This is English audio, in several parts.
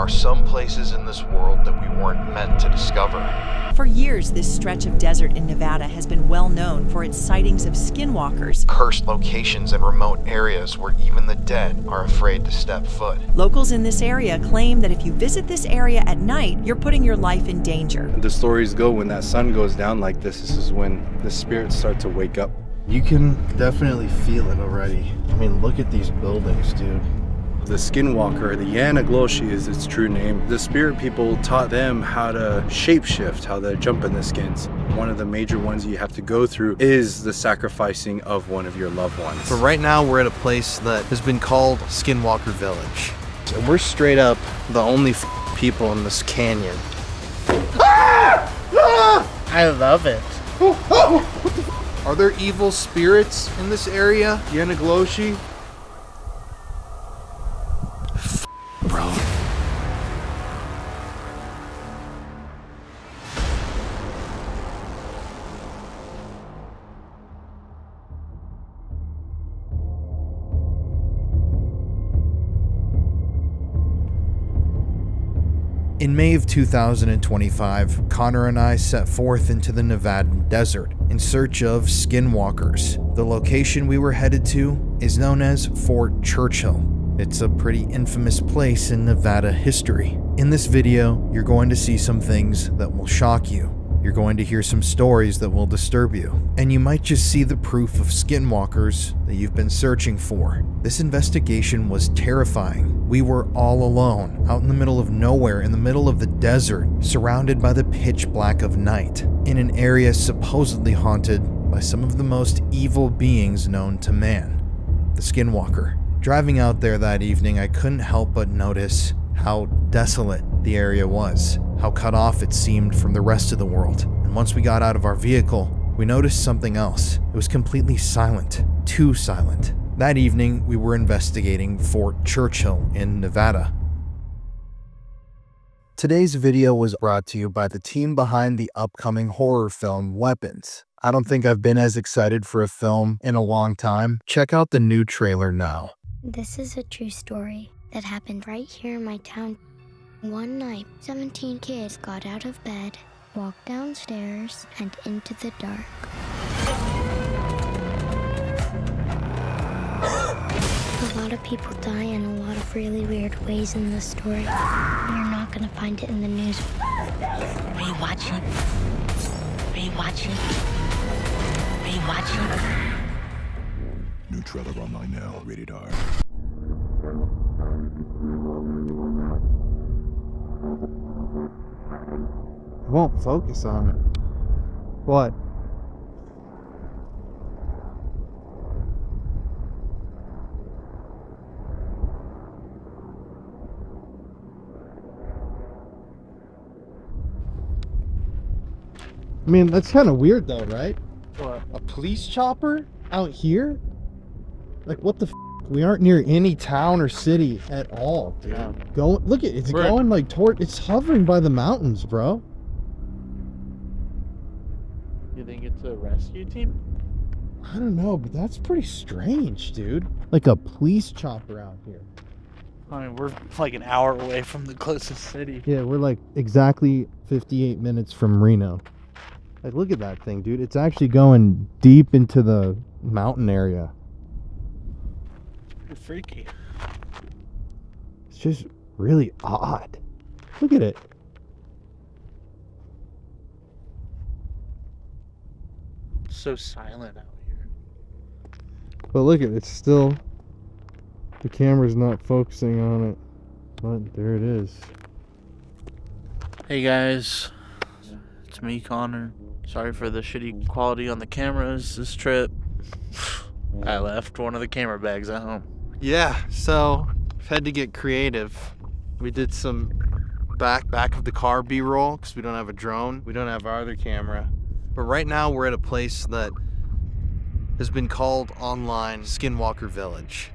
are some places in this world that we weren't meant to discover. For years, this stretch of desert in Nevada has been well known for its sightings of skinwalkers. Cursed locations and remote areas where even the dead are afraid to step foot. Locals in this area claim that if you visit this area at night, you're putting your life in danger. The stories go when that sun goes down like this is when the spirits start to wake up. You can definitely feel it already. I mean, look at these buildings, dude. The Skinwalker, the Yanagloshi is its true name. The spirit people taught them how to shapeshift, how to jump in the skins. One of the major ones you have to go through is the sacrificing of one of your loved ones. But right now we're at a place that has been called Skinwalker Village. And we're straight up the only people in this canyon. I love it. Are there evil spirits in this area? Yanagloshi? Bro. In May of 2025, Connor and I set forth into the Nevadan desert in search of skinwalkers. The location we were headed to is known as Fort Churchill. It's a pretty infamous place in Nevada history. In this video, you're going to see some things that will shock you. You're going to hear some stories that will disturb you. And you might just see the proof of skinwalkers that you've been searching for. This investigation was terrifying. We were all alone, out in the middle of nowhere, in the middle of the desert, surrounded by the pitch black of night, in an area supposedly haunted by some of the most evil beings known to man, the Skinwalker. Driving out there that evening, I couldn't help but notice how desolate the area was, how cut off it seemed from the rest of the world. And once we got out of our vehicle, we noticed something else. It was completely silent, too silent. That evening, we were investigating Fort Churchill in Nevada. Today's video was brought to you by the team behind the upcoming horror film Weapons. I don't think I've been as excited for a film in a long time. Check out the new trailer now. This is a true story that happened right here in my town. One night, 17 kids got out of bed, walked downstairs, and into the dark. A lot of people die in a lot of really weird ways in this story. You're not gonna find it in the news. Rewatch it. Rewatch it. Rewatch it. New trailer online now, rated R. I won't focus on it. What? I mean, that's kind of weird though, right? What? A police chopper out here? Like, what the f? We aren't near any town or city at all, dude. No. Look at it. It's going like toward, it's hovering by the mountains, bro. You think it's a rescue team? I don't know, but that's pretty strange, dude. Like a police chopper out here. I mean, we're like an hour away from the closest city. Yeah, we're like exactly 58 minutes from Reno. Like, look at that thing, dude. It's actually going deep into the mountain area. Pretty freaky. It's just really odd. Look at it. It's so silent out here. But look at it. It's still... The camera's not focusing on it. But there it is. Hey guys. It's me, Connor. Sorry for the shitty quality on the cameras this trip. I left one of the camera bags at home. Yeah, so I've had to get creative. We did some back of the car B-roll because we don't have a drone. We don't have our other camera. But right now we're at a place that has been called online Skinwalker Village.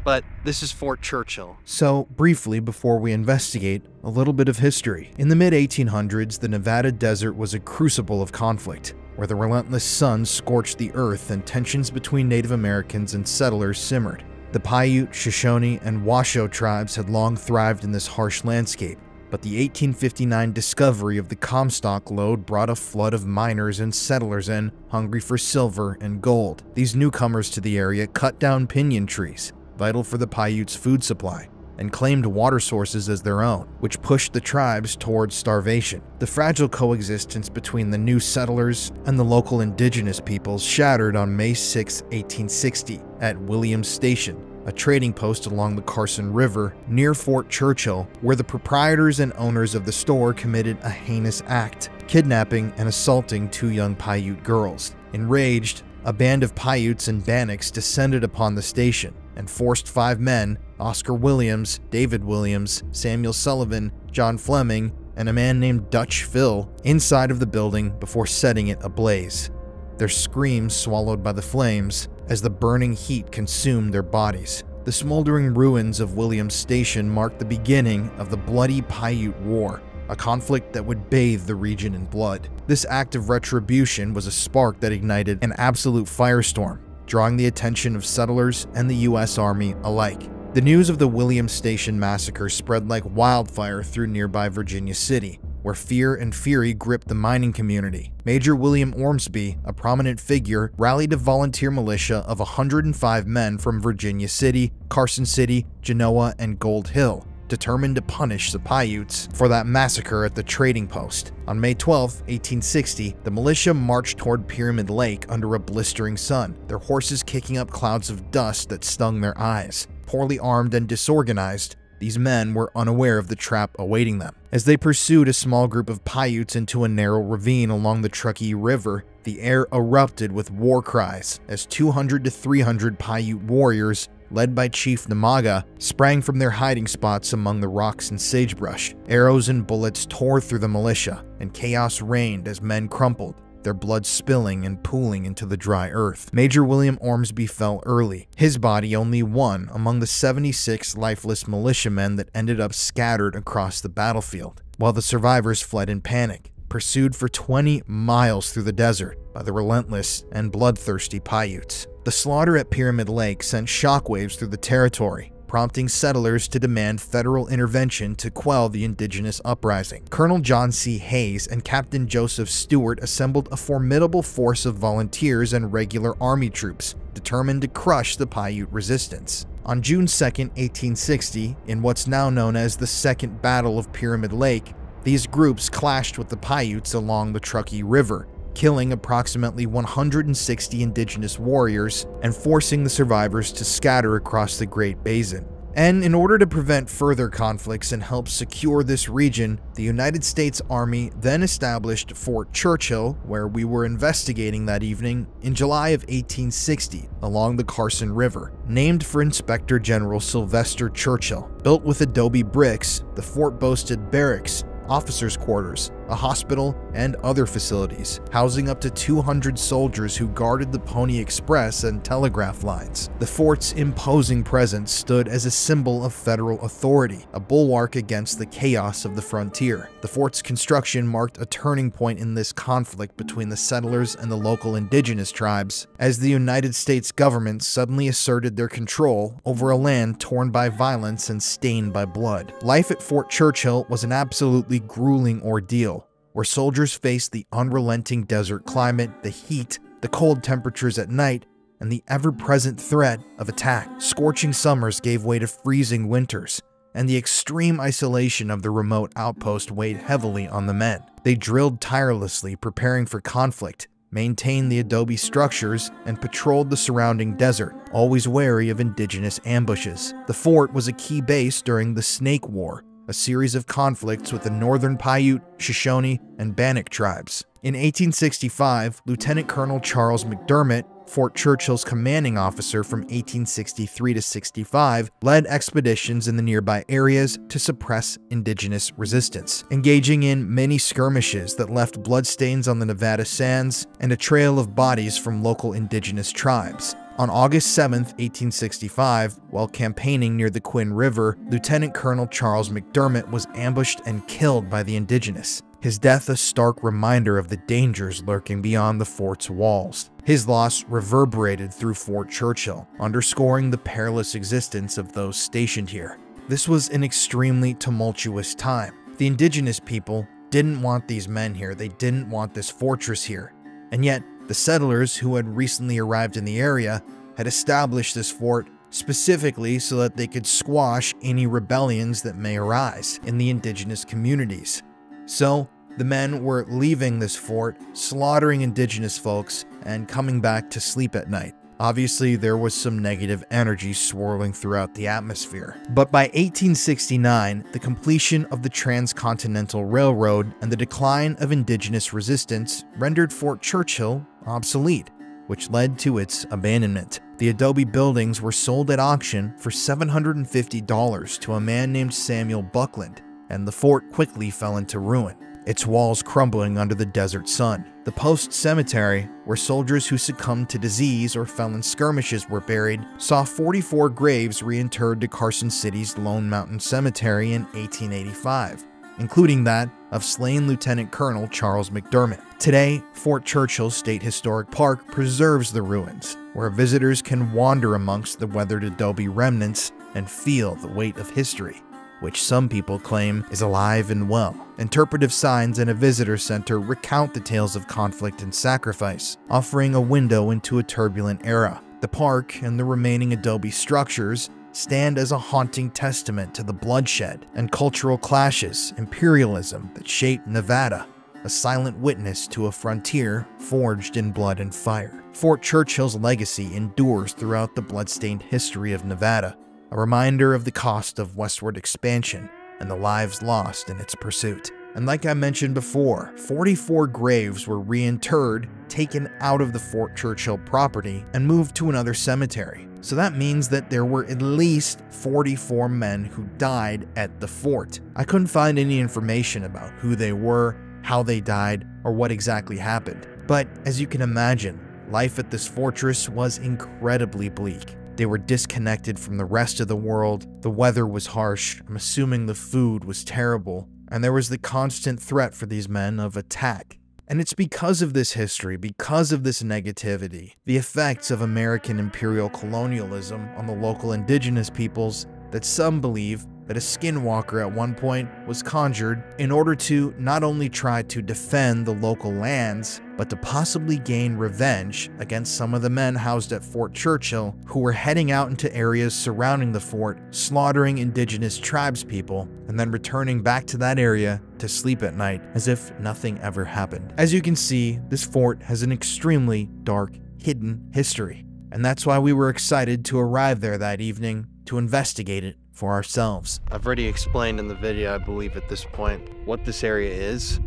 But this is Fort Churchill. So, briefly before we investigate, a little bit of history. In the mid-1800s, the Nevada desert was a crucible of conflict, where the relentless sun scorched the earth and tensions between Native Americans and settlers simmered. The Paiute, Shoshone, and Washoe tribes had long thrived in this harsh landscape, but the 1859 discovery of the Comstock lode brought a flood of miners and settlers in, hungry for silver and gold. These newcomers to the area cut down pinyon trees, vital for the Paiutes' food supply, and claimed water sources as their own, which pushed the tribes towards starvation. The fragile coexistence between the new settlers and the local indigenous peoples shattered on May 6, 1860, at Williams Station, a trading post along the Carson River near Fort Churchill, where the proprietors and owners of the store committed a heinous act, kidnapping and assaulting 2 young Paiute girls. Enraged, a band of Paiutes and Bannocks descended upon the station and forced 5 men, Oscar Williams, David Williams, Samuel Sullivan, John Fleming, and a man named Dutch Phil, inside of the building before setting it ablaze. Their screams swallowed by the flames as the burning heat consumed their bodies. The smoldering ruins of Williams Station marked the beginning of the bloody Paiute War, a conflict that would bathe the region in blood. This act of retribution was a spark that ignited an absolute firestorm, drawing the attention of settlers and the U.S. Army alike. The news of the Williams Station massacre spread like wildfire through nearby Virginia City, where fear and fury gripped the mining community. Major William Ormsby, a prominent figure, rallied a volunteer militia of 105 men from Virginia City, Carson City, Genoa, and Gold Hill, determined to punish the Paiutes for that massacre at the trading post. On May 12, 1860, the militia marched toward Pyramid Lake under a blistering sun, their horses kicking up clouds of dust that stung their eyes. Poorly armed and disorganized, these men were unaware of the trap awaiting them. As they pursued a small group of Paiutes into a narrow ravine along the Truckee River, the air erupted with war cries as 200 to 300 Paiute warriors, led by Chief Namaga, sprang from their hiding spots among the rocks and sagebrush. Arrows and bullets tore through the militia, and chaos reigned as men crumpled, their blood spilling and pooling into the dry earth. Major William Ormsby fell early, his body only one among the 76 lifeless militiamen that ended up scattered across the battlefield, while the survivors fled in panic, pursued for 20 miles through the desert by the relentless and bloodthirsty Paiutes. The slaughter at Pyramid Lake sent shockwaves through the territory, prompting settlers to demand federal intervention to quell the indigenous uprising. Colonel John C. Hayes and Captain Joseph Stewart assembled a formidable force of volunteers and regular army troops, determined to crush the Paiute resistance. On June 2, 1860, in what's now known as the Second Battle of Pyramid Lake, these groups clashed with the Paiutes along the Truckee River, killing approximately 160 indigenous warriors and forcing the survivors to scatter across the Great Basin. And in order to prevent further conflicts and help secure this region, the United States Army then established Fort Churchill, where we were investigating that evening, in July of 1860, along the Carson River. Named for Inspector General Sylvester Churchill. Built with adobe bricks, the fort boasted barracks, officers' quarters, a hospital, and other facilities, housing up to 200 soldiers who guarded the Pony Express and telegraph lines. The fort's imposing presence stood as a symbol of federal authority, a bulwark against the chaos of the frontier. The fort's construction marked a turning point in this conflict between the settlers and the local indigenous tribes, as the United States government suddenly asserted their control over a land torn by violence and stained by blood. Life at Fort Churchill was an absolutely grueling ordeal, where soldiers faced the unrelenting desert climate, the heat, the cold temperatures at night, and the ever-present threat of attack. Scorching summers gave way to freezing winters, and the extreme isolation of the remote outpost weighed heavily on the men. They drilled tirelessly, preparing for conflict, maintained the adobe structures, and patrolled the surrounding desert, always wary of indigenous ambushes. The fort was a key base during the Snake War, a series of conflicts with the northern Paiute, Shoshone, and Bannock tribes. In 1865, Lieutenant Colonel Charles McDermott, Fort Churchill's commanding officer from 1863 to 65, led expeditions in the nearby areas to suppress indigenous resistance, engaging in many skirmishes that left bloodstains on the Nevada sands and a trail of bodies from local indigenous tribes. On August 7, 1865, while campaigning near the Quinn River, Lieutenant Colonel Charles McDermott was ambushed and killed by the indigenous. his death a stark reminder of the dangers lurking beyond the fort's walls. His loss reverberated through Fort Churchill, underscoring the perilous existence of those stationed here. This was an extremely tumultuous time. The indigenous people didn't want these men here, they didn't want this fortress here. And yet, the settlers who had recently arrived in the area had established this fort specifically so that they could squash any rebellions that may arise in the indigenous communities. So, the men were leaving this fort, slaughtering indigenous folks, and coming back to sleep at night. Obviously, there was some negative energy swirling throughout the atmosphere. But by 1869, the completion of the Transcontinental Railroad and the decline of indigenous resistance rendered Fort Churchill obsolete, which led to its abandonment. The adobe buildings were sold at auction for $750 to a man named Samuel Buckland, and the fort quickly fell into ruin, its walls crumbling under the desert sun. The post cemetery, where soldiers who succumbed to disease or fell in skirmishes were buried, saw 44 graves reinterred to Carson City's Lone Mountain Cemetery in 1885, including that of slain Lieutenant Colonel Charles McDermott. Today, Fort Churchill State Historic Park preserves the ruins, where visitors can wander amongst the weathered adobe remnants and feel the weight of history, which some people claim is alive and well. Interpretive signs and a visitor center recount the tales of conflict and sacrifice, offering a window into a turbulent era. The park and the remaining adobe structures stand as a haunting testament to the bloodshed and cultural clashes, imperialism that shaped Nevada, a silent witness to a frontier forged in blood and fire. Fort Churchill's legacy endures throughout the bloodstained history of Nevada, a reminder of the cost of westward expansion and the lives lost in its pursuit. And like I mentioned before, 44 graves were reinterred, taken out of the Fort Churchill property, and moved to another cemetery. So that means that there were at least 44 men who died at the fort. I couldn't find any information about who they were, how they died, or what exactly happened. But as you can imagine, life at this fortress was incredibly bleak. They were disconnected from the rest of the world, the weather was harsh, I'm assuming the food was terrible, and there was the constant threat for these men of attack. And it's because of this history, because of this negativity, the effects of American imperial colonialism on the local indigenous peoples, that some believe that a skinwalker at one point was conjured in order to not only try to defend the local lands, but to possibly gain revenge against some of the men housed at Fort Churchill who were heading out into areas surrounding the fort, slaughtering indigenous tribespeople, and then returning back to that area to sleep at night as if nothing ever happened. As you can see, this fort has an extremely dark, hidden history, and that's why we were excited to arrive there that evening to investigate it for ourselves. I've already explained in the video, I believe at this point, what this area is,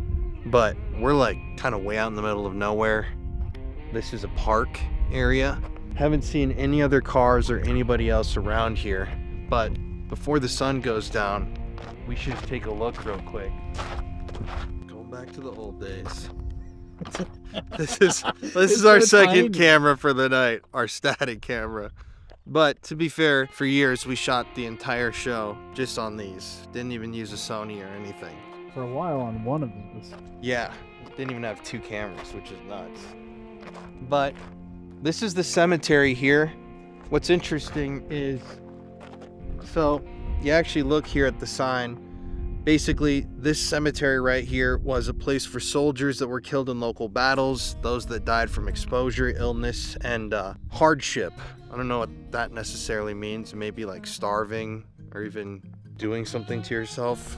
but we're like kind of way out in the middle of nowhere. This is a park area. Haven't seen any other cars or anybody else around here, but before the sun goes down, we should take a look real quick. Going back to the old days. This is our second camera for the night, our static camera. But to be fair, for years we shot the entire show just on these. Didn't even use a Sony or anything. For a while on one of these. Yeah, didn't even have two cameras, which is nuts. But this is the cemetery here. What's interesting is, so you actually look here at the sign. Basically, this cemetery right here was a place for soldiers that were killed in local battles, those that died from exposure, illness, and hardship. I don't know what that necessarily means. Maybe like starving or even doing something to yourself.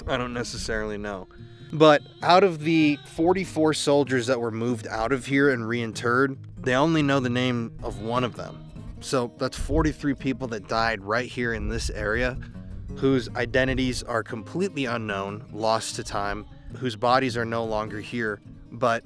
I don't necessarily know. But out of the 44 soldiers that were moved out of here and reinterred, they only know the name of one of them. So that's 43 people that died right here in this area, whose identities are completely unknown, lost to time, whose bodies are no longer here. But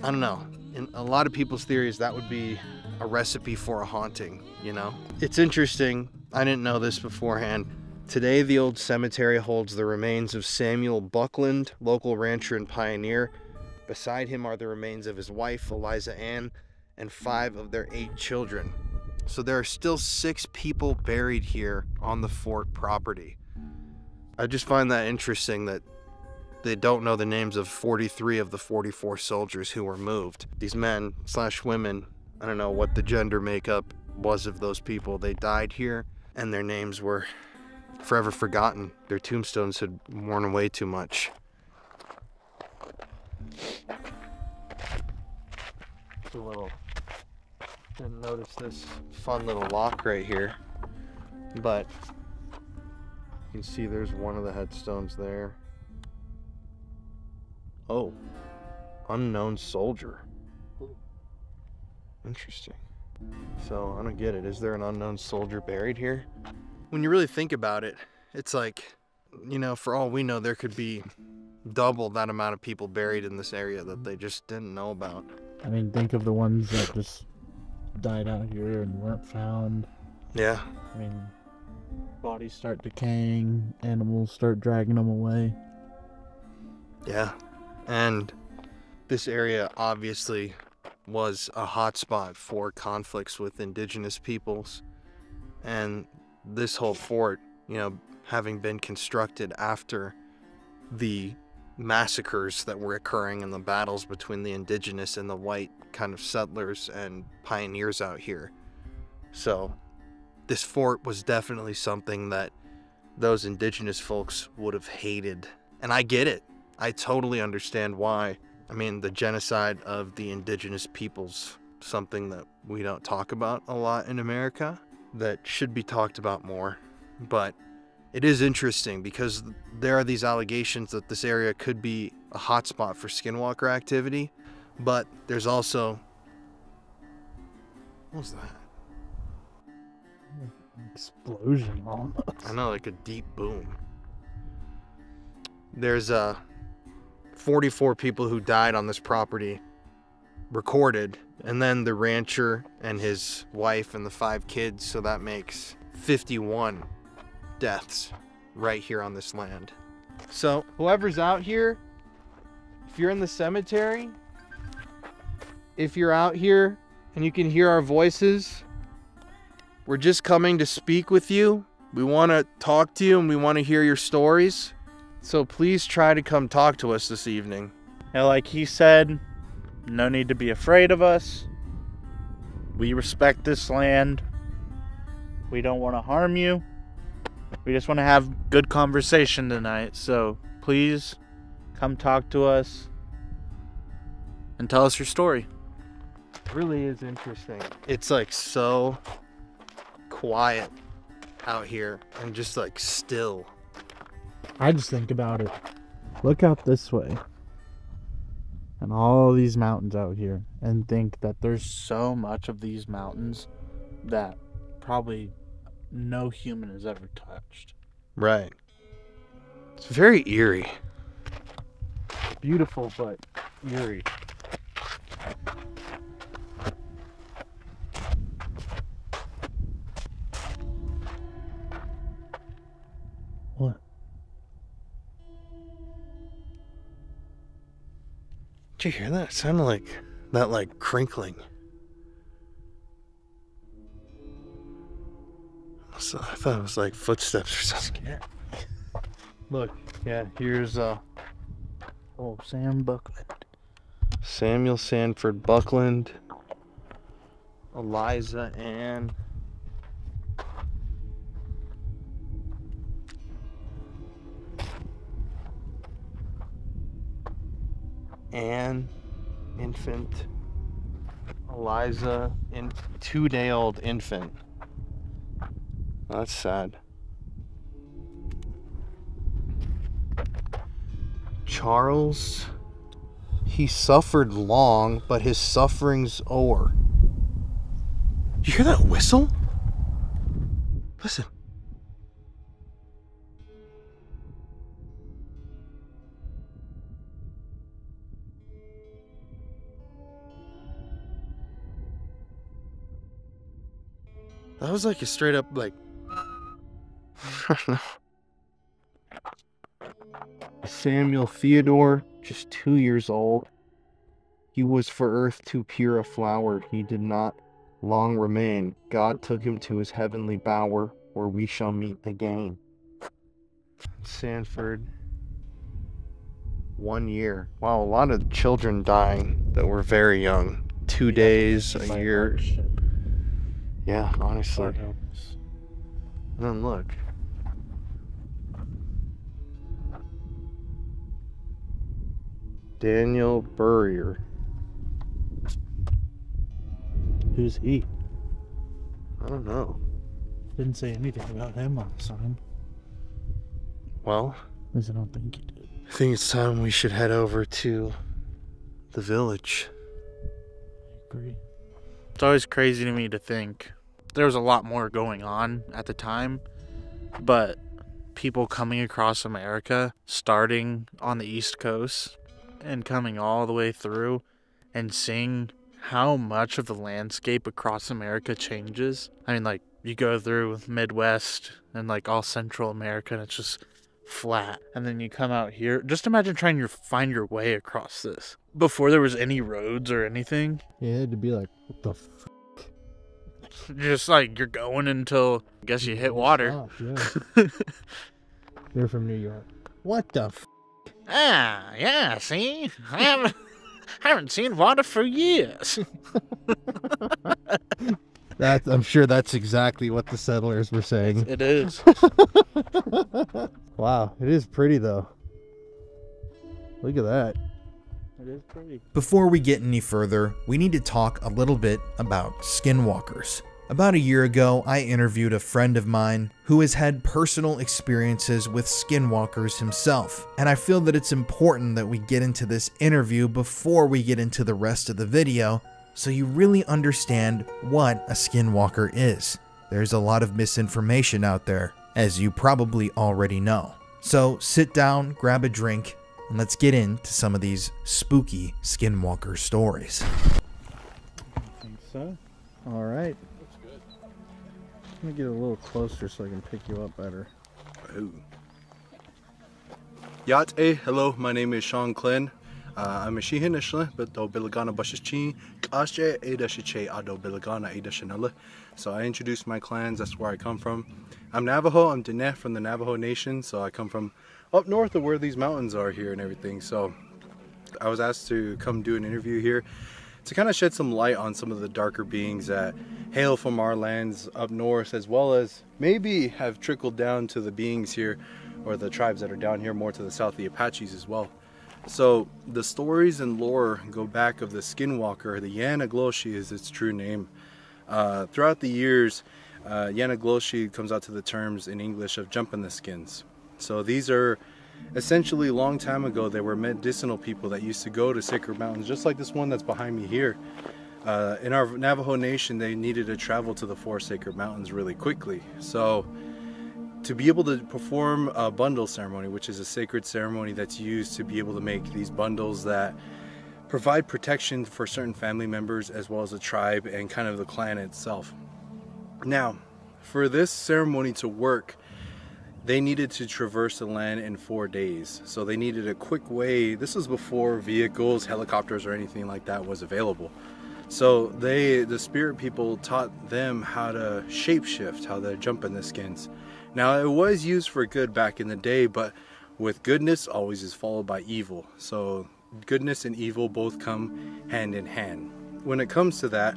I don't know. In a lot of people's theories, that would be a recipe for a haunting, you know? It's interesting. I didn't know this beforehand. Today, the old cemetery holds the remains of Samuel Buckland, local rancher and pioneer. Beside him are the remains of his wife, Eliza Ann, and 5 of their 8 children. So there are still 6 people buried here on the fort property. I just find that interesting that they don't know the names of 43 of the 44 soldiers who were moved. These men / women, I don't know what the gender makeup was of those people. They died here and their names were forever forgotten. Their tombstones had worn away too much. Didn't notice this fun little lock right here, but you can see there's one of the headstones there. Oh, unknown soldier. Interesting. So I don't get it. Is there an unknown soldier buried here? When you really think about it, it's like, you know, for all we know, there could be double that amount of people buried in this area that they just didn't know about. I mean, think of the ones that just died out here and weren't found. Yeah. I mean, bodies start decaying, animals start dragging them away. Yeah. And this area obviously was a hotspot for conflicts with indigenous peoples. And this whole fort, you know, having been constructed after the massacres that were occurring in the battles between the indigenous and the white kind of settlers and pioneers out here. So this fort was definitely something that those indigenous folks would have hated. And I get it. I totally understand why. I mean, the genocide of the indigenous peoples, something that we don't talk about a lot in America, that should be talked about more. But it is interesting because there are these allegations that this area could be a hotspot for skinwalker activity, but there's also... What was that? Explosion almost. I know, like a deep boom. There's 44 people who died on this property recorded, and then the rancher and his wife and the 5 kids, so that makes 51 deaths right here on this land. So whoever's out here, if you're in the cemetery, if you're out here and you can hear our voices, we're just coming to speak with you. We want to talk to you and we want to hear your stories. So please try to come talk to us this evening. And like he said, no need to be afraid of us. We respect this land. We don't want to harm you. We just want to have good conversation tonight. So please come talk to us and tell us your story. It really is interesting. It's like so quiet out here and just like still. I just think about it. Look out this way. And all these mountains out here. And think that There's so much of these mountains that probably no human has ever touched. Right. It's very eerie. beautiful, but eerie. What? Did you hear that? It sounded like that, like crinkling. So I thought it was like footsteps or something. Scared. Look, yeah, here's Oh, Sam Buckland. Samuel Sanford Buckland, Eliza Ann, infant, Eliza, 2-day-old infant. That's sad. Charles, he suffered long, but his suffering's o'er. You hear that whistle? Listen. That was like a straight up, like, I don't know. Samuel Theodore, just 2 years old. He was for earth too pure a flower. He did not long remain. God took him to his heavenly bower, where we shall meet again. Sanford. 1 year. Wow, a lot of children dying that were very young. 2 days, a year. Yeah, honestly. And then look. Daniel Burrier. Who's he? I don't know. Didn't say anything about him on the sign. Well, at least I don't think he did. I think it's time we should head over to the village. I agree. It's always crazy to me to think there was a lot more going on at the time, but people coming across America, starting on the East Coast and coming all the way through and seeing how much of the landscape across America changes. I mean, like, you go through Midwest and like all Central America and it's just flat, and then you come out here. Just imagine trying to find your way across this before there was any roads or anything. Yeah, it had to be like, what the f? Just like you're going until I guess you hit water. Yeah. They're from New York. What the f? Ah, yeah, see? I haven't seen water for years. I'm sure that's exactly what the settlers were saying. It is. Wow, it is pretty though. Look at that. It is pretty. Before we get any further, we need to talk a little bit about skinwalkers. About a year ago, I interviewed a friend of mine who has had personal experiences with skinwalkers himself, and I feel that it's important that we get into this interview before we get into the rest of the video, so you really understand what a skinwalker is. There's a lot of misinformation out there, as you probably already know. So sit down, grab a drink, and let's get into some of these spooky skinwalker stories. I think so. All right. Let me get a little closer so I can pick you up better. Yate, hello, my name is Sean Colin. I'm a Shihinishla, but do Bilagana Bashichi, Kashe, Edashiche, Ado Bilagana, Edashanella. So I introduced my clans, that's where I come from. I'm Navajo, I'm Diné from the Navajo Nation, so I come from up north of where these mountains are here and everything. So I was asked to come do an interview here to kind of shed some light on some of the darker beings that hail from our lands up north, as well as maybe have trickled down to the beings here, or the tribes that are down here more to the south, the Apaches as well. So the stories and lore go back of the Skinwalker. The Yanagloshi is its true name. Throughout the years, Yanagloshi comes out to the terms in English of jumping the skins. So these are essentially, a long time ago, they were medicinal people that used to go to sacred mountains, just like this one that's behind me here. In our Navajo Nation, they needed to travel to the 4 sacred mountains really quickly. So to be able to perform a bundle ceremony, which is a sacred ceremony that's used to be able to make these bundles that provide protection for certain family members as well as the tribe and kind of the clan itself. Now, for this ceremony to work, they needed to traverse the land in 4 days. So they needed a quick way. This was before vehicles, helicopters, or anything like that was available. So the spirit people taught them how to shapeshift, how to jump in the skins. Now, it was used for good back in the day, but with goodness always is followed by evil. So goodness and evil both come hand in hand. When it comes to that,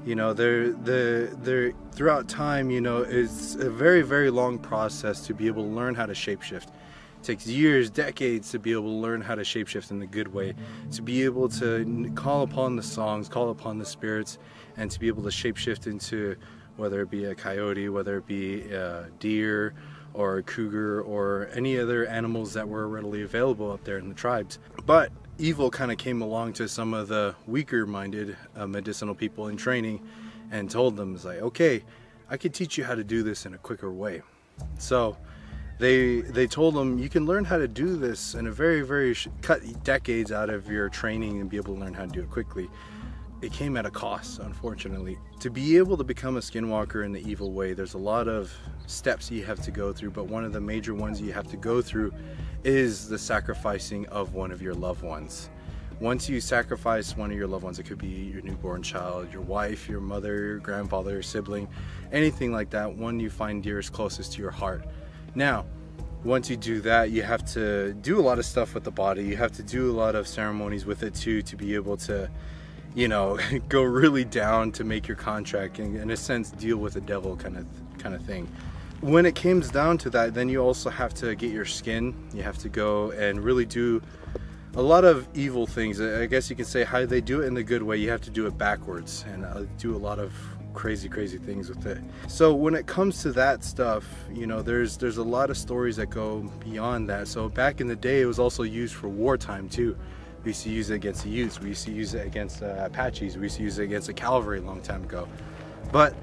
you know, they're throughout time, you know, it's a very, very long process to be able to learn how to shapeshift. It takes years, decades to be able to learn how to shapeshift in the good way, to be able to call upon the songs, call upon the spirits, and to be able to shapeshift into whether it be a coyote, whether it be a deer or a cougar or any other animals that were readily available up there in the tribes. But evil kind of came along to some of the weaker minded medicinal people in training and told them, it's like, okay, I could teach you how to do this in a quicker way. So they told them, you can learn how to do this in a very cut decades out of your training and be able to learn how to do it quickly. It came at a cost, unfortunately. To be able to become a skinwalker in the evil way, there's a lot of steps you have to go through, but one of the major ones you have to go through is the sacrificing of one of your loved ones. Once you sacrifice one of your loved ones, it could be your newborn child, your wife, your mother, your grandfather, your sibling, anything like that, one you find dearest, closest to your heart. Now, once you do that, you have to do a lot of stuff with the body. You have to do a lot of ceremonies with it too, to be able to, you know, go really down to make your contract and, in a sense, deal with the devil kind of thing. When it comes down to that, then you also have to get your skin. You have to go and really do a lot of evil things. I guess you can say how they do it in the good way. You have to do it backwards and do a lot of crazy things with it. So when it comes to that stuff, you know, there's a lot of stories that go beyond that. So back in the day, it was also used for wartime too. We used to use it against the Utes. We used to use it against Apaches. We used to use it against the cavalry a long time ago. But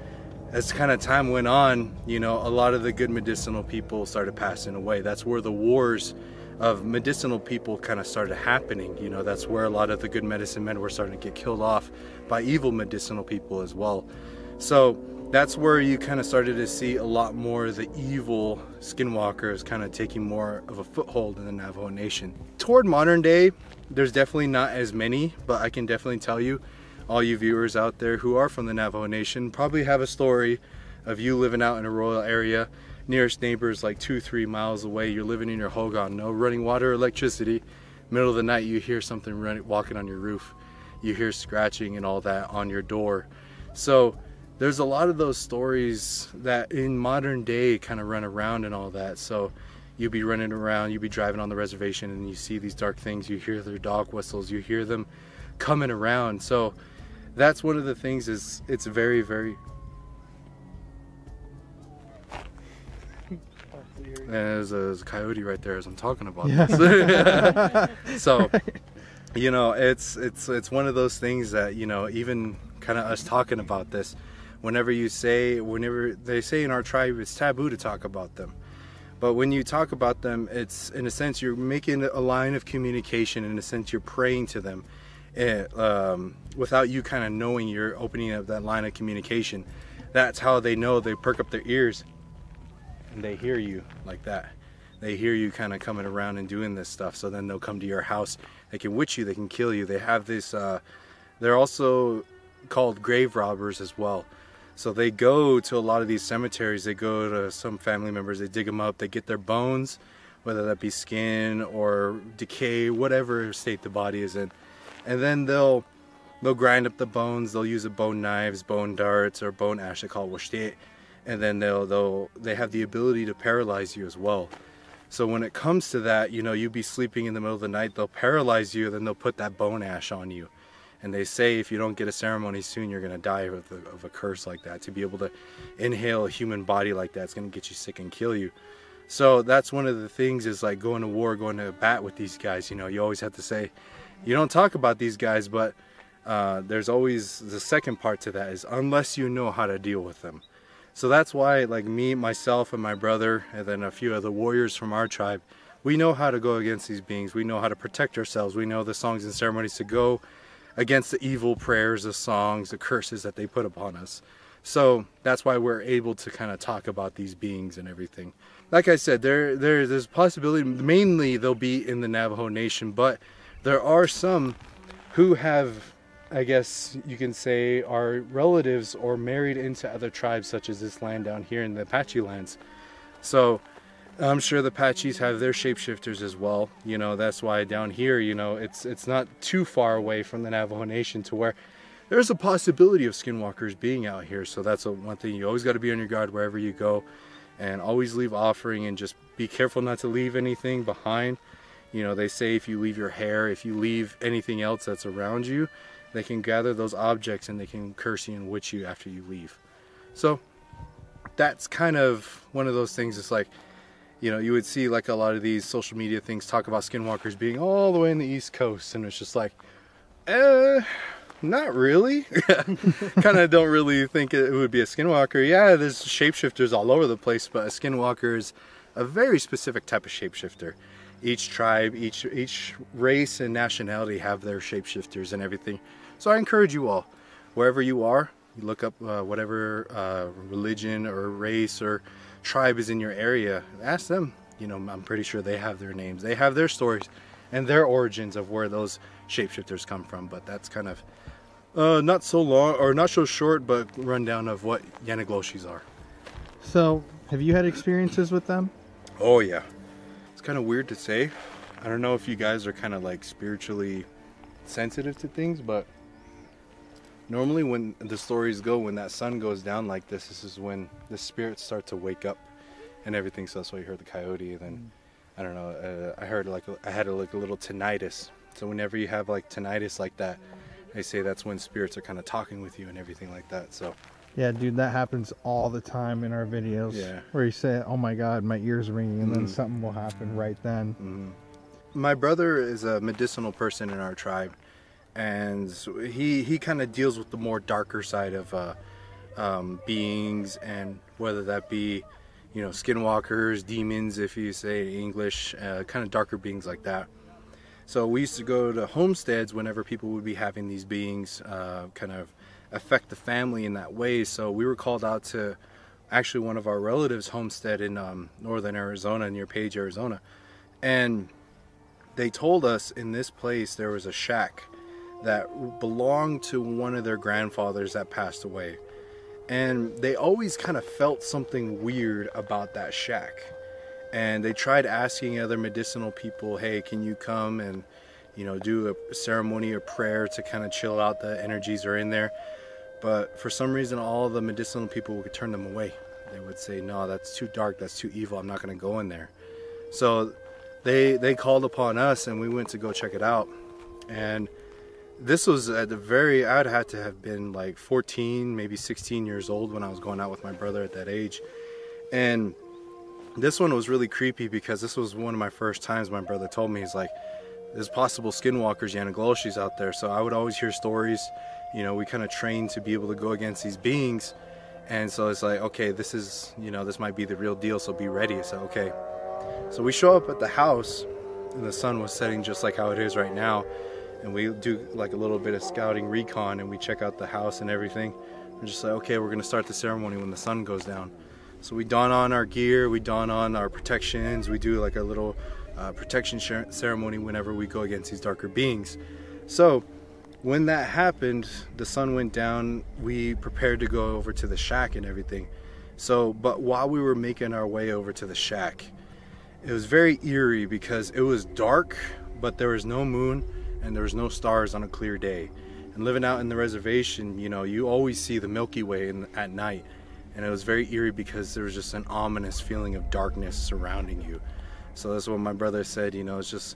as kind of time went on, you know, a lot of the good medicinal people started passing away. That's where the wars of medicinal people kind of started happening. You know, that's where a lot of the good medicine men were starting to get killed off by evil medicinal people as well. So that's where you kind of started to see a lot more of the evil skinwalkers kind of taking more of a foothold in the Navajo Nation. Toward modern day, there's definitely not as many, but I can definitely tell you, all you viewers out there who are from the Navajo Nation probably have a story of you living out in a rural area. Nearest neighbors like 2-3 miles away. You're living in your hogan, no running water or electricity. Middle of the night, you hear something walking on your roof. You hear scratching and all that on your door. So there's a lot of those stories that in modern day kind of run around and all that. So you'll be running around, you'll be driving on the reservation and you see these dark things. You hear their dog whistles, you hear them coming around. So that's one of the things, is it's very and there's a coyote right there as I'm talking about this. So, you know, it's one of those things that, you know, even kind of us talking about this, whenever they say in our tribe, it's taboo to talk about them. But when you talk about them, it's, in a sense, you're making a line of communication. In a sense, you're praying to them. Without you kind of knowing, you're opening up that line of communication. That's how they know. They perk up their ears and they hear you like that. They hear you kind of coming around and doing this stuff. So then they'll come to your house. They can witch you. They can kill you. They have this, they're also called grave robbers as well. So they go to a lot of these cemeteries. They go to some family members. They dig them up. They get their bones, whether that be skin or decay, whatever state the body is in. And then they'll grind up the bones. They'll use bone knives, bone darts, or bone ash. They call it washtet. And then they have the ability to paralyze you as well. So when it comes to that, you know, you'll be sleeping in the middle of the night, they'll paralyze you, then they'll put that bone ash on you. And they say if you don't get a ceremony soon, you're going to die of a curse like that. To be able to inhale a human body like that, it's going to get you sick and kill you. So that's one of the things, is like going to war, going to bat with these guys. You know, you always have to say, you don't talk about these guys, but there's always the second part to that, is unless you know how to deal with them. So that's why, like me, myself, and my brother, and then a few other warriors from our tribe, we know how to go against these beings. We know how to protect ourselves. We know the songs and ceremonies to go against the evil prayers, the songs, the curses that they put upon us. So that's why we're able to kind of talk about these beings and everything. Like I said, there's a possibility, mainly they'll be in the Navajo Nation, but there are some who have, I guess you can say, are relatives or married into other tribes, such as this land down here in the Apache lands. So I'm sure the Apaches have their shapeshifters as well. You know, that's why down here, you know, it's not too far away from the Navajo Nation to where there's a possibility of skinwalkers being out here. So that's one thing. You always got to be on your guard wherever you go, and always leave offering, and just be careful not to leave anything behind. You know, they say if you leave your hair, if you leave anything else that's around you, they can gather those objects and they can curse you and witch you after you leave. So that's kind of one of those things. It's like, you know, you would see like a lot of these social media things talk about skinwalkers being all the way in the East Coast, and it's just like, not really. Kind of don't really think it would be a skinwalker. Yeah, there's shapeshifters all over the place, but a skinwalker is a very specific type of shapeshifter. Each tribe, each race and nationality have their shapeshifters and everything. So I encourage you all, wherever you are, you look up whatever religion or race or tribe is in your area. Ask them. You know, I'm pretty sure they have their names. They have their stories and their origins of where those shapeshifters come from. But that's kind of not so long, or not so short, but rundown of what Yanagloshis are. So, have you had experiences with them? Oh yeah. It's kind of weird to say. I don't know if you guys are kind of like spiritually sensitive to things, but normally when the stories go, when that sun goes down like this is when the spirits start to wake up and everything. So that's why you heard the coyote. And then I don't know, I heard like I had like a little tinnitus. So whenever you have like tinnitus like that, they say that's when spirits are kind of talking with you and everything like that. So yeah, dude, that happens all the time in our videos. Yeah. Where you say, oh my God, my ears are ringing, and then something will happen right then. My brother is a medicinal person in our tribe, and he kind of deals with the more darker side of beings, and whether that be, you know, skinwalkers, demons, if you say in English, kind of darker beings like that. So we used to go to homesteads whenever people would be having these beings kind of affect the family in that way. So we were called out to actually one of our relatives' homestead in northern Arizona, near Page, Arizona. And they told us in this place there was a shack that belonged to one of their grandfathers that passed away. And they always kind of felt something weird about that shack. And they tried asking other medicinal people, hey, can you come and, you know, do a ceremony or prayer to kind of chill out the energies are in there. But for some reason, all the medicinal people would turn them away. They would say, no, that's too dark, that's too evil, I'm not going to go in there. So they called upon us, and we went to go check it out. And this was at the very, I'd had to have been like 14, maybe 16 years old when I was going out with my brother at that age. And this one was really creepy because this was one of my first times. My brother told me, he's like, there's possible skinwalkers, Yanagloshis out there. So I would always hear stories, you know, we kind of trained to be able to go against these beings. And so it's like, okay, this is, you know, this might be the real deal, so be ready. So, okay. So we show up at the house, and the sun was setting just like how it is right now. And we do like a little bit of scouting recon, and we check out the house and everything. We're just like, okay, we're going to start the ceremony when the sun goes down. So we don on our gear, we don on our protections, we do like a little protection ceremony whenever we go against these darker beings. So when that happened, the sun went down, we prepared to go over to the shack and everything. So, but while we were making our way over to the shack, it was very eerie because it was dark, but there was no moon and there was no stars on a clear day. And living out in the reservation, you know, you always see the Milky Way at night. And it was very eerie because there was just an ominous feeling of darkness surrounding you. So that's what my brother said, you know, it's just,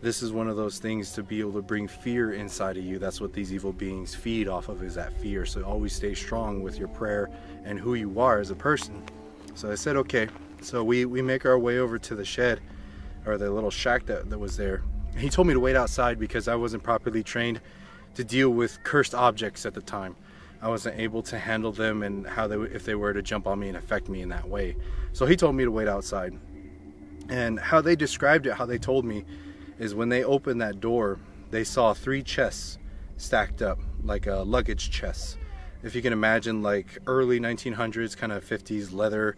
this is one of those things to be able to bring fear inside of you. That's what these evil beings feed off of, is that fear. So always stay strong with your prayer and who you are as a person. So I said, okay. So we make our way over to the shed, or the little shack that was there. He told me to wait outside because I wasn't properly trained to deal with cursed objects at the time. I wasn't able to handle them and how they, if they were to jump on me and affect me in that way. So he told me to wait outside. And how they described it, how they told me, is when they opened that door, they saw 3 chests stacked up, like luggage chests. If you can imagine, like early 1900s, kind of 50s leather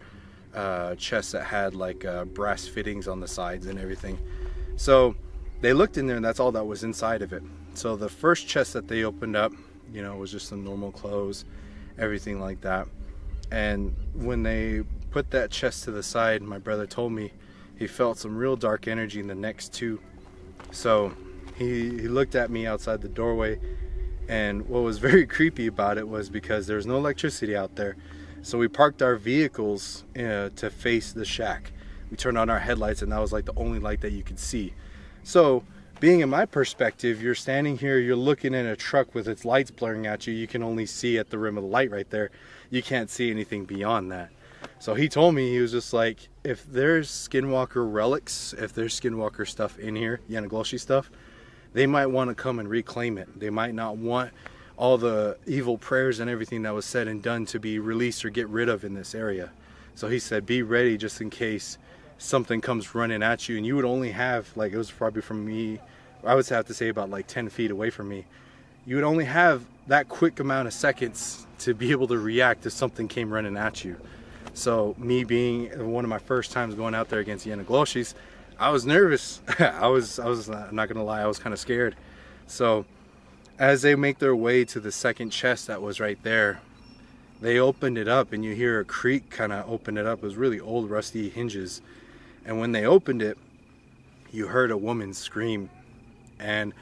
chests that had like brass fittings on the sides and everything. So they looked in there, and that's all that was inside of it. So the first chest that they opened up, you know, was just some normal clothes, everything like that. And when they put that chest to the side, my brother told me he felt some real dark energy in the next 2. So he looked at me outside the doorway, and what was very creepy about it was because there was no electricity out there. So we parked our vehicles to face the shack. We turned on our headlights, and that was like the only light that you could see. So being in my perspective, you're standing here, you're looking in a truck with its lights blaring at you. You can only see at the rim of the light right there. You can't see anything beyond that. So he told me, he was just like, if there's skinwalker relics, if there's skinwalker stuff in here, Yanagloshi stuff, they might want to come and reclaim it. They might not want all the evil prayers and everything that was said and done to be released or get rid of in this area. So he said, be ready just in case something comes running at you. And you would only have, like, it was probably from me, I would have to say about like 10 feet away from me. You would only have that quick amount of seconds to be able to react if something came running at you. So me being one of my first times going out there against Yanagloshis, I was nervous. I was I'm not gonna lie, I was kind of scared. So as they make their way to the second chest that was right there, they opened it up, and you hear a creak kind of open it up. It was really old rusty hinges. And when they opened it, you heard a woman scream, and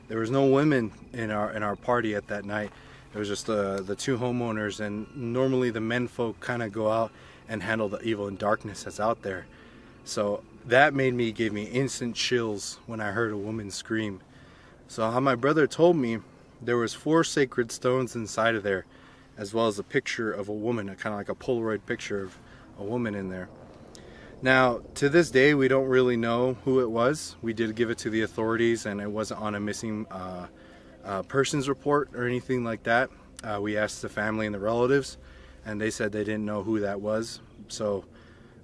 there was no women in our party at that night. It was just the two homeowners, and normally the men folk kind of go out and handle the evil and darkness that's out there. So that gave me instant chills when I heard a woman scream. So how my brother told me, there was 4 sacred stones inside of there, as well as a picture of a woman, kind of like a Polaroid picture of a woman in there. Now, to this day, we don't really know who it was. We did give it to the authorities, and it wasn't on a missing persons report or anything like that. We asked the family and the relatives, and they said they didn't know who that was. So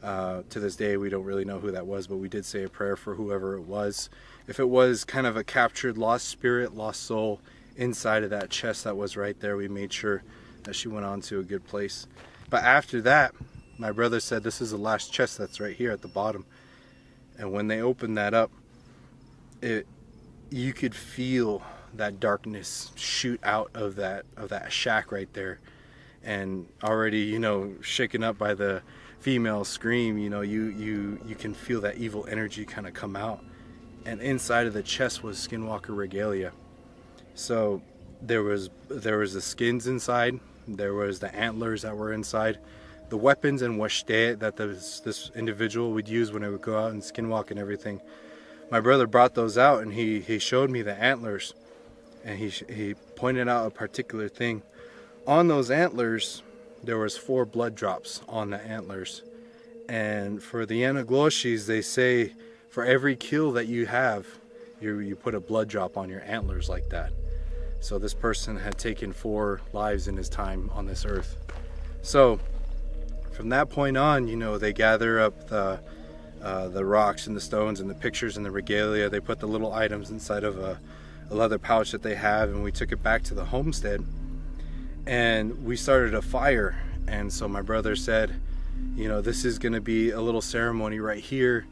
to this day, we don't really know who that was, but we did say a prayer for whoever it was. If it was kind of a captured lost spirit, lost soul inside of that chest that was right there, we made sure that she went on to a good place. But after that, my brother said this is the last chest that's right here at the bottom. And when they opened that up, you could feel that darkness shoot out of that shack right there. And already, you know, shaken up by the female scream, you know, you can feel that evil energy kind of come out. And inside of the chest was Skinwalker regalia. So there was the skins inside, there was the antlers that were inside, the weapons and washte that this individual would use when he would go out and skinwalk and everything. My brother brought those out, and he showed me the antlers, and he pointed out a particular thing. On those antlers, there was 4 blood drops on the antlers. And for the Anagloshis, they say for every kill that you have, you put a blood drop on your antlers like that. So this person had taken 4 lives in his time on this earth. So from that point on, you know, they gather up the rocks and the stones and the pictures and the regalia. They put the little items inside of a leather pouch that they have, and we took it back to the homestead, and we started a fire. And so my brother said, you know, this is going to be a little ceremony right here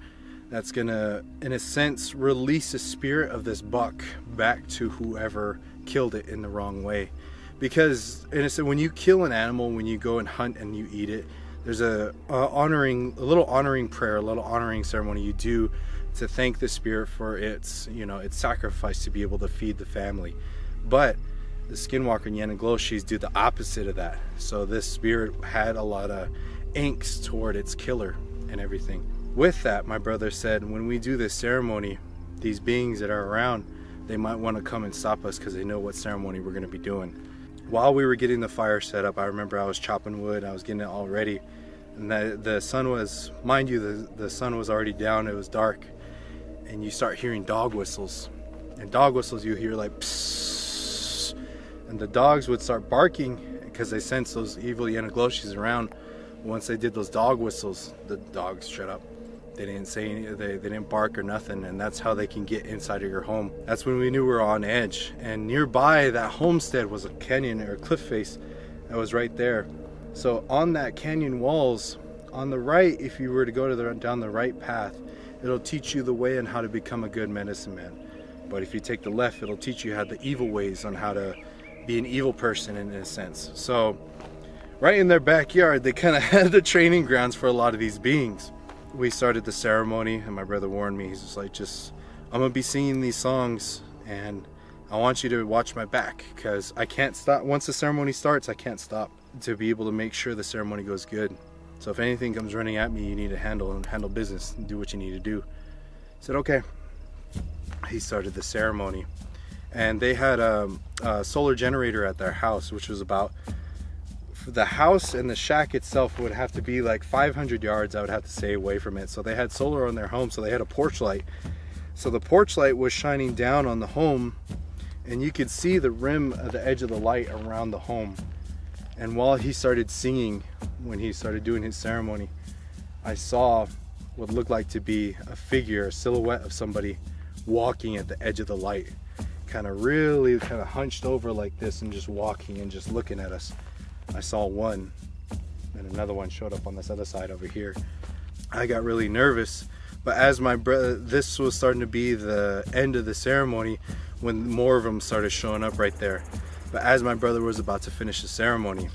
that's going to, in a sense, release the spirit of this buck back to whoever killed it in the wrong way. Because in a sense, when you kill an animal, when you go and hunt and you eat it, there's a little honoring prayer, a little honoring ceremony you do to thank the spirit for its, you know, its sacrifice to be able to feed the family. But the Skinwalker and Yanagloshis do the opposite of that. So this spirit had a lot of angst toward its killer and everything. With that, my brother said, when we do this ceremony, these beings that are around, they might want to come and stop us because they know what ceremony we're going to be doing. While we were getting the fire set up, I remember I was chopping wood, I was getting it all ready, and the sun was, mind you, the sun was already down, it was dark, and you start hearing dog whistles. And dog whistles you hear like psss, and the dogs would start barking because they sense those evil Yanagloshis around. Once they did those dog whistles, the dogs shut up. They didn't say anything, they didn't bark or nothing, and that's how they can get inside of your home. That's when we knew we were on edge. And nearby that homestead was a canyon or a cliff face that was right there. So on that canyon walls, on the right, if you were to go to down the right path, it'll teach you the way on how to become a good medicine man. But if you take the left, it'll teach you how the evil ways on how to be an evil person in a sense. So right in their backyard, they kind of had the training grounds for a lot of these beings. We started the ceremony, and my brother warned me. He's just like, I'm gonna be singing these songs, and I want you to watch my back, because I can't stop. Once the ceremony starts, I can't stop to be able to make sure the ceremony goes good. So if anything comes running at me, you need to handle business and do what you need to do. I said, okay. He started the ceremony, and they had a solar generator at their house, which was about, the house and the shack itself would have to be like 500 yards, I would have to say, away from it. So they had solar on their home, so they had a porch light. So the porch light was shining down on the home, and you could see the rim of the edge of the light around the home. And while he started singing, when he started doing his ceremony, I saw what looked like to be a figure, a silhouette of somebody walking at the edge of the light, kind of hunched over like this and just walking and just looking at us. I saw one, and another one showed up on this other side over here. I got really nervous, but as my brother, this was starting to be the end of the ceremony when more of them started showing up right there. But as my brother was about to finish the ceremony,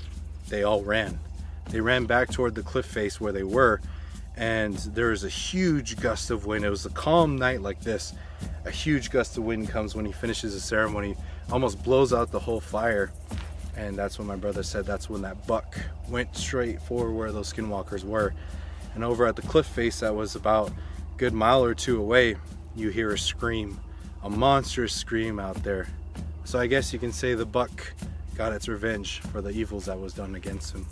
they all ran. They ran back toward the cliff face where they were, and there was a huge gust of wind. It was a calm night like this. A huge gust of wind comes when he finishes the ceremony, almost blows out the whole fire. And that's when my brother said that's when that buck went straight for where those skinwalkers were. And over at the cliff face that was about a good mile or two away, you hear a scream, a monstrous scream out there. So I guess you can say the buck got its revenge for the evils that was done against him.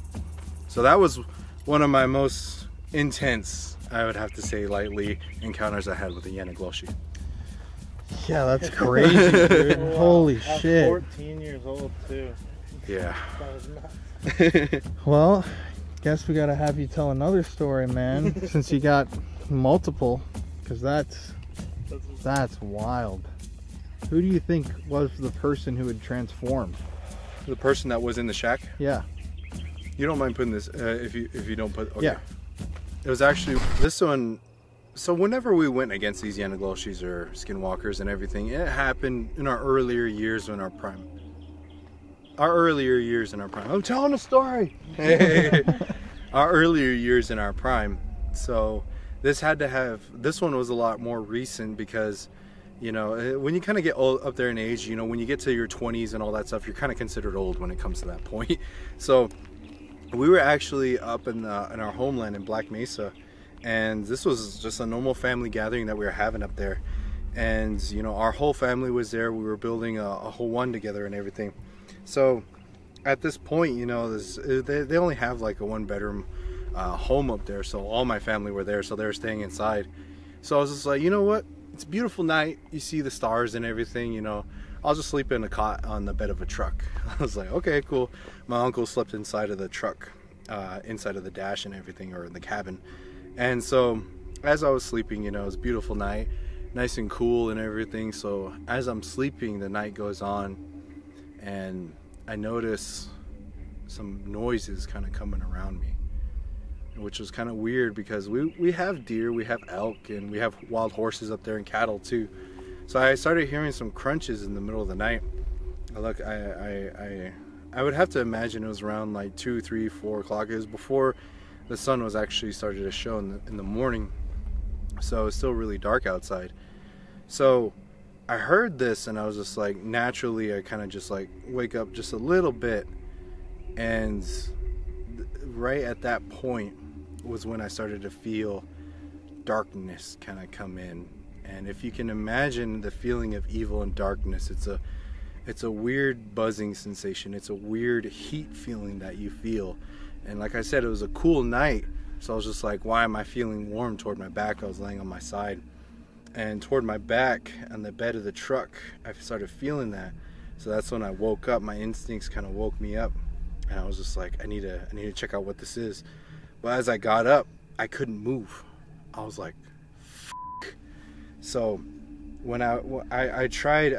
So that was one of my most intense, I would have to say lightly, encounters I had with the Yanagloshi. Yeah, that's crazy, dude. Holy shit. 14 years old too. Yeah. Well, guess we gotta have you tell another story, man, since you got multiple, because that's wild. Who do you think was the person who had transformed? The person that was in the shack? Yeah. You don't mind putting this, if you don't put, okay. Yeah. It was actually, this one, so whenever we went against these Yanagloshis or skinwalkers and everything, it happened in our earlier years in our prime. I'm telling a story. Our earlier years in our prime. So this one was a lot more recent because, you know, when you kind of get old up there in age, you know, when you get to your 20s and all that stuff, you're kind of considered old when it comes to that point. So we were actually up in our homeland in Black Mesa, and this was just a normal family gathering that we were having up there. And, you know, our whole family was there. We were building a whole one together and everything. So at this point, you know, they only have like a 1-bedroom home up there. So all my family were there, so they were staying inside. So I was just like, you know what? It's a beautiful night. You see the stars and everything, you know. I'll just sleep in a cot on the bed of a truck. I was like, okay, cool. My uncle slept inside of the truck, inside of the dash and everything, or in the cabin. And so as I was sleeping, you know, it was a beautiful night, nice and cool and everything. So as I'm sleeping, the night goes on, and I notice some noises kind of coming around me, which was kind of weird because we have deer, we have elk, and we have wild horses up there and cattle too. So I started hearing some crunches in the middle of the night. I would have to imagine it was around like 2, 3, 4 o'clock. It was before the sun was actually started to show in the morning. So it was still really dark outside. So I heard this and I was just like, naturally I kind of just like wake up just a little bit, and right at that point was when I started to feel darkness kind of come in. And if you can imagine the feeling of evil and darkness, it's a weird buzzing sensation. It's a weird heat feeling that you feel. And like I said, it was a cool night, so I was just like, why am I feeling warm toward my back? I was laying on my side, and toward my back on the bed of the truck, I started feeling that. So that's when I woke up. My instincts kind of woke me up, and I was just like, I need to check out what this is. But as I got up, I couldn't move. I was like, F***. So when I tried,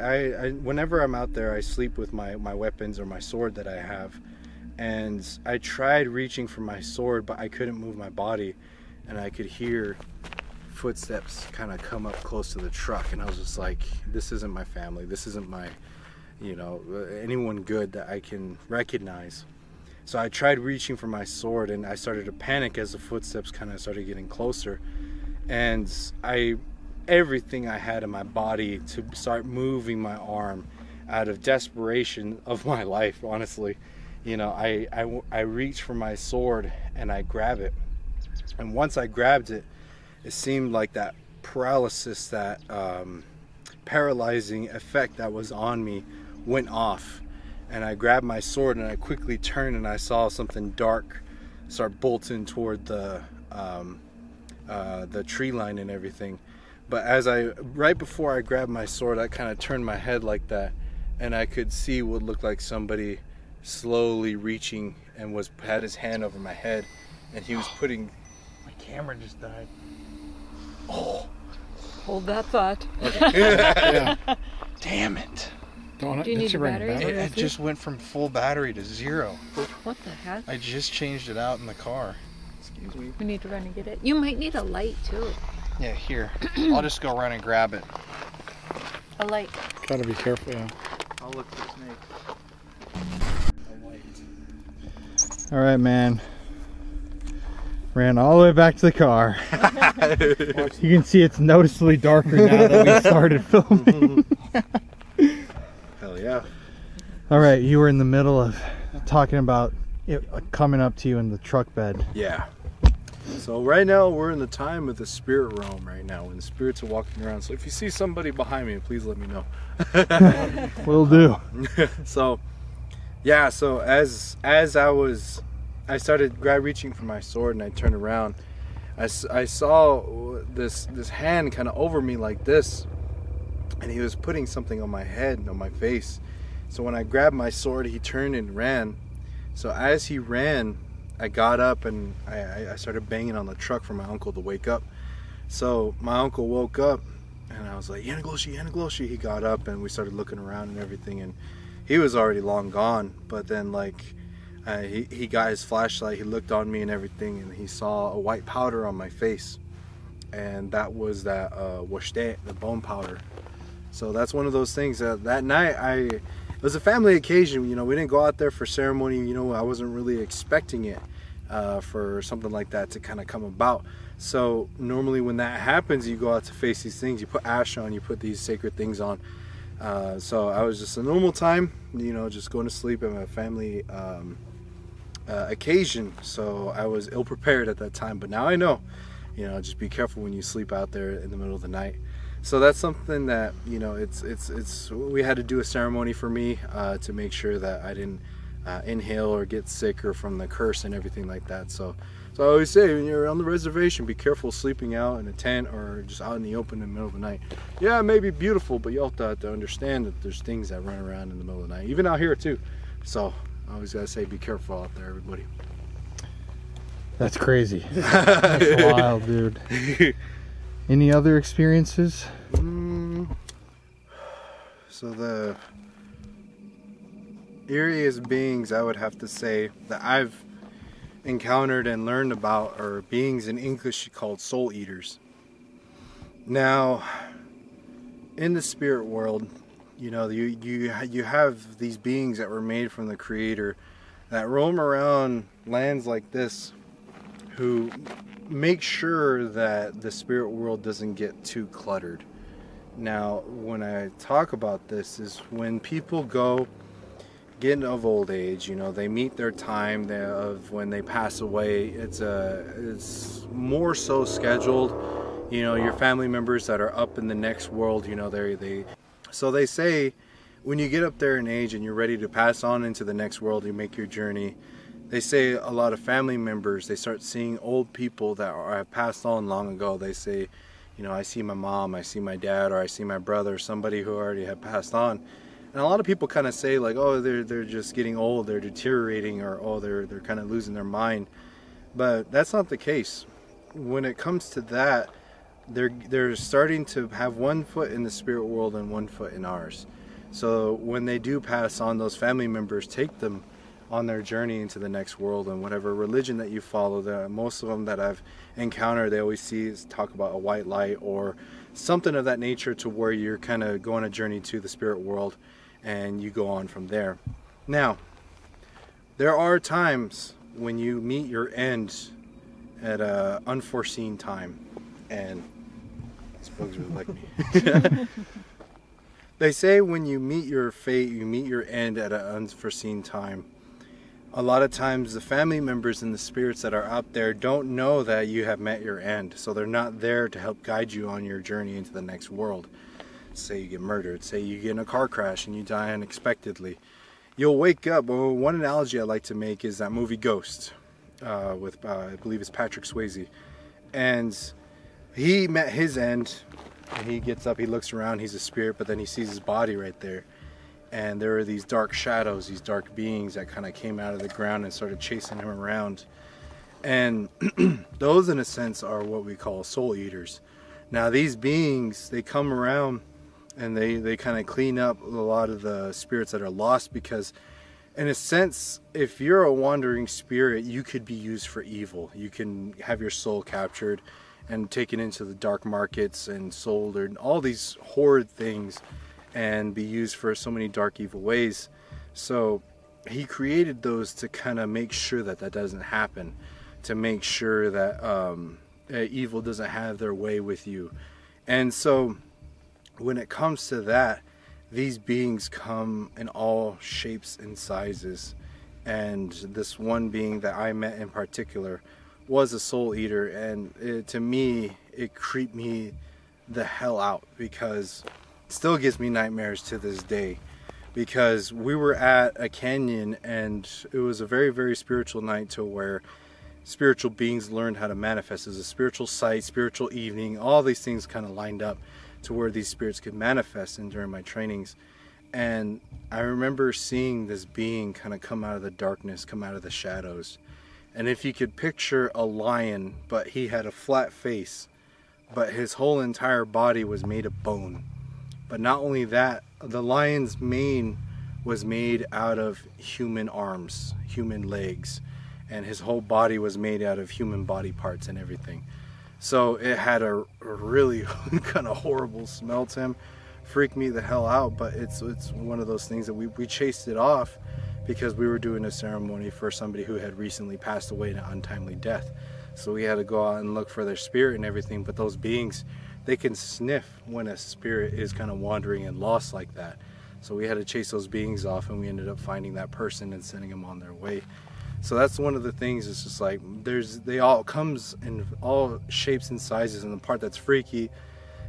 whenever I'm out there, I sleep with my weapons or my sword that I have. And I tried reaching for my sword, but I couldn't move my body. And I could hear footsteps kind of come up close to the truck. And I was just like, this isn't my family. This isn't my, you know, anyone good that I can recognize. So I tried reaching for my sword, and I started to panic as the footsteps kind of started getting closer. And everything I had in my body to start moving my arm out of desperation of my life, honestly. You know, I reached for my sword and I grab it. And once I grabbed it, it seemed like that paralysis, that paralyzing effect that was on me went off. And I grabbed my sword and I quickly turned, and I saw something dark start bolting toward the tree line and everything. But right before I grabbed my sword, I kind of turned my head like that, and I could see what looked like somebody slowly reaching and had his hand over my head, and he was putting. My camera just died. Oh, hold that thought. Yeah. Damn it. Do you need a battery? It just went from full battery to 0. What the heck? I just changed it out in the car. Excuse me. We need to run and get it. You might need a light too. Yeah, here. I'll just go run and grab it. A light. Gotta be careful, yeah. I'll look for snakes. All right, man. Ran all the way back to the car. You can see it's noticeably darker now that we started filming. Hell yeah. All right, you were in the middle of talking about it coming up to you in the truck bed. Yeah. So right now we're in the time of the spirit realm right now, when the spirits are walking around. So if you see somebody behind me, please let me know. Will do. So yeah, so as I started reaching for my sword, and I turned around, I saw this hand kind of over me like this, and he was putting something on my head and on my face. So when I grabbed my sword, he turned and ran. So as he ran, I got up and I started banging on the truck for my uncle to wake up. So my uncle woke up, and I was like, Yanagloshi, Yanagloshi. He got up, and we started looking around and everything, and he was already long gone. But then like he got his flashlight, he looked on me and everything, and he saw a white powder on my face, and that was that washte, the bone powder. So that's one of those things that night it was a family occasion. You know, we didn't go out there for ceremony. You know, I wasn't really expecting it for something like that to kind of come about. So normally when that happens, you go out to face these things, you put ash on, you put these sacred things on. So I was just a normal time, you know, just going to sleep at a family occasion. So I was ill prepared at that time, but now I know, you know, just be careful when you sleep out there in the middle of the night. So that's something that, you know, we had to do a ceremony for me to make sure that I didn't inhale or get sick or from the curse and everything like that. So I always say, when you're on the reservation, be careful sleeping out in a tent or just out in the open in the middle of the night. Yeah, it may be beautiful, but you also have to understand that there's things that run around in the middle of the night, even out here too. So I always gotta say, be careful out there, everybody. That's crazy. That's wild, dude. Any other experiences? So the eeriest beings I would have to say that I've encountered and learned about are beings in English called soul eaters. Now, in the spirit world, you know, you have these beings that were made from the Creator that roam around lands like this, who make sure that the spirit world doesn't get too cluttered. Now, when I talk about this is when people go getting of old age, you know, they meet their time of when they pass away. It's more so scheduled. You know, your family members that are up in the next world, you know, so they say when you get up there in age and you're ready to pass on into the next world, you make your journey. They say a lot of family members, they start seeing old people that have passed on long ago. They say, you know, I see my mom, I see my dad, or I see my brother, somebody who already had passed on. And a lot of people kind of say like, oh, they're just getting old, they're deteriorating, or oh, they're kind of losing their mind. But that's not the case. When it comes to that, they're starting to have one foot in the spirit world and one foot in ours. So when they do pass on, those family members take them on their journey into the next world, and whatever religion that you follow, most of them that I've encountered, they always talk about a white light or something of that nature, to where you're kind of going a journey to the spirit world and you go on from there. Now, there are times when you meet your end at an unforeseen time, and these bugs really like me. They say when you meet your fate, you meet your end at an unforeseen time. A lot of times the family members and the spirits that are out there don't know that you have met your end, so they're not there to help guide you on your journey into the next world. Say you get murdered, say you get in a car crash and you die unexpectedly. You'll wake up. Well, one analogy I like to make is that movie Ghost with I believe it's Patrick Swayze, and he met his end, and he gets up, he looks around, he's a spirit, but then he sees his body right there. And there are these dark shadows, these dark beings that kind of came out of the ground and started chasing him around. And those, in a sense, are what we call soul eaters. Now, these beings, they come around and they kind of clean up a lot of the spirits that are lost, because, in a sense, if you're a wandering spirit, you could be used for evil. You can have your soul captured and taken into the dark markets and sold, or all these horrid things, and be used for so many dark, evil ways. So he created those to kind of make sure that that doesn't happen, to make sure that evil doesn't have their way with you. And so when it comes to that, these beings come in all shapes and sizes. And this one being that I met in particular was a soul eater, and to me it creeped me the hell out, because it still gives me nightmares to this day. Because we were at a canyon, and it was a very, very spiritual night, to where spiritual beings learned how to manifest. As a spiritual site, spiritual evening, all these things kind of lined up to where these spirits could manifest in during my trainings. And I remember seeing this being kind of come out of the darkness, come out of the shadows. And if you could picture a lion, but he had a flat face, but his whole entire body was made of bone. But not only that, the lion's mane was made out of human arms, human legs, and his whole body was made out of human body parts and everything. So it had a really kind of horrible smell to him. Freaked me the hell out, but it's one of those things that we chased it off, because we were doing a ceremony for somebody who had recently passed away in an untimely death. So we had to go out and look for their spirit and everything. But those beings, they can sniff when a spirit is kind of wandering and lost like that. So we had to chase those beings off, and we ended up finding that person and sending them on their way. So that's one of the things. It's just like they all comes in all shapes and sizes. And the part that's freaky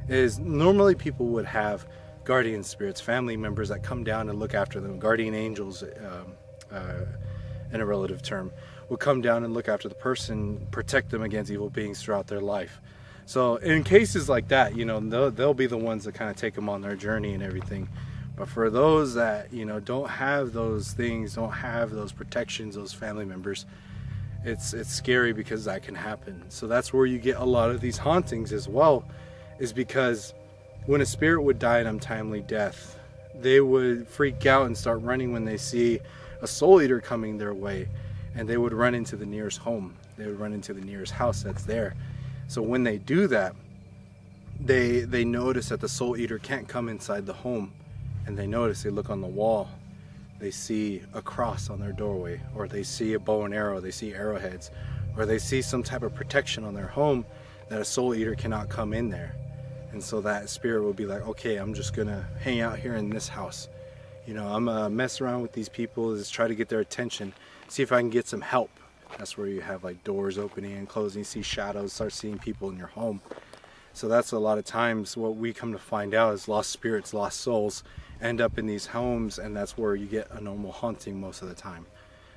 is normally people would have guardian spirits, family members that come down and look after them. Guardian angels, in a relative term, will come down and look after the person, protect them against evil beings throughout their life. So in cases like that, you know, they'll be the ones that kind of take them on their journey and everything. But for those that, you know, don't have those things, don't have those protections, those family members, it's scary, because that can happen. So that's where you get a lot of these hauntings as well, is because when a spirit would die an untimely death, they would freak out and start running when they see a soul eater coming their way, and they would run into the nearest home. They would run into the nearest house that's there. So when they do that, they notice that the soul eater can't come inside the home, and they look on the wall, they see a cross on their doorway, or they see a bow and arrow, they see arrowheads, or they see some type of protection on their home that a soul eater cannot come in there. And so that spirit will be like, okay, I'm just gonna hang out here in this house. You know, I'm gonna mess around with these people, just try to get their attention, see if I can get some help. That's where you have like doors opening and closing, see shadows, start seeing people in your home. So that's a lot of times what we come to find out is lost spirits, lost souls end up in these homes, and that's where you get a normal haunting most of the time.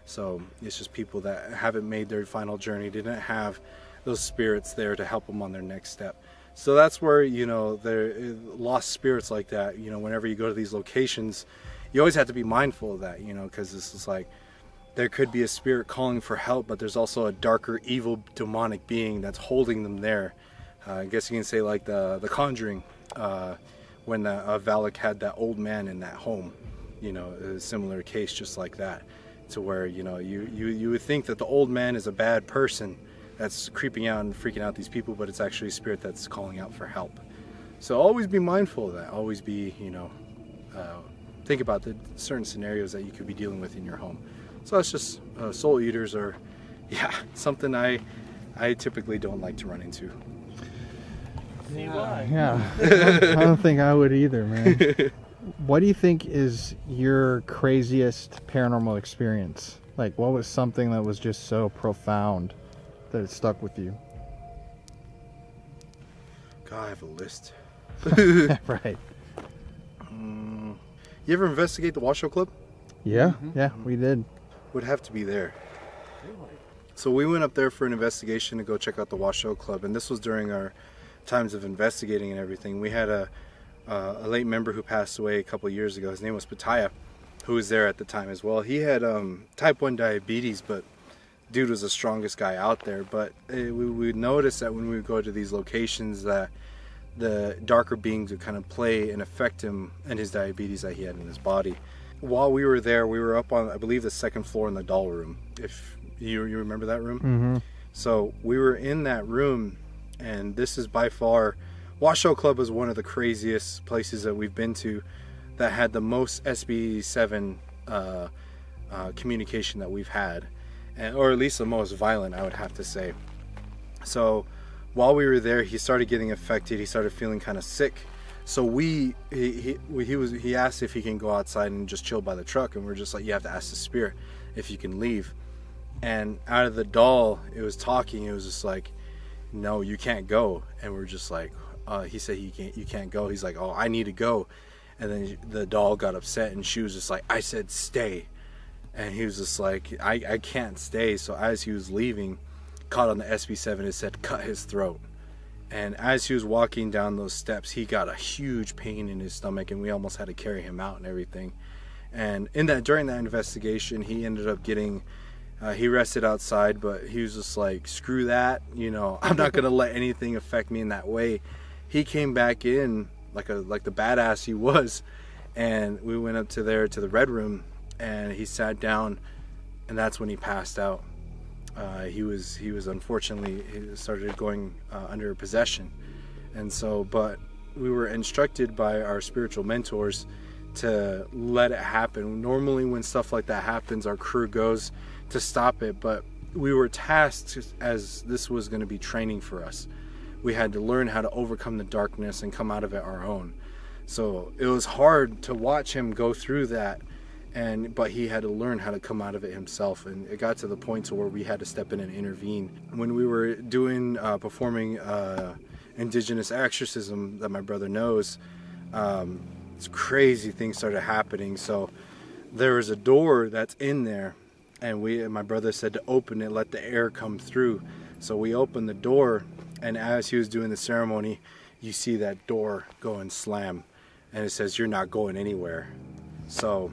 So it's just people that haven't made their final journey, didn't have those spirits there to help them on their next step. So that's where, you know, there lost spirits like that, you know, whenever you go to these locations, you always have to be mindful of that, you know, because this is like, there could be a spirit calling for help, but there's also a darker, evil, demonic being that's holding them there. I guess you can say like the Conjuring, when Valak had that old man in that home, you know, a similar case just like that, to where, you know, you would think that the old man is a bad person that's creeping out and freaking out these people, but it's actually a spirit that's calling out for help. So always be mindful of that. Always be, you know, think about the certain scenarios that you could be dealing with in your home. So that's just soul eaters are, yeah, something I typically don't like to run into. Yeah. I don't think I would either, man. What do you think is your craziest paranormal experience? Like, what was something that was just so profound that it stuck with you? God, I have a list. Right. You ever investigate the Washoe Club? Yeah, yeah, we did. Would have to be there. So we went up there for an investigation to go check out the Washoe Club, and this was during our times of investigating and everything. We had a late member who passed away a couple of years ago. His name was Pataya, who was there at the time as well. He had type 1 diabetes, but dude was the strongest guy out there. But we would notice that when we would go to these locations that the darker beings would kind of play and affect him and his diabetes that he had in his body. While we were there, we were up on, I believe, the second floor in the doll room, if you remember that room. Mm-hmm. So we were in that room, and this is by far, Washoe Club was one of the craziest places that we've been to that had the most SB7 communication that we've had. or at least the most violent, I would have to say. So while we were there, he started getting affected. He started feeling kind of sick. So he asked if he can go outside and just chill by the truck, and we're just like, you have to ask the spirit if you can leave. And out of the doll, it was talking. It was just like, no, you can't go. And we're just like, he said you can't go. He's like, oh, I need to go. And then the doll got upset, and she was just like, I said stay. And he was just like, I can't stay. So as he was leaving, caught on the SB7, it said cut his throat. And as he was walking down those steps, he got a huge pain in his stomach, and we almost had to carry him out and everything. And during that investigation, he ended up getting, he rested outside, but he was just like, screw that, you know, I'm not gonna let anything affect me in that way. He came back in like the badass he was, and we went up to the red room, and he sat down, and that's when he passed out. He was unfortunately, he started going under possession. And so, but we were instructed by our spiritual mentors to let it happen. Normally when stuff like that happens, our crew goes to stop it, but we were tasked, as this was going to be training for us. We had to learn how to overcome the darkness and come out of it our own. So it was hard to watch him go through that, but he had to learn how to come out of it himself. And it got to the point to where we had to step in and intervene. When we were doing performing indigenous exorcism that my brother knows, crazy things started happening. So there was a door that's in there, and my brother said to open it, let the air come through. So we opened the door, and as he was doing the ceremony, you see that door go and slam, and it says, you're not going anywhere. So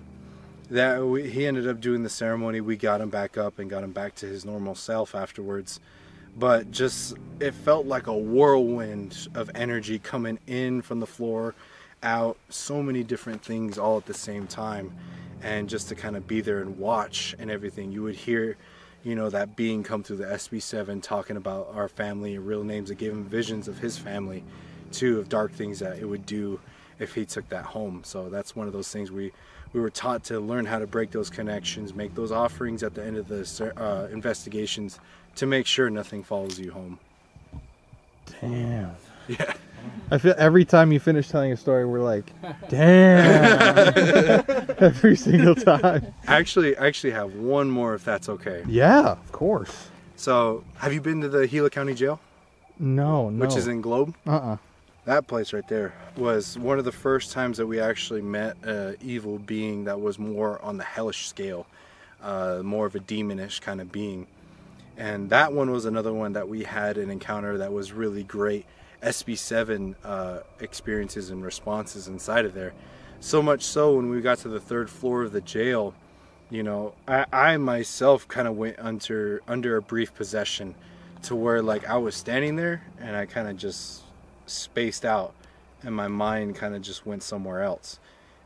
he ended up doing the ceremony. We got him back up and got him back to his normal self afterwards. But just, it felt like a whirlwind of energy coming in from the floor, out, so many different things all at the same time. And just to kind of be there and watch and everything, you would hear, you know, that being come through the SB7 talking about our family and real names. It gave him visions of his family too, of dark things that it would do if he took that home. So that's one of those things we were taught to learn how to break those connections, make those offerings at the end of the investigations to make sure nothing follows you home. Damn. Yeah. I feel every time you finish telling a story, we're like, damn. Every single time. I actually have one more, if that's okay. Yeah, of course. So, have you been to the Gila County Jail? No. Which is in Globe? Uh-uh. That place right there was one of the first times that we actually met an evil being that was more on the hellish scale, more of a demonish kind of being. And that one was another one that we had an encounter that was really great. SB7 experiences and responses inside of there. So much so, when we got to the third floor of the jail, you know, I myself kind of went under a brief possession, to where like I was standing there and I kind of just spaced out, and my mind kind of just went somewhere else.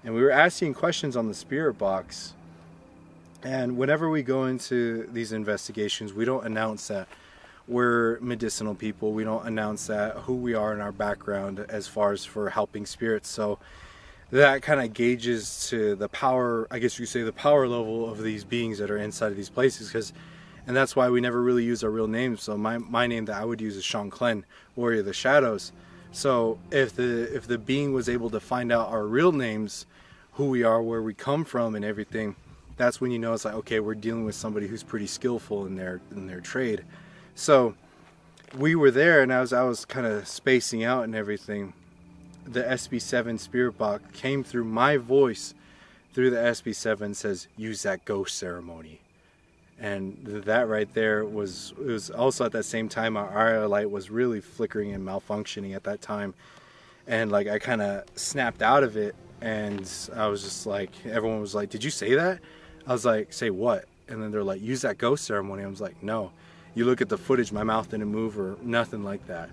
And we were asking questions on the spirit box, and whenever we go into these investigations, we don't announce that we're medicinal people. We don't announce that who we are in our background as far as for helping spirits. So that kind of gauges to the power, I guess you could say, the power level of these beings that are inside of these places. And that's why we never really use our real names. So my name that I would use is Sean Clen, Warrior of the Shadows. So if the being was able to find out our real names, who we are, where we come from and everything, that's when you know it's like, okay, we're dealing with somebody who's pretty skillful in their trade. So we were there, and I was kind of spacing out and everything. The SB7 spirit box came through my voice through the SB7, says, use that ghost ceremony. And that right there it was also at that same time our RIA light was really flickering and malfunctioning at that time. And like I kind of snapped out of it, and I was just like, everyone was like, did you say that? I was like, say what? And then they're like, use that ghost ceremony. I was like, no. You look at the footage, my mouth didn't move or nothing like that.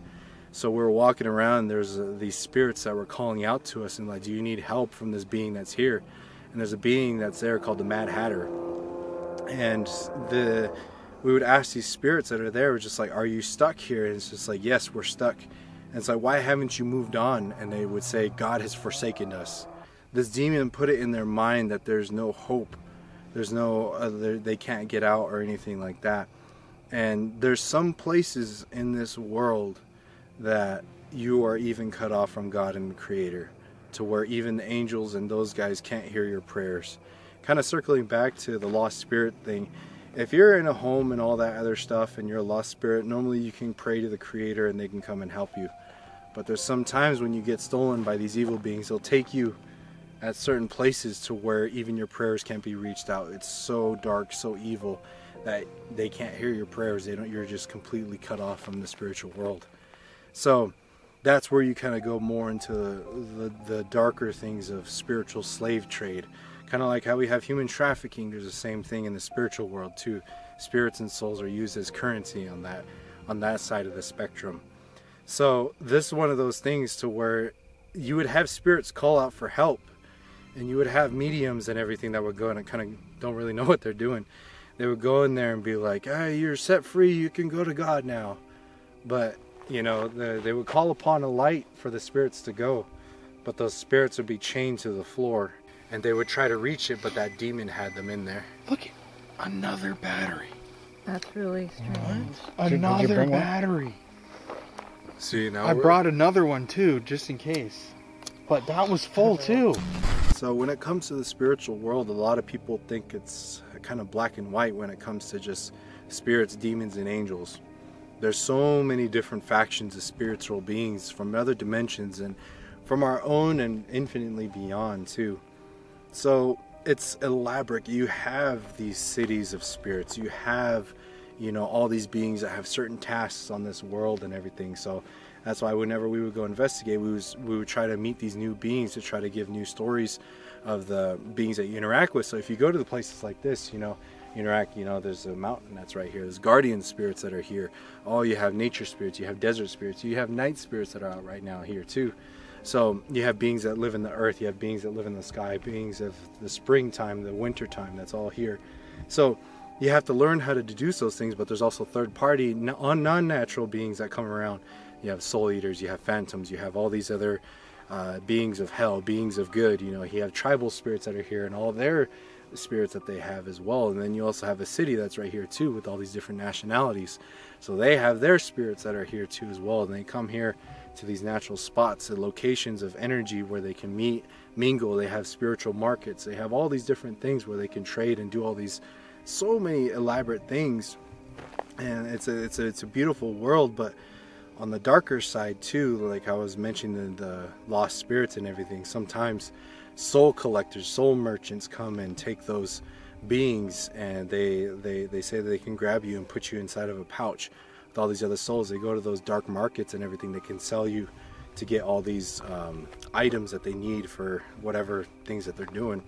So we were walking around, there's these spirits that were calling out to us and like, do you need help from this being that's here? And there's a being that's there called the Mad Hatter. And we would ask these spirits that are there, we're just like, are you stuck here? And it's just like, yes, we're stuck. And it's like, why haven't you moved on? And they would say, God has forsaken us. This demon put it in their mind that there's no hope There's no other, they can't get out or anything like that. And there's some places in this world that you are even cut off from God and the Creator, to where even the angels and those guys can't hear your prayers. Kind of circling back to the lost spirit thing, if you're in a home and all that other stuff and you're a lost spirit, normally you can pray to the Creator and they can come and help you. But there's some times when you get stolen by these evil beings, they'll take you at certain places to where even your prayers can't be reached out. It's so dark, so evil, that they can't hear your prayers. You're just completely cut off from the spiritual world. So that's where you kind of go more into the darker things of spiritual slave trade. Kind of like how we have human trafficking, there's the same thing in the spiritual world too. Spirits and souls are used as currency on that side of the spectrum. So this is one of those things to where you would have spirits call out for help, and you would have mediums and everything that would go in and kind of don't really know what they're doing. They would go in there and be like, hey, you're set free, you can go to God now. But, you know, they would call upon a light for the spirits to go, but those spirits would be chained to the floor, and they would try to reach it, but that demon had them in there. Look, another battery. That's really strange. What? Another battery. See, now I brought another one too, just in case. But that was full too. So when it comes to the spiritual world, a lot of people think it's kind of black and white when it comes to just spirits, demons, and angels. There's so many different factions of spiritual beings from other dimensions and from our own and infinitely beyond too. So it's elaborate. You have these cities of spirits. You have, you know, all these beings that have certain tasks on this world and everything. So that's why whenever we would go investigate, we would try to meet these new beings to try to give new stories of the beings that you interact with. So if you go to the places like this, you know, there's a mountain that's right here. There's guardian spirits that are here. Oh, you have nature spirits, you have desert spirits, you have night spirits that are out right now here too. So you have beings that live in the earth, you have beings that live in the sky, beings of the springtime, the winter time, that's all here. So you have to learn how to deduce those things, but there's also third-party, non-natural beings that come around. You have soul eaters, you have phantoms, you have all these other beings of hell, beings of good. You know, you have tribal spirits that are here and all their spirits that they have as well. And then you also have a city that's right here too with all these different nationalities. So they have their spirits that are here too as well. And they come here to these natural spots and locations of energy where they can meet, mingle. They have spiritual markets. They have all these different things where they can trade and do all these so many elaborate things. And it's a beautiful world. But on the darker side too, like I was mentioning, the lost spirits and everything, sometimes soul collectors, soul merchants come and take those beings, and they say that they can grab you and put you inside of a pouch with all these other souls. They go to those dark markets and everything. They can sell you to get all these items that they need for whatever things that they're doing.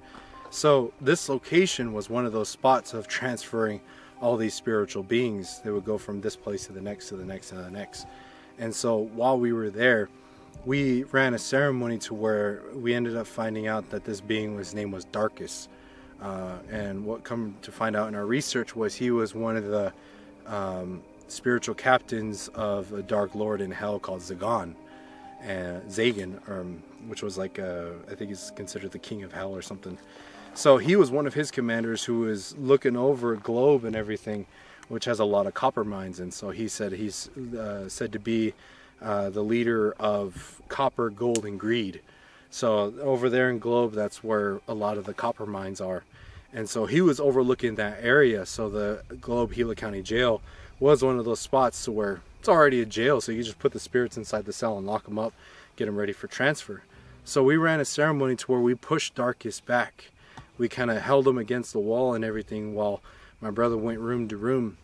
So this location was one of those spots of transferring all these spiritual beings. They would go from this place to the next, to the next, to the next. And so while we were there, we ran a ceremony to where we ended up finding out that this being, his name was Darkus. And what come to find out in our research was he was one of the spiritual captains of a dark lord in hell called Zagan, which was like, I think he's considered the king of hell or something. So he was one of his commanders who was looking over a globe and everything, which has a lot of copper mines. And so he said he's said to be the leader of copper, gold, and greed. So over there in Globe, that's where a lot of the copper mines are. And so he was overlooking that area. So the Globe Gila County Jail was one of those spots to where it's already a jail. So you just put the spirits inside the cell and lock them up, get them ready for transfer. So we ran a ceremony to where we pushed Darkus back. We kind of held him against the wall and everything while my brother went room to room,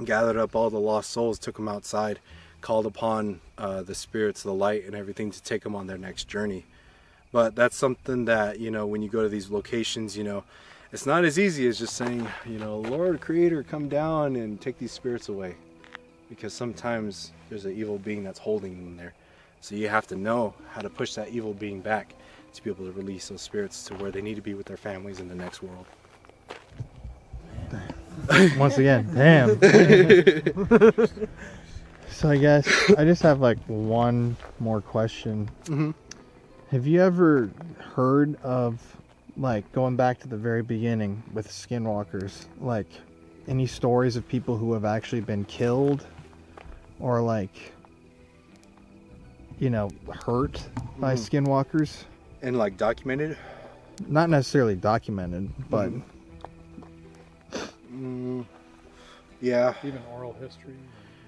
gathered up all the lost souls, took them outside, called upon the spirits, the light, and everything to take them on their next journey. But that's something that, you know, when you go to these locations, you know, it's not as easy as just saying, you know, Lord Creator, come down and take these spirits away. Because sometimes there's an evil being that's holding them there. So you have to know how to push that evil being back to be able to release those spirits to where they need to be with their families in the next world. Once again, damn. So I guess I just have like one more question. Mm-hmm. Have you ever heard of like going back to the very beginning with skinwalkers, like any stories of people who have actually been killed or like, you know, hurt by skinwalkers? And like documented? Not necessarily documented, but yeah. Even oral history.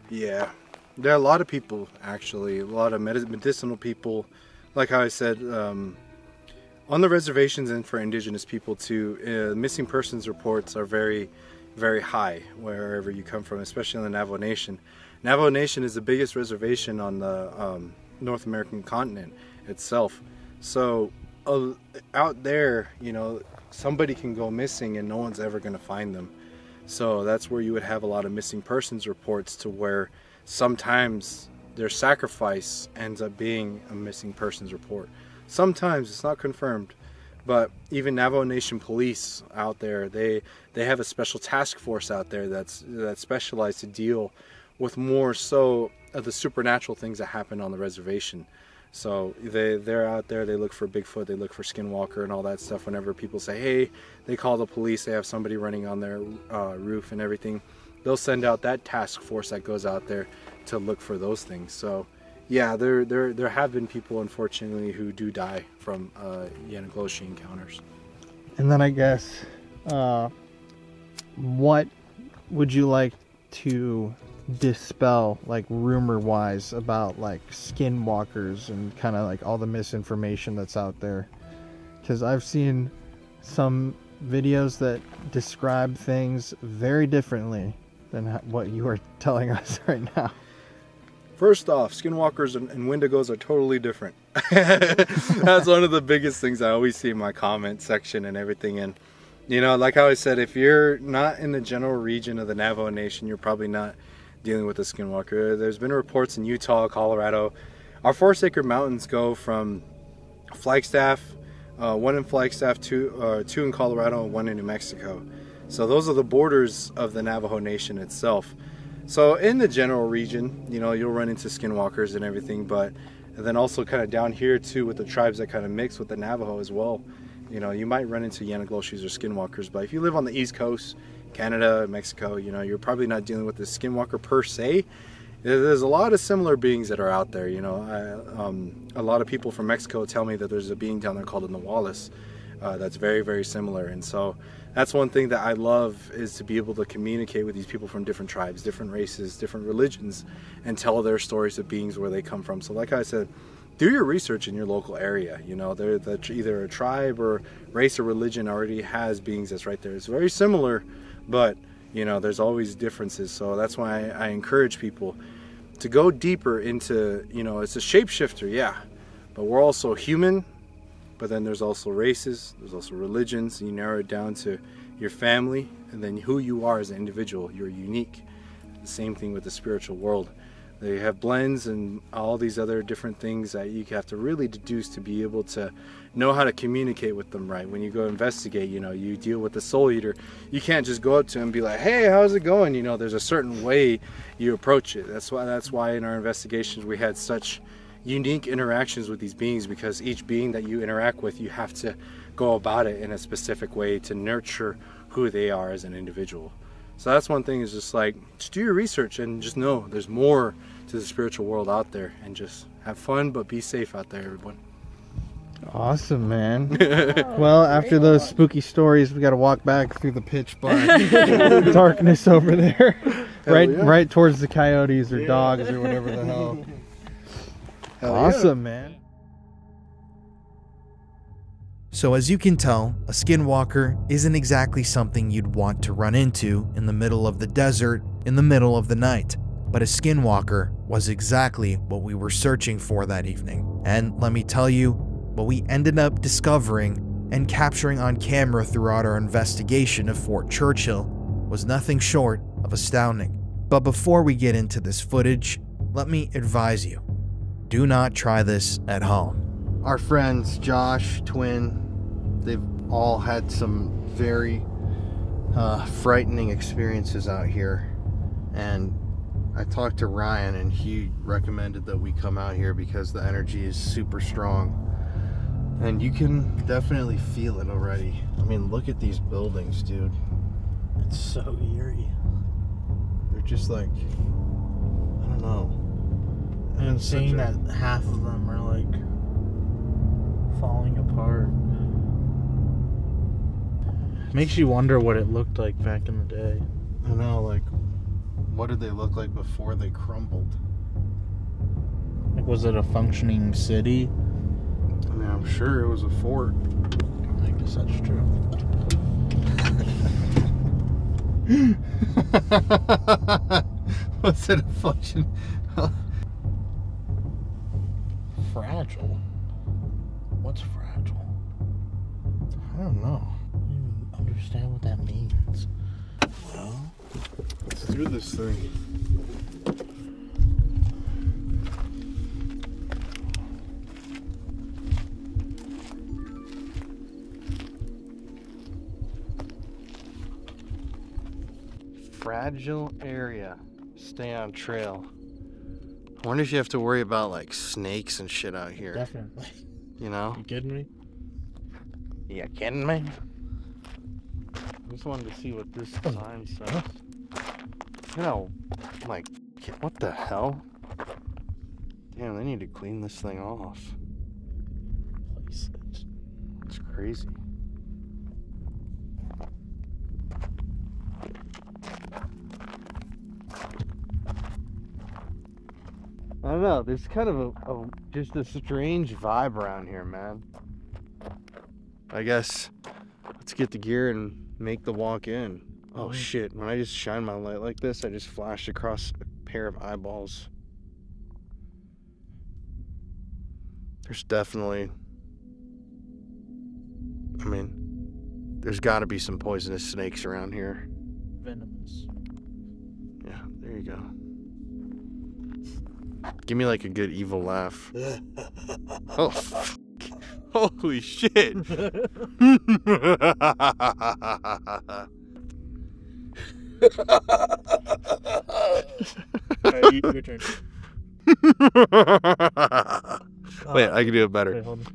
Yeah. There are a lot of people, actually, a lot of medicinal people. Like how I said, on the reservations and for indigenous people too, missing persons reports are very, very high wherever you come from, especially in the Navajo Nation. Navajo Nation is the biggest reservation on the North American continent itself. So out there, you know, somebody can go missing and no one's ever going to find them. So that's where you would have a lot of missing persons reports, to where sometimes their sacrifice ends up being a missing persons report. Sometimes it's not confirmed, but even Navajo Nation police out there, they have a special task force out there that's specialized to deal with more so of the supernatural things that happen on the reservation. So they're out there, they look for Bigfoot, they look for Skinwalker and all that stuff. Whenever people say, hey, they call the police, they have somebody running on their roof and everything, they'll send out that task force that goes out there to look for those things. So yeah, there have been people, unfortunately, who do die from Yanagloshi encounters. And then I guess, what would you like to dispel, like rumor wise, about like skinwalkers and kind of like all the misinformation that's out there? Because I've seen some videos that describe things very differently than what you are telling us right now. First off, skinwalkers and wendigos are totally different. That's one of the biggest things I always see in my comment section and everything. And you know, like how I said, if you're not in the general region of the Navajo Nation, you're probably not dealing with a skinwalker. There's been reports in Utah, Colorado. Our 4 Sacred Mountains go from Flagstaff, one in Flagstaff, two in Colorado, and one in New Mexico. So those are the borders of the Navajo Nation itself. So in the general region, you know, you'll run into skinwalkers and everything, but then also kind of down here too with the tribes that kind of mix with the Navajo as well. You know, you might run into Yanagloshis or skinwalkers, but if you live on the East Coast, Canada, Mexico, you know, you're probably not dealing with the skinwalker per se. There's a lot of similar beings that are out there, you know. A lot of people from Mexico tell me that there's a being down there called a Nahualis that's very, very similar. And so that's one thing that I love, is to be able to communicate with these people from different tribes, different races, different religions, and tell their stories of beings, where they come from. So like I said, do your research in your local area. You know, either a tribe or race or religion already has beings that's right there. It's very similar, but you know, there's always differences. So that's why I encourage people to go deeper into, you know, it's a shapeshifter, yeah, but we're also human. But then there's also races, there's also religions. You narrow it down to your family, and then who you are as an individual. You're unique. The same thing with the spiritual world. They have blends and all these other different things that you have to really deduce to be able to know how to communicate with them right. When you go investigate, you know, you deal with the soul eater, you can't just go up to him and be like, hey, how's it going? You know, there's a certain way you approach it. That's why in our investigations we had such unique interactions with these beings, because each being that you interact with, you have to go about it in a specific way to nurture who they are as an individual. So that's one thing, is just like, just do your research and just know there's more to the spiritual world out there, and just have fun, but be safe out there, everyone. Awesome, man. Well, after those spooky stories, we got to walk back through the pitch black darkness over there, right towards the coyotes or dogs or whatever the hell. Awesome, man. So as you can tell, a skinwalker isn't exactly something you'd want to run into in the middle of the desert in the middle of the night. But a skinwalker was exactly what we were searching for that evening. And let me tell you, what we ended up discovering and capturing on camera throughout our investigation of Fort Churchill was nothing short of astounding. But before we get into this footage, let me advise you, do not try this at home. Our friends, Josh, Twin, they've all had some very frightening experiences out here. And I talked to Ryan, and he recommended that we come out here because the energy is super strong. And you can definitely feel it already. I mean, look at these buildings, dude. It's so eerie. They're just like, I don't know. And seeing that half of them are like falling apart. Makes you wonder what it looked like back in the day. I know, like, what did they look like before they crumbled? Like, was it a functioning city? I mean, I'm sure it was a fort. I guess that's true. Was it a function? Fragile? What's fragile? I don't know. I don't even understand what that means. Well, let's do this thing. Fragile area. Stay on trail. I wonder if you have to worry about like snakes and shit out here. Definitely. You know? You kidding me? You kidding me? I just wanted to see what this sign says. You know, like, what the hell? Damn, they need to clean this thing off. It's crazy. I don't know, there's kind of just a strange vibe around here, man. I guess let's get the gear and make the walk in. Oh shit, when I just shine my light like this, I just flashed across a pair of eyeballs. There's definitely, I mean, there's gotta be some poisonous snakes around here. Venomous. Yeah, there you go. Give me like a good evil laugh. Oh, fuck. Holy shit. Alright, your turn. Wait, I can do it better. Wait, hold on.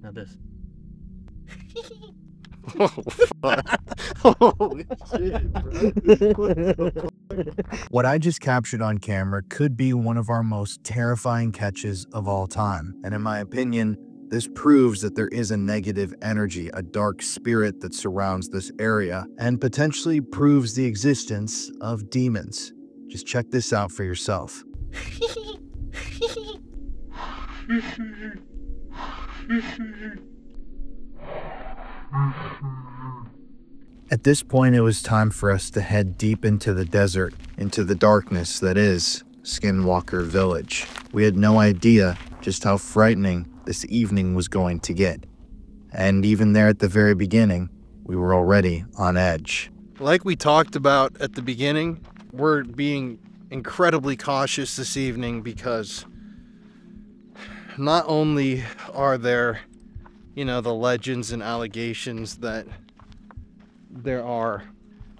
Now this. Oh, fuck. Holy shit, bro. What I just captured on camera could be one of our most terrifying catches of all time. And in my opinion, this proves that there is a negative energy, a dark spirit that surrounds this area, and potentially proves the existence of demons. Just check this out for yourself. At this point, it was time for us to head deep into the desert, into the darkness that is Skinwalker Village. We had no idea just how frightening this evening was going to get. And even there at the very beginning, we were already on edge. Like we talked about at the beginning, we're being incredibly cautious this evening because not only are there, you know, the legends and allegations that there are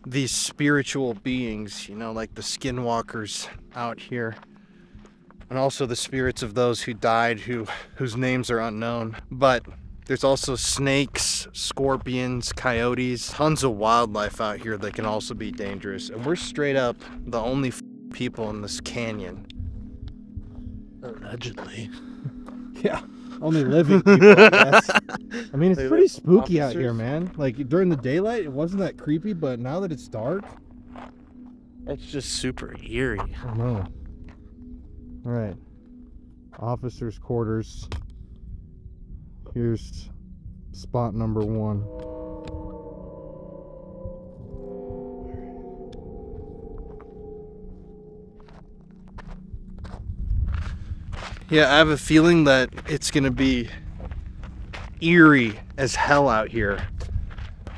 these spiritual beings, you know, like the skinwalkers out here, and also the spirits of those who died whose names are unknown. But there's also snakes, scorpions, coyotes, tons of wildlife out here that can also be dangerous. And we're straight up the only people in this canyon. Allegedly. Yeah. Only living people, I guess. I mean, it's pretty spooky out here, man. Like, during the daylight, it wasn't that creepy, but now that it's dark... It's just super eerie. I know. Alright. Officers' quarters. Here's spot number 1. Yeah, I have a feeling that it's gonna be eerie as hell out here.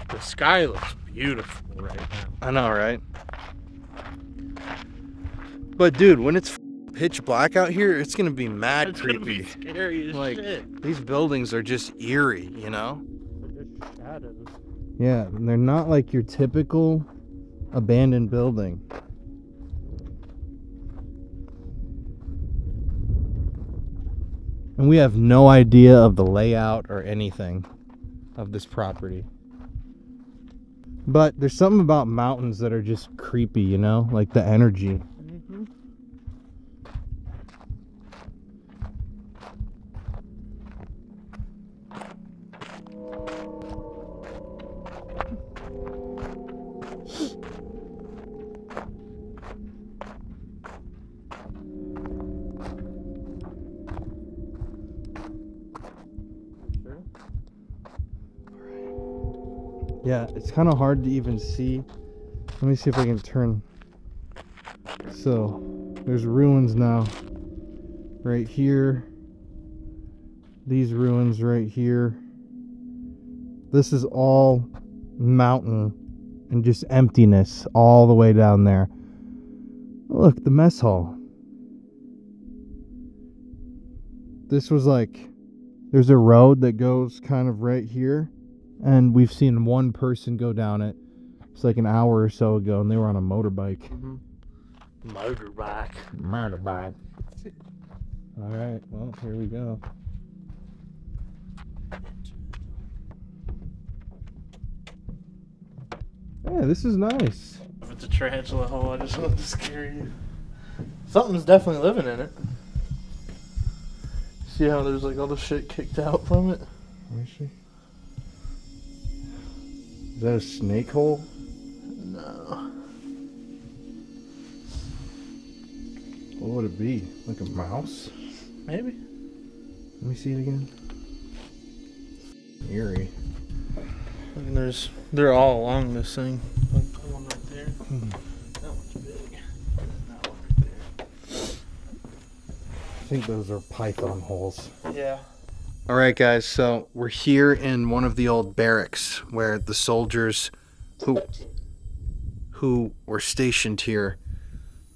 The sky looks beautiful right now. I know, right? But dude, when it's pitch black out here, it's gonna be mad It's creepy. gonna be scary as Like, shit. these buildings are just eerie, you know? They're just shadows. Yeah, and they're not like your typical abandoned building. And we have no idea of the layout or anything of this property. But there's something about mountains that are just creepy, you know? Like the energy. Yeah, it's kind of hard to even see. Let me see if I can turn. So, there's ruins now. Right here. These ruins right here. This is all mountain and just emptiness all the way down there. Look, the mess hall. This was like, there's a road that goes kind of right here. And we've seen one person go down it. It's like an hour or so ago, and they were on a motorbike. Motorbike. All right, well, here we go. Yeah, this is nice. If it's a tarantula hole, I just wanted to scare you. Something's definitely living in it. See how there's like all the shit kicked out from it? Let me see. Is that a snake hole? No. What would it be? Like a mouse? Maybe. Let me see it again. Eerie. And they're all along this thing. Like the one right there. That one's big. That one right there. I think those are python holes. Yeah. All right, guys, so we're here in one of the old barracks where the soldiers who were stationed here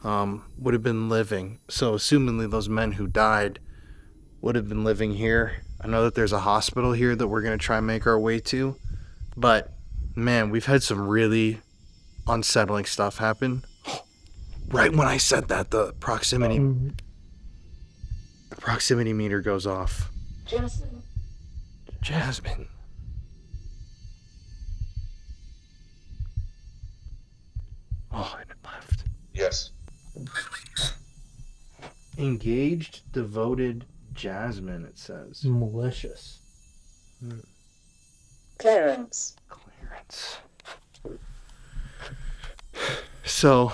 would have been living. So assumingly those men who died would have been living here. I know that there's a hospital here that we're going to try and make our way to, but man, we've had some really unsettling stuff happen. Right when I said that, the proximity meter goes off. Jasmine. Oh, and it left. Yes. Engaged, devoted Jasmine, it says. Malicious. Clearance. So,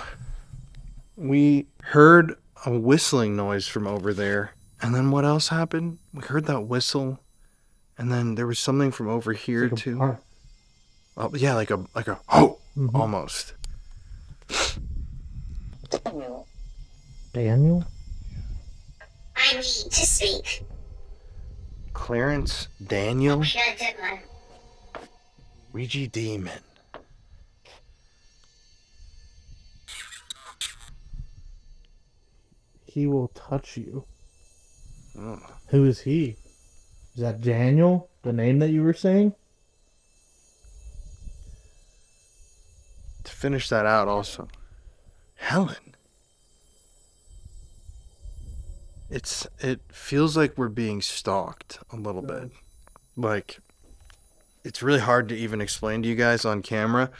we heard a whistling noise from over there. And then what else happened? We heard that whistle. And then there was something from over here, like too. Oh, yeah, like a oh, almost. Daniel? I need to speak. Clarence Daniel? You're a good one. Ouija demon. He will touch you. Oh. Who is he? Is that Daniel? The name that you were saying? To finish that out also, Helen. It feels like we're being stalked a little bit. Like, it's really hard to even explain to you guys on camera.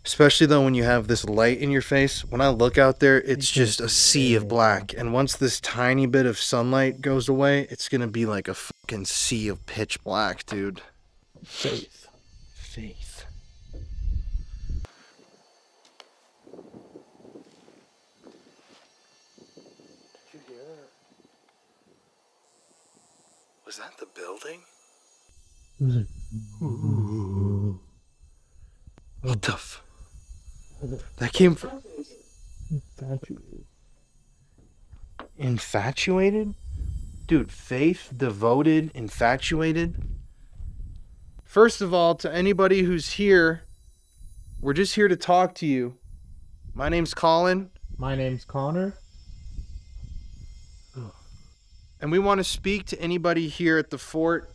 Especially though when you have this light in your face. When I look out there, it's just a sea of black. And once this tiny bit of sunlight goes away, it's gonna be like a fucking sea of pitch black, dude. Faith. Was that the building? What the f... That came from... Infatuated? Dude, faith, devoted, infatuated? First of all, to anybody who's here, we're just here to talk to you. My name's Colin. My name's Connor. And we want to speak to anybody here at the Fort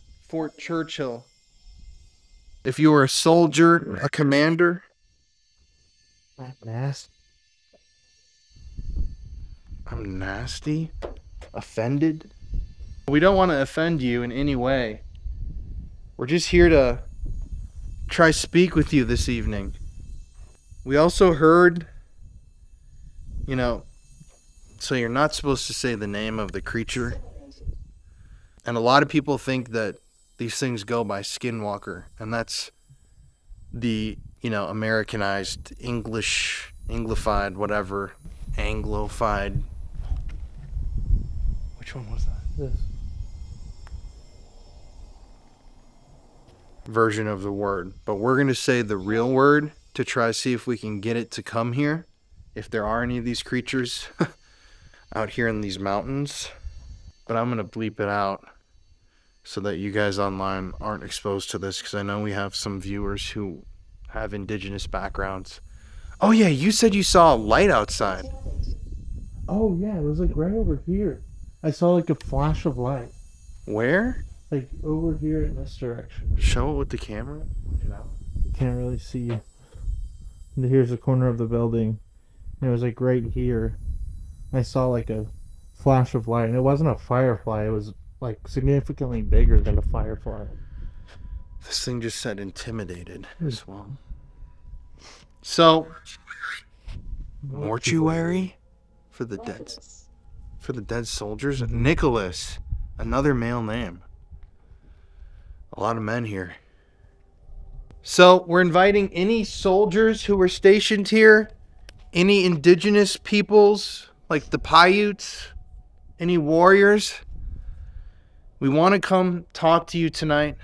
Churchill. If you are a soldier, a commander. I'm nasty. Offended. We don't want to offend you in any way. We're just here to try speak with you this evening. We also heard, you know, so you're not supposed to say the name of the creature. And a lot of people think that these things go by Skinwalker, and that's the, you know, Americanized, Anglified, whatever, Anglofied. Which one was that? This. Version of the word. But we're going to say the real word to try to see if we can get it to come here. If there are any of these creatures out here in these mountains. But I'm going to bleep it out so that you guys online aren't exposed to this, because I know we have some viewers who have indigenous backgrounds. Oh yeah, you said you saw a light outside. Oh yeah, it was like right over here. I saw like a flash of light. Where? Like over here in this direction. Show it with the camera. You can't really see. And here's the corner of the building. And it was like right here. I saw like a flash of light, and it wasn't a firefly. It was like significantly bigger than a firefly. This thing just said intimidated as well. So, mortuary for the dead, soldiers. Nicholas, another male name. A lot of men here. So we're inviting any soldiers who were stationed here, any indigenous peoples like the Paiutes, any warriors. We want to come talk to you tonight,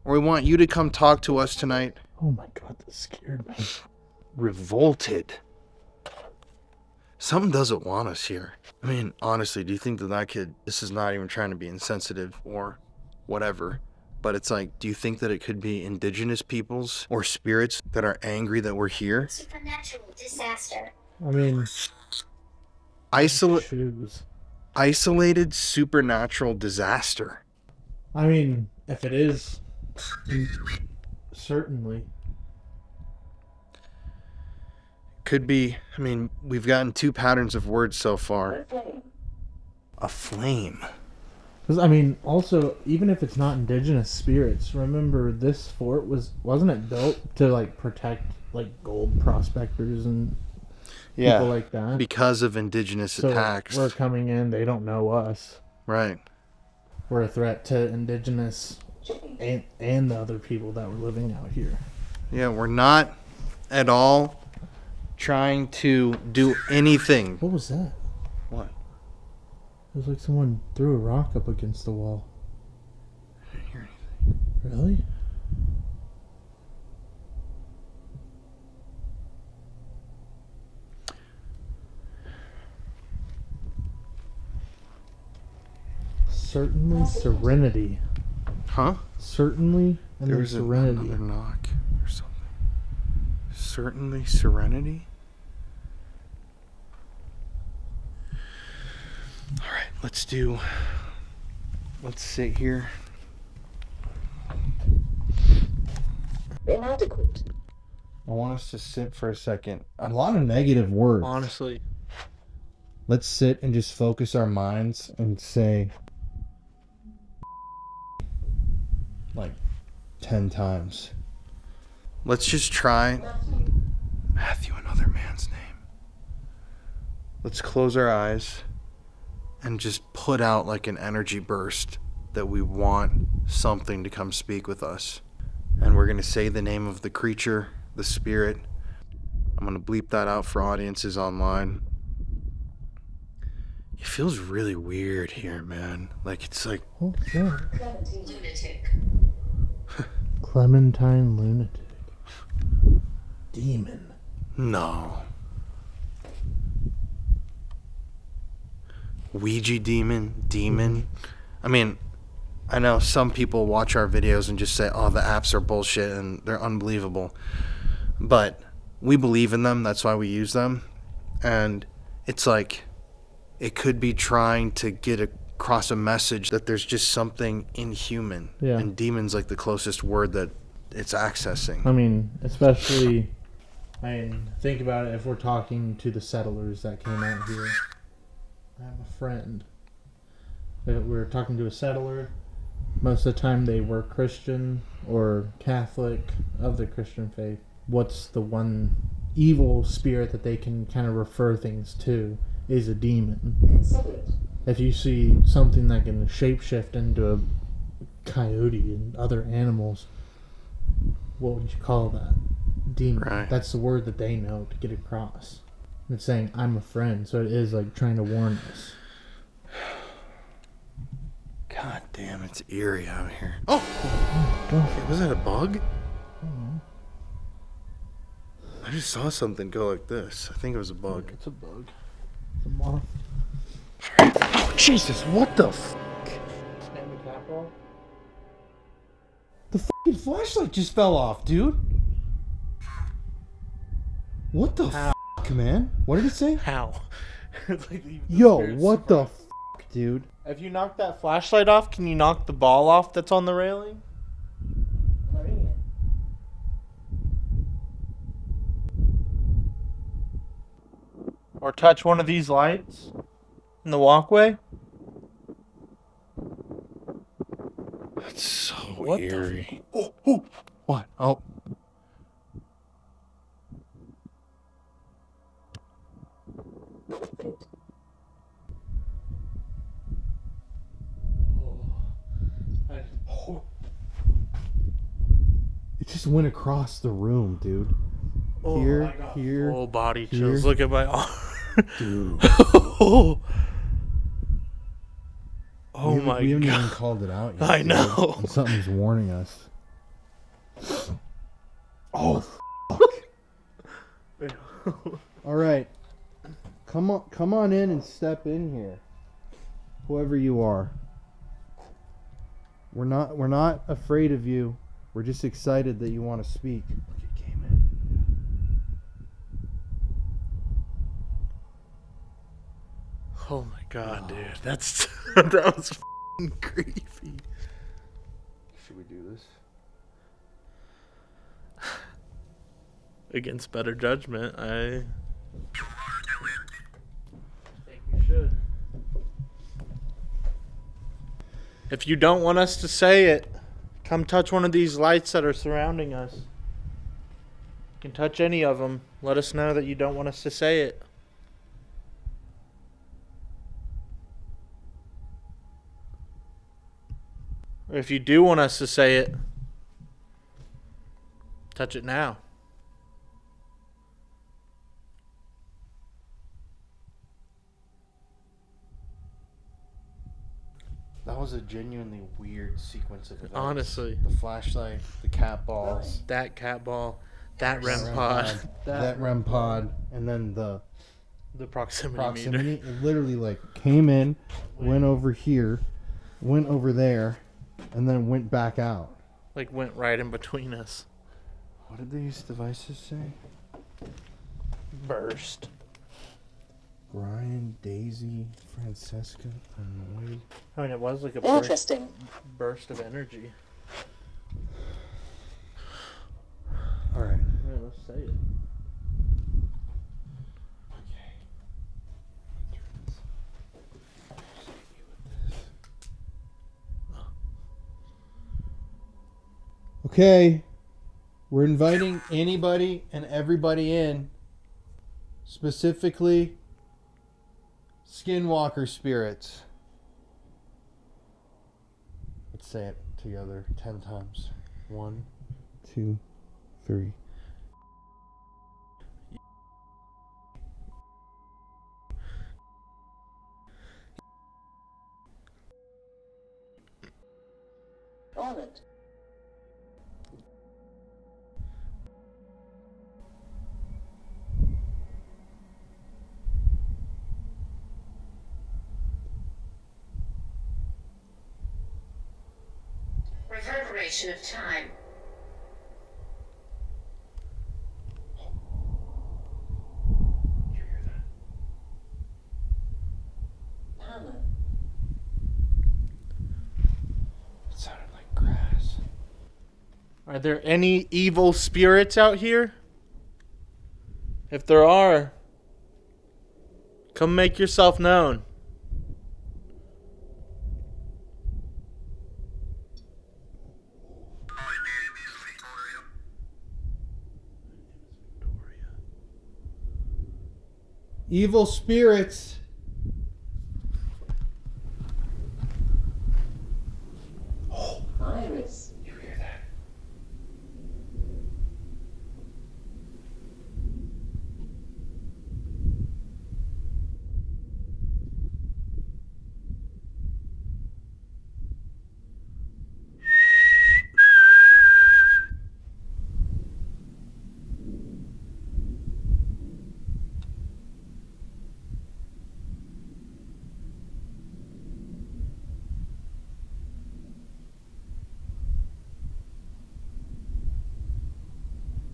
or we want you to come talk to us tonight. Oh my God, that scared me. Revolted. Something doesn't want us here. I mean, honestly, do you think that kid, this is not even trying to be insensitive or whatever, but it's like, do you think that it could be indigenous peoples or spirits that are angry that we're here? Supernatural disaster. I mean, isolated supernatural disaster. I mean, if it is, certainly. Could be, I mean, we've gotten 2 patterns of words so far. A flame. Because, I mean, also, even if it's not indigenous spirits, remember this fort wasn't it built to, like, protect, like, gold prospectors and people like that? Because of indigenous attacks. We're coming in, they don't know us. Right. We're a threat to indigenous and the other people that were living out here. Yeah, we're not at all trying to do anything. What was that? What? It was like someone threw a rock up against the wall. I didn't hear anything. Really? Certainly serenity. Huh? Certainly and there was serenity. Another knock or something. Certainly serenity? Alright, let's sit here. Inadequate. I want us to sit for a second. A lot of negative words. Honestly. Let's sit and just focus our minds and say like 10 times. Let's just try Matthew, another man's name. Let's close our eyes and just put out like an energy burst that we want something to come speak with us. And we're going to say the name of the creature, the spirit. I'm going to bleep that out for audiences online. It feels really weird here, man. Like, it's like... Oh, yeah. Lunatic. Clementine lunatic. Demon. No. Ouija demon. I mean, I know some people watch our videos and just say, oh, the apps are bullshit and they're unbelievable. But we believe in them. That's why we use them. And it's like, it could be trying to get across a message that there's just something inhuman. Yeah. And demon's like the closest word that it's accessing. I mean, especially, think about it if we're talking to the settlers that came out here. I have a friend We were talking to a settler. Most of the time they were Christian or Catholic of the Christian faith. What's the one evil spirit that they can kind of refer things to is a demon. If you see something that can shapeshift into a coyote and other animals, what would you call that? Demon. Right. That's the word that they know to get across. It's saying, I'm a friend, so it is like trying to warn us. God damn, it's eerie out here. Oh! Was that a bug? I just saw something go like this. I think it was a bug. It's a bug. It's a moth. Oh, Jesus, what the f***? The fucking flashlight just fell off, dude. What the fuck, man? What did it say? How? It's like Yo, what the fuck, dude? If you knock that flashlight off, can you knock the ball off that's on the railing? Or touch one of these lights in the walkway? That's so What the eerie. Oh, what? Oh. It just went across the room, dude. Here, here. Full body here. chills. Look at my arm. Dude. Oh we my haven't god. even called it out yet. I dude. know. And something's warning us. Oh, fuck. All right. Come on in and step in here. Whoever you are. We're not afraid of you. We're just excited that you want to speak. Look, it came in. Oh my god, dude. That's that was f***ing creepy. Should we do this? Against better judgment, I think we should. If you don't want us to say it, come touch one of these lights that are surrounding us. You can touch any of them. Let us know that you don't want us to say it. Or if you do want us to say it, touch it now. That was a genuinely weird sequence of events. Honestly. The flashlight, the cat balls, That cat ball, that REM pod, that REM pod, and then the proximity meter. It literally like came in, went over here, went over there, and then went back out. Like went right in between us. What did these devices say? Burst. Brian, Daisy, Francesca, annoyed. I mean, it was like a burst of energy. All right. Yeah, let's say it. Okay, we're inviting anybody and everybody in, specifically Skinwalker spirits. Let's say it together 10 times. 1, 2, 3. On it. Reverberation of time. Did you hear that? Hannah. It sounded like grass. Are there any evil spirits out here? If there are, come make yourself known. Evil spirits. Iris. You hear that?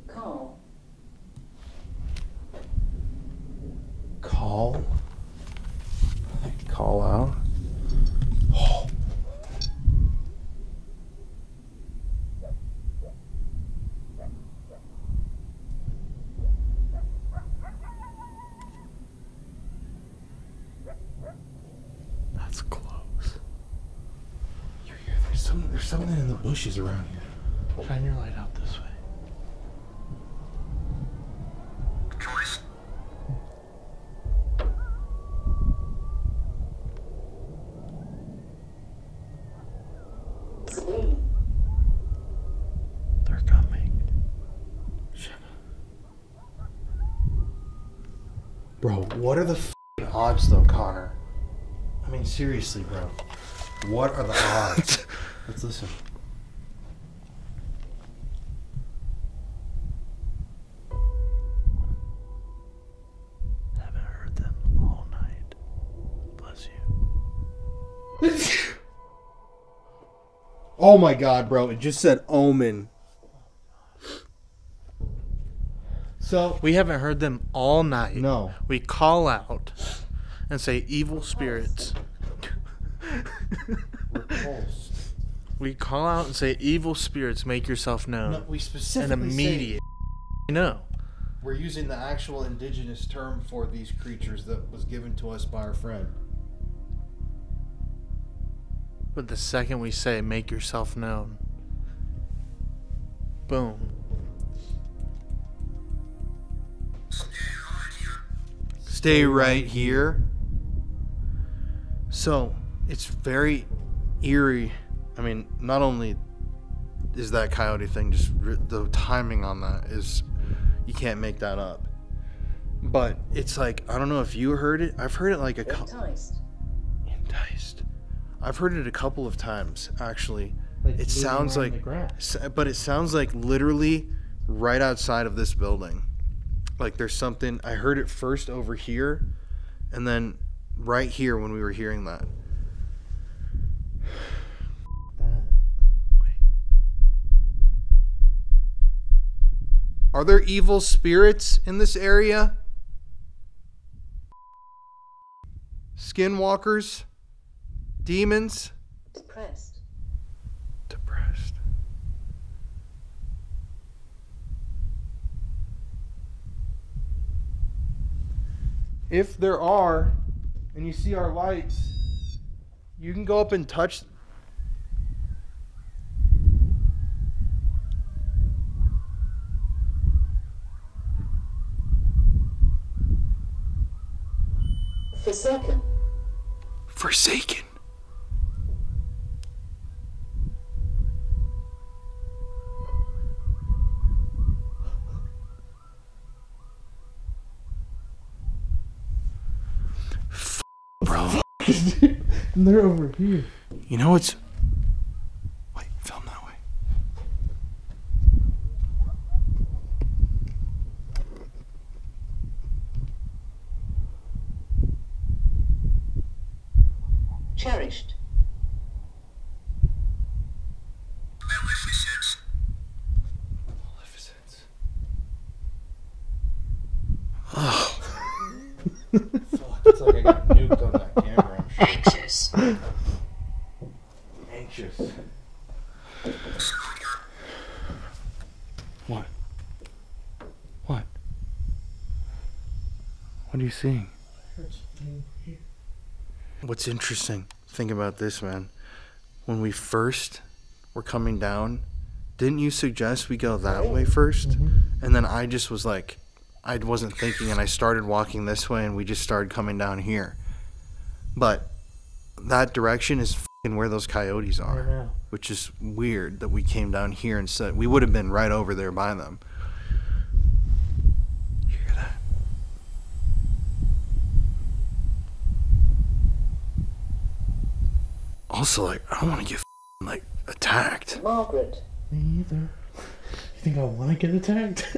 Call. Call? Call out? Oh. That's close. You hear there's something in the bushes around here. Shine your light out this way. They're coming. Shut up. Bro, what are the odds though, Connor? I mean, seriously, bro. What are the odds? Let's listen. Haven't heard them all night. Bless you. Oh my god, bro. It just said omen. So, We haven't heard them all night. no. We call out and say, evil spirits. We call out and say, evil spirits, make yourself known. No, we And specifically immediate. No. we're using the actual indigenous term for these creatures that was given to us by our friend. But the second we say, make yourself known, boom. Stay right here. So, it's very eerie. I mean, not only is that coyote thing just the timing on that is, you can't make that up. But it's like, I don't know if you heard it. I've heard it like a couple. Enticed. I've heard it a couple of times actually. It sounds like, but it sounds like literally right outside of this building. Like there's something. I heard it first over here, and then right here when we were hearing that. Are there evil spirits in this area? Skinwalkers? Demons? Depressed. Depressed. If there are, and you see our lights, you can go up and touch. Forsaken. Forsaken. Bro. And they're over here. You know what's... Wait, film that way. Cherished. Maleficence. Oh. Fuck, it's like I got nuked on that camera. I'm sure. Anxious. Anxious. What? What? What are you seeing? What's interesting, think about this, man. When we first were coming down, didn't you suggest we go that way first? And then I just was like, I wasn't thinking, and I started walking this way, and we just started coming down here. But that direction is f***ing where those coyotes are, which is weird that we came down here instead. We would have been right over there by them. You hear that? Also, like, I don't want to get f***ing, like, attacked. Margaret. Me either. You think I want to get attacked?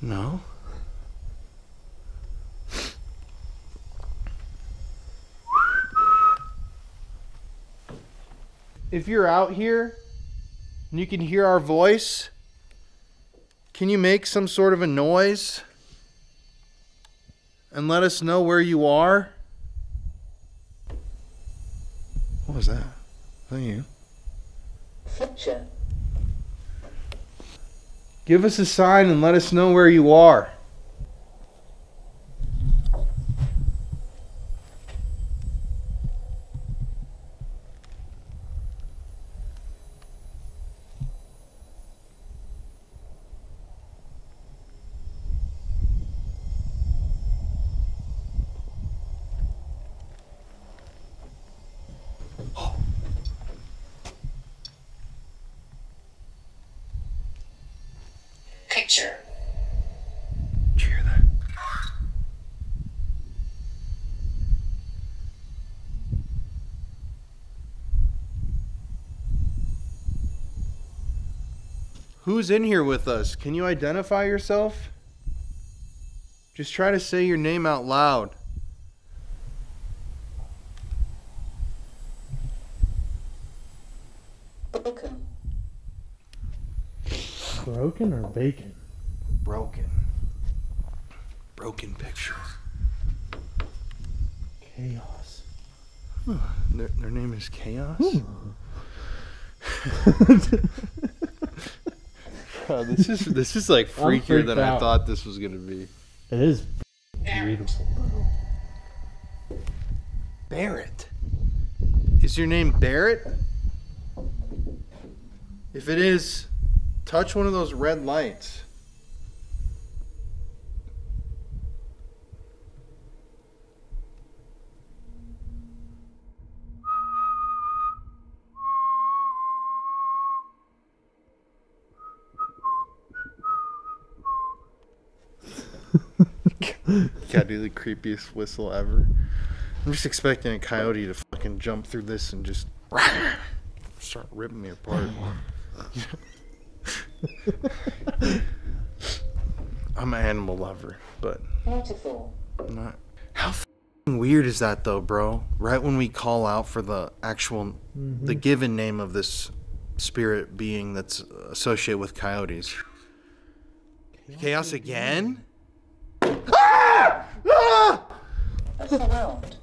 No. If you're out here and you can hear our voice, can you make some sort of a noise and let us know where you are? What was that? Is that you? Fletcher. Give us a sign and let us know where you are. Picture. Did you hear that? Who's in here with us? Can you identify yourself? Just try to say your name out loud. Broken. Broken or bacon? Broken. Broken picture. Chaos. Their name is Chaos? Bro, this is like freakier than I thought this was gonna be. It is beautiful, bro. Barrett. Is your name Barrett? If it is, touch one of those red lights. Gotta do the creepiest whistle ever. I'm just expecting a coyote to fucking jump through this and just start ripping me apart. I'm an animal lover, but Beautiful. I'm not. How fucking weird is that though, bro? Right when we call out for the actual, the given name of this spirit being that's associated with coyotes. Chaos again? Ah! Ah! Look around.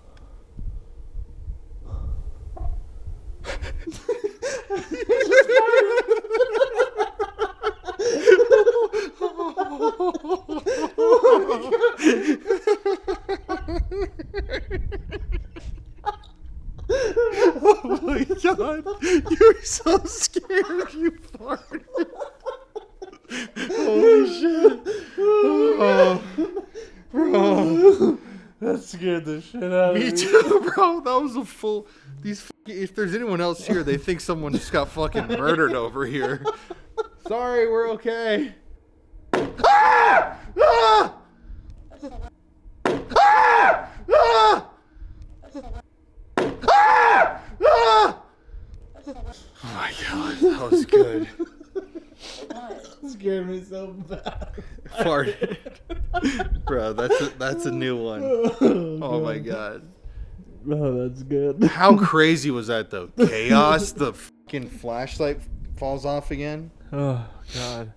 Oh my god, you're so scared, you farted. Holy shit. Oh, bro. That scared the shit out of me. Me too, bro. That was a full. If there's anyone else here, they think someone just got fucking murdered over here. Sorry, we're okay. Ah! Ah! Ah! Ah! Ah! Ah! Oh my god, that was good. That scared me so bad. Farted. Bro, that's a new one. Oh my god. Oh, that's good. How crazy was that though? Chaos, the fucking flashlight falls off again. Oh god.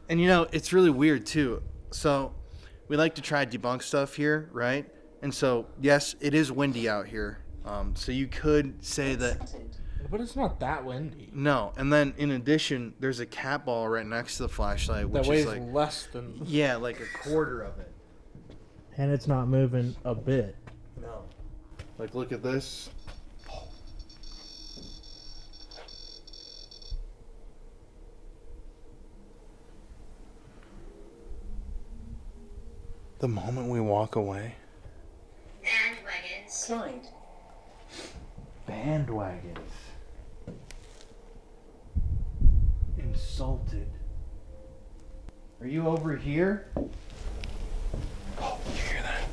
And you know, it's really weird too. So, we like to try debunk stuff here, right? And so, yes, it is windy out here. So you could say that. But it's not that windy. No, and then in addition, there's a cat ball right next to the flashlight, which that weighs is like less than. Yeah, like a quarter of it. And it's not moving a bit. No. Like, look at this. The moment we walk away. Bandwagons. Slide. Bandwagons. Insulted. Are you over here? Oh, you hear that?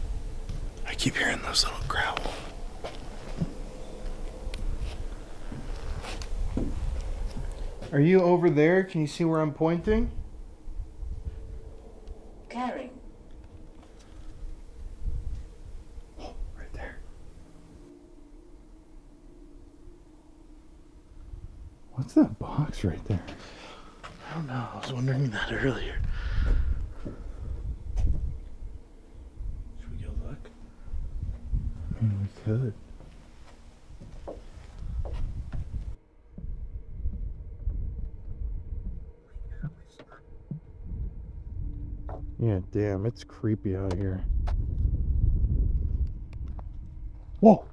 I keep hearing those little growl. Are you over there? Can you see where I'm pointing? Caring. Oh, right there. What's that box right there? I don't know. I was wondering that earlier. Should we go look? I mean, we could. Yeah, damn, it's creepy out here. Whoa!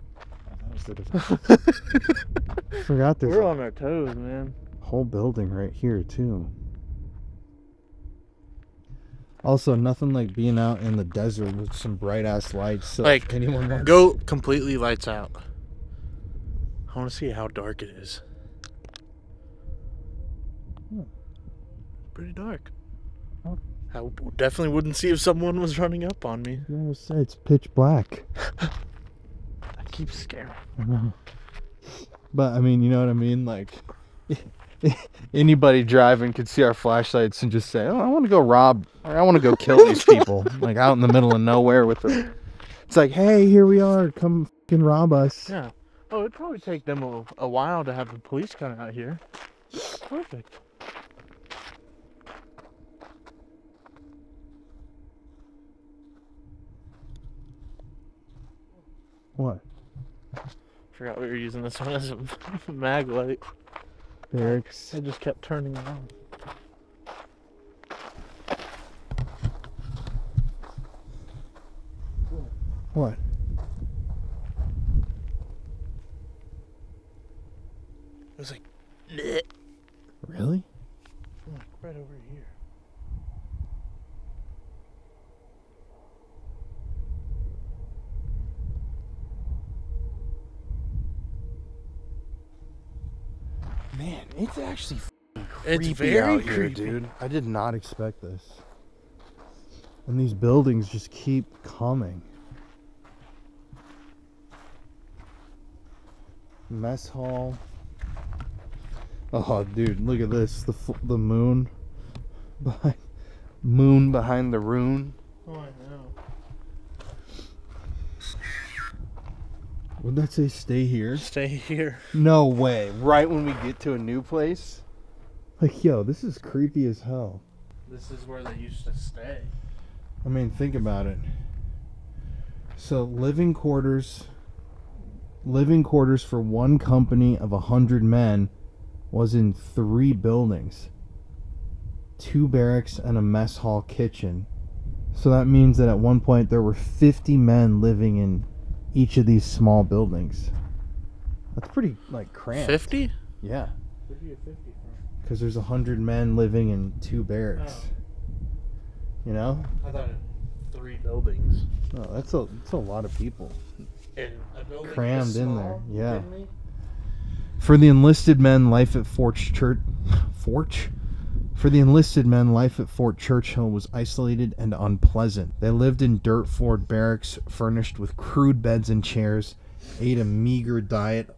Forgot there's We're on our toes, man. a whole building right here, too. Also, nothing like being out in the desert with some bright-ass lights. So Like, if anyone wants... go completely lights out. I want to see how dark it is. Pretty dark. Oh. I definitely wouldn't see if someone was running up on me. You always say it's pitch black. That keeps scaring me. I know. But, I mean, you know what I mean? Like, anybody driving could see our flashlights and just say, oh, I want to go rob, or I want to go kill these people. Like, out in the middle of nowhere with them. It's like, hey, here we are. Come fucking rob us. Yeah. Oh, it'd probably take them a while to have the police come out here. Perfect. What? Forgot we were using this one as a mag light. Barracks. I just kept turning it on. What? It was like, bleh. Really? Right over here. Man, it's actually It's creepy very out here, creepy. dude. I did not expect this. And these buildings just keep coming. Mess hall. Oh, dude, look at this. The moon behind the rune. Oh, I know. Would that say stay here? Stay here. No way. Right when we get to a new place? Like, yo, this is creepy as hell. This is where they used to stay. I mean, think about it. So, living quarters for one company of 100 men was in 3 buildings. 2 barracks and a mess hall kitchen. So that means that at one point there were 50 men living in each of these small buildings. That's pretty, like, cramped. 50? Yeah. Where'd you get 50 from? Because there's 100 men living in 2 barracks. Oh. You know? I thought it 3 buildings. Oh, that's a lot of people. In a building Crammed this in small? there. Yeah. You kidding me? For the enlisted men, life at Fort Churchill was isolated and unpleasant. They lived in dirt-floored barracks furnished with crude beds and chairs, ate a meager diet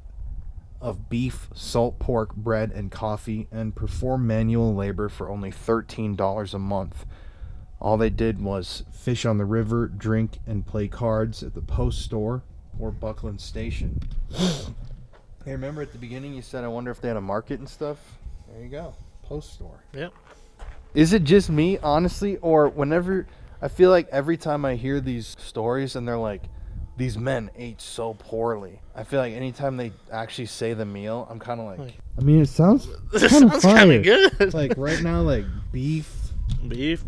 of beef, salt pork, bread, and coffee, and performed manual labor for only $13 a month. All they did was fish on the river, drink, and play cards at the post store or Buckland Station. Hey, remember at the beginning you said, I wonder if they had a market and stuff? There you go. Post store. Yep. Is it just me, honestly, or whenever... I feel like every time I hear these stories and they're like, these men ate so poorly, I feel like anytime they actually say the meal, I'm kind of like... I mean, it sounds kind of good. Like, right now, like, beef,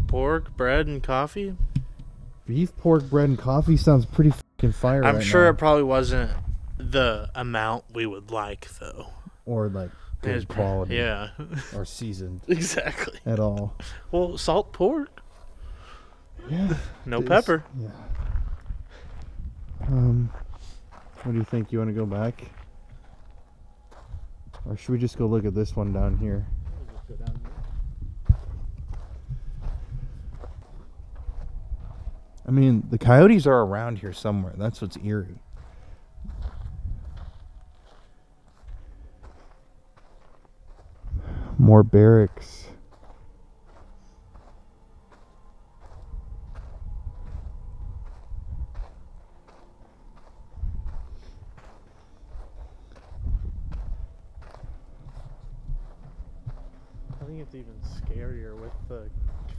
pork, bread, and coffee. Beef, pork, bread, and coffee sounds pretty fucking fire. I'm right sure now. it probably wasn't the amount we would like, though. Or like good quality. Yeah. Or seasoned. Exactly. At all. Well, salt pork. Yeah. No pepper. Yeah. What do you think? You want to go back? Or should we just go look at this one down here? I mean, the coyotes are around here somewhere. That's what's eerie. More barracks. I think it's even scarier with the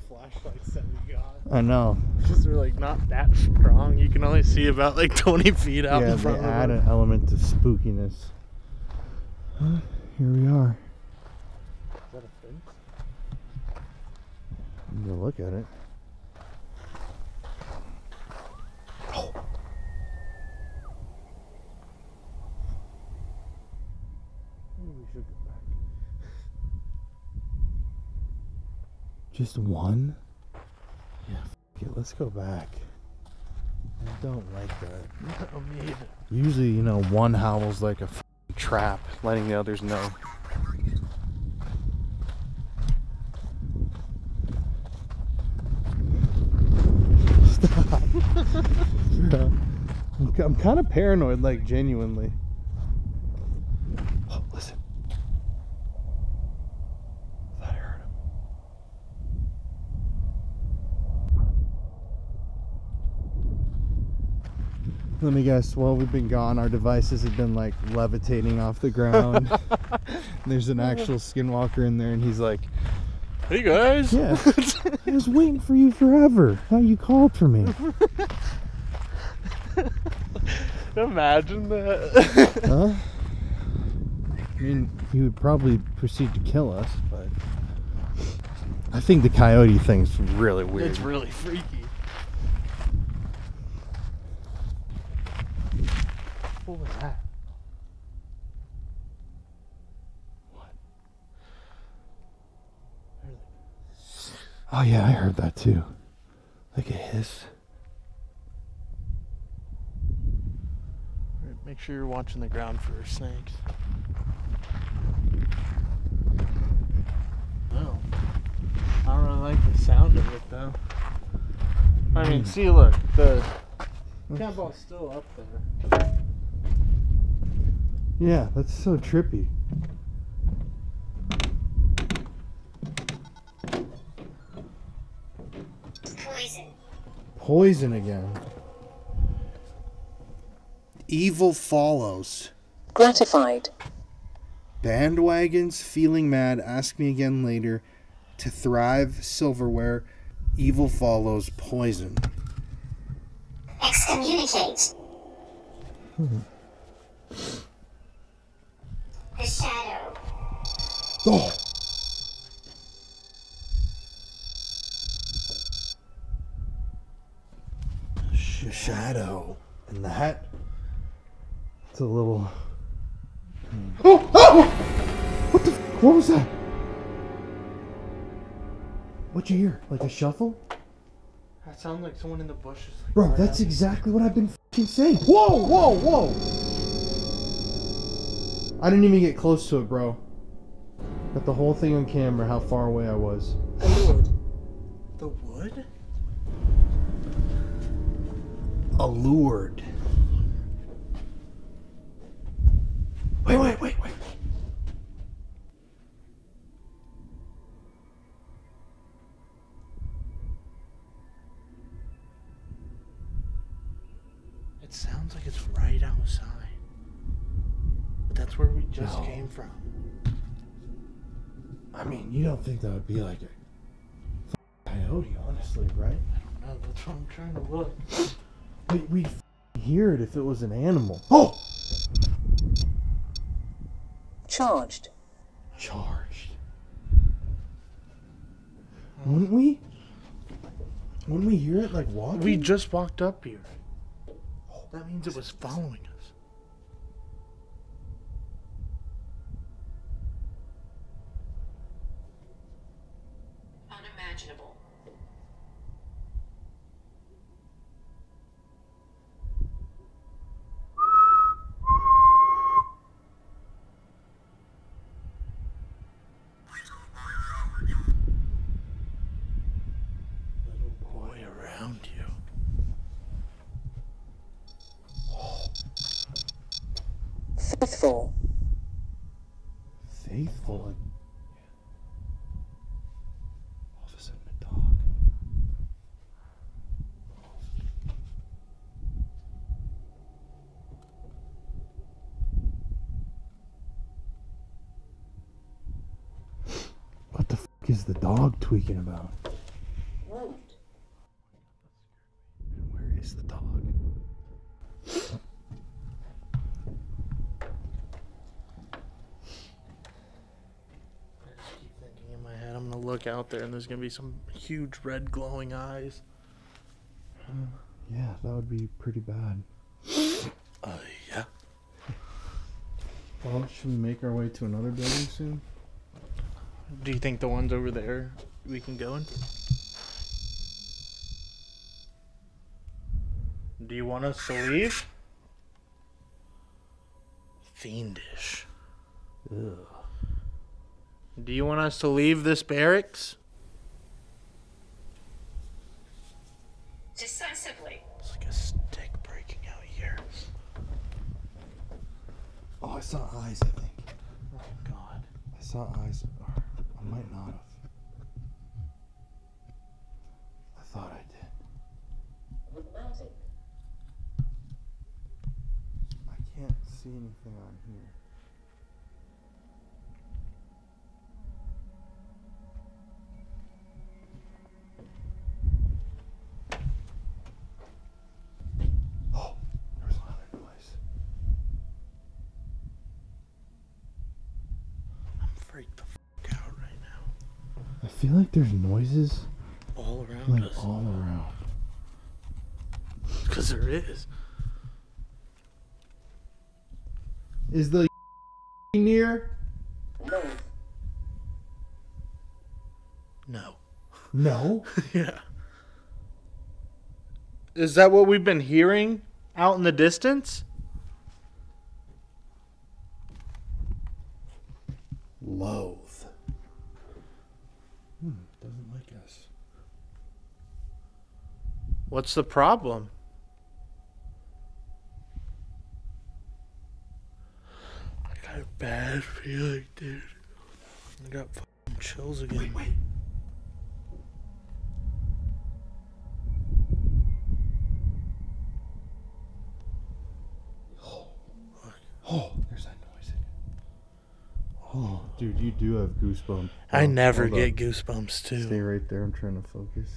flashlights that we got. I know. Because they're like not that strong. You can only see about like 20 feet out Yeah, in front they of add them. an element of spookiness. Huh? Here we are. Is that a fence? I'm gonna look at it. Oh. Maybe we should go back. Just one? Yeah, f it, let's go back. I don't like that. Oh, me either. Usually, you know, one howls like a trap, letting the others know. Stop. I'm kind of paranoid, like, genuinely. Oh, listen. I thought I heard him. Let me guess, while we've been gone, our devices have been like levitating off the ground. There's an actual skinwalker in there, and he's like, hey guys! yeah, I was waiting for you forever. Thought you called for me. Imagine that. Huh? I mean, he would probably proceed to kill us, but I think the coyote thing's really weird. It's really freaky. What was that? What? Oh yeah, I heard that too. Like a hiss. Make sure you're watching the ground for snakes. Oh. I don't really like the sound of it though. I mean, see, look, the cat ball's still up there. Yeah, that's so trippy. Poison. Poison again. Evil follows. Gratified. Bandwagons, feeling mad, ask me again later. To thrive, silverware. Evil follows, poison. Excommunicate. The shadow. Oh! The shadow. And that? It's a little... Oh! Oh! What the f***? What was that? What'd you hear? Like a shuffle? That sounds like someone in the bushes. Like, Bro, right that's out. exactly what I've been f***ing saying. Whoa, whoa, whoa! I didn't even get close to it, bro. Got the whole thing on camera, how far away I was. The wood. The wood? Allured. Wait. It sounds like it's right outside. But that's where we just came from. I mean, you don't think that would be like a coyote, honestly, right? I don't know, that's what I'm trying to look. We'd hear it if it was an animal. Oh! Charged. Charged. Wouldn't we? Wouldn't we hear it like walking? We just walked up here. That means it was following us. Unimaginable. Faithful. Faithful. All of a sudden, a dog. What the fuck is the dog tweaking about? Road. And where is the dog? In my head, I'm gonna look out there and there's gonna be some huge red glowing eyes. Yeah, that would be pretty bad. Yeah. Well, should we make our way to another building soon? Do you think the ones over there we can go in? Do you want us to leave? Fiendish. Ugh. Do you want us to leave this barracks? Decisively. It's like a stick breaking out here. Oh, I saw eyes, I think. Oh, God. I saw eyes. Or I might not have. I thought I did. With magic. I can't see anything on here. Oh, there's another noise. I'm freaked the fuck out right now. I feel like there's noises All around like us. all around. Because there is. Is the near? No. No. No. Yeah. Is that what we've been hearing out in the distance? Loathe. Doesn't like us. What's the problem? I got a bad feeling, dude. I got fucking chills again. Wait. Oh, there's that noise again. Oh, dude, you do have goosebumps. I never Hold get up. goosebumps, too. Stay right there. I'm trying to focus.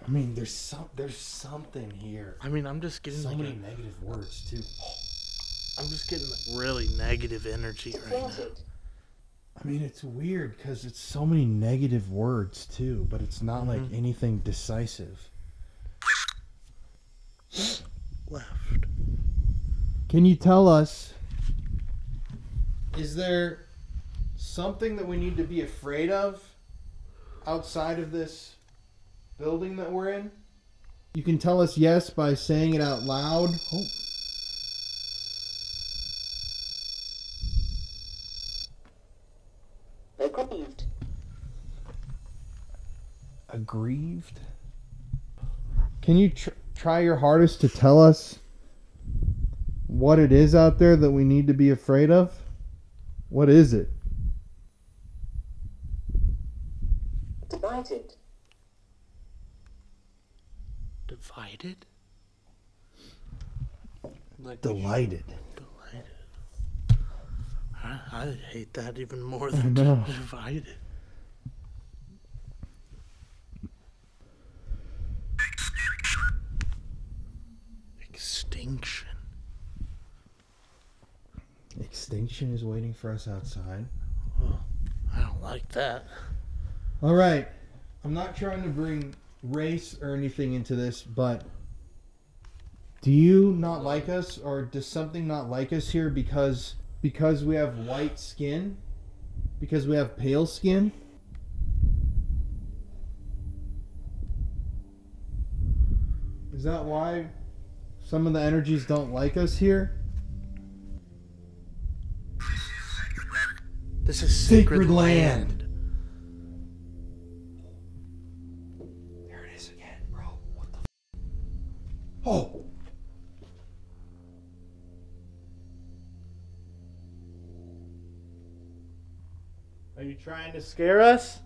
I mean, there's something here. I mean, I'm just getting So like many negative words too. I'm just getting like really negative energy right now. Spotted. I mean, it's weird because it's so many negative words too, but it's not like anything decisive. Left. Can you tell us, is there something that we need to be afraid of outside of this building that we're in? You can tell us yes by saying it out loud. Oh. Aggrieved. Aggrieved? Can you try your hardest to tell us what it is out there that we need to be afraid of? What is it? Divided. Divided? Like Delighted. Delighted. I hate that even more I than know. divided. Extinction. Extinction is waiting for us outside. Oh, I don't like that. All right. I'm not trying to bring race or anything into this, but do you not like us, or does something not like us here because we have white skin? Because we have pale skin? Is that why some of the energies don't like us here? This is sacred land. There it is again, bro. What the Oh! Are you trying to scare us?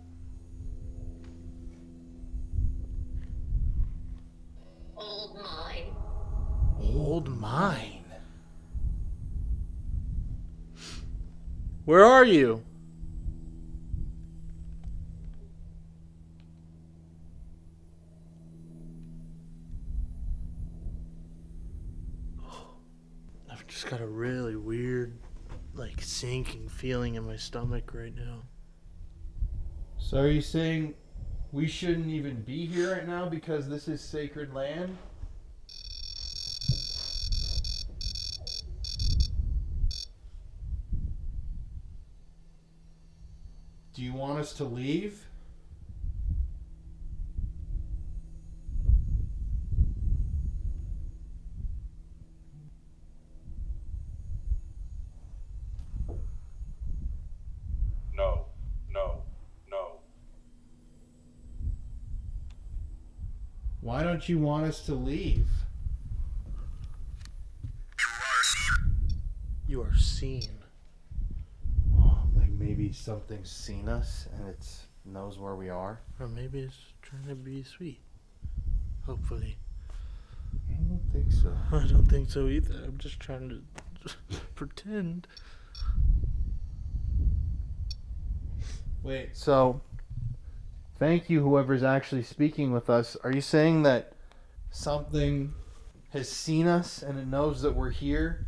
Old mine. Old mine. Where are you? I've just got a really weird, like, sinking feeling in my stomach right now. So are you saying we shouldn't even be here right now because this is sacred land? Do you want us to leave? No, no, no. Why don't you want us to leave? You are seen. Like maybe something's seen us and it knows where we are? Or maybe it's trying to be sweet. Hopefully. I don't think so. I don't think so either. I'm just trying to pretend. Wait, so thank you whoever's actually speaking with us. Are you saying that something has seen us and it knows that we're here?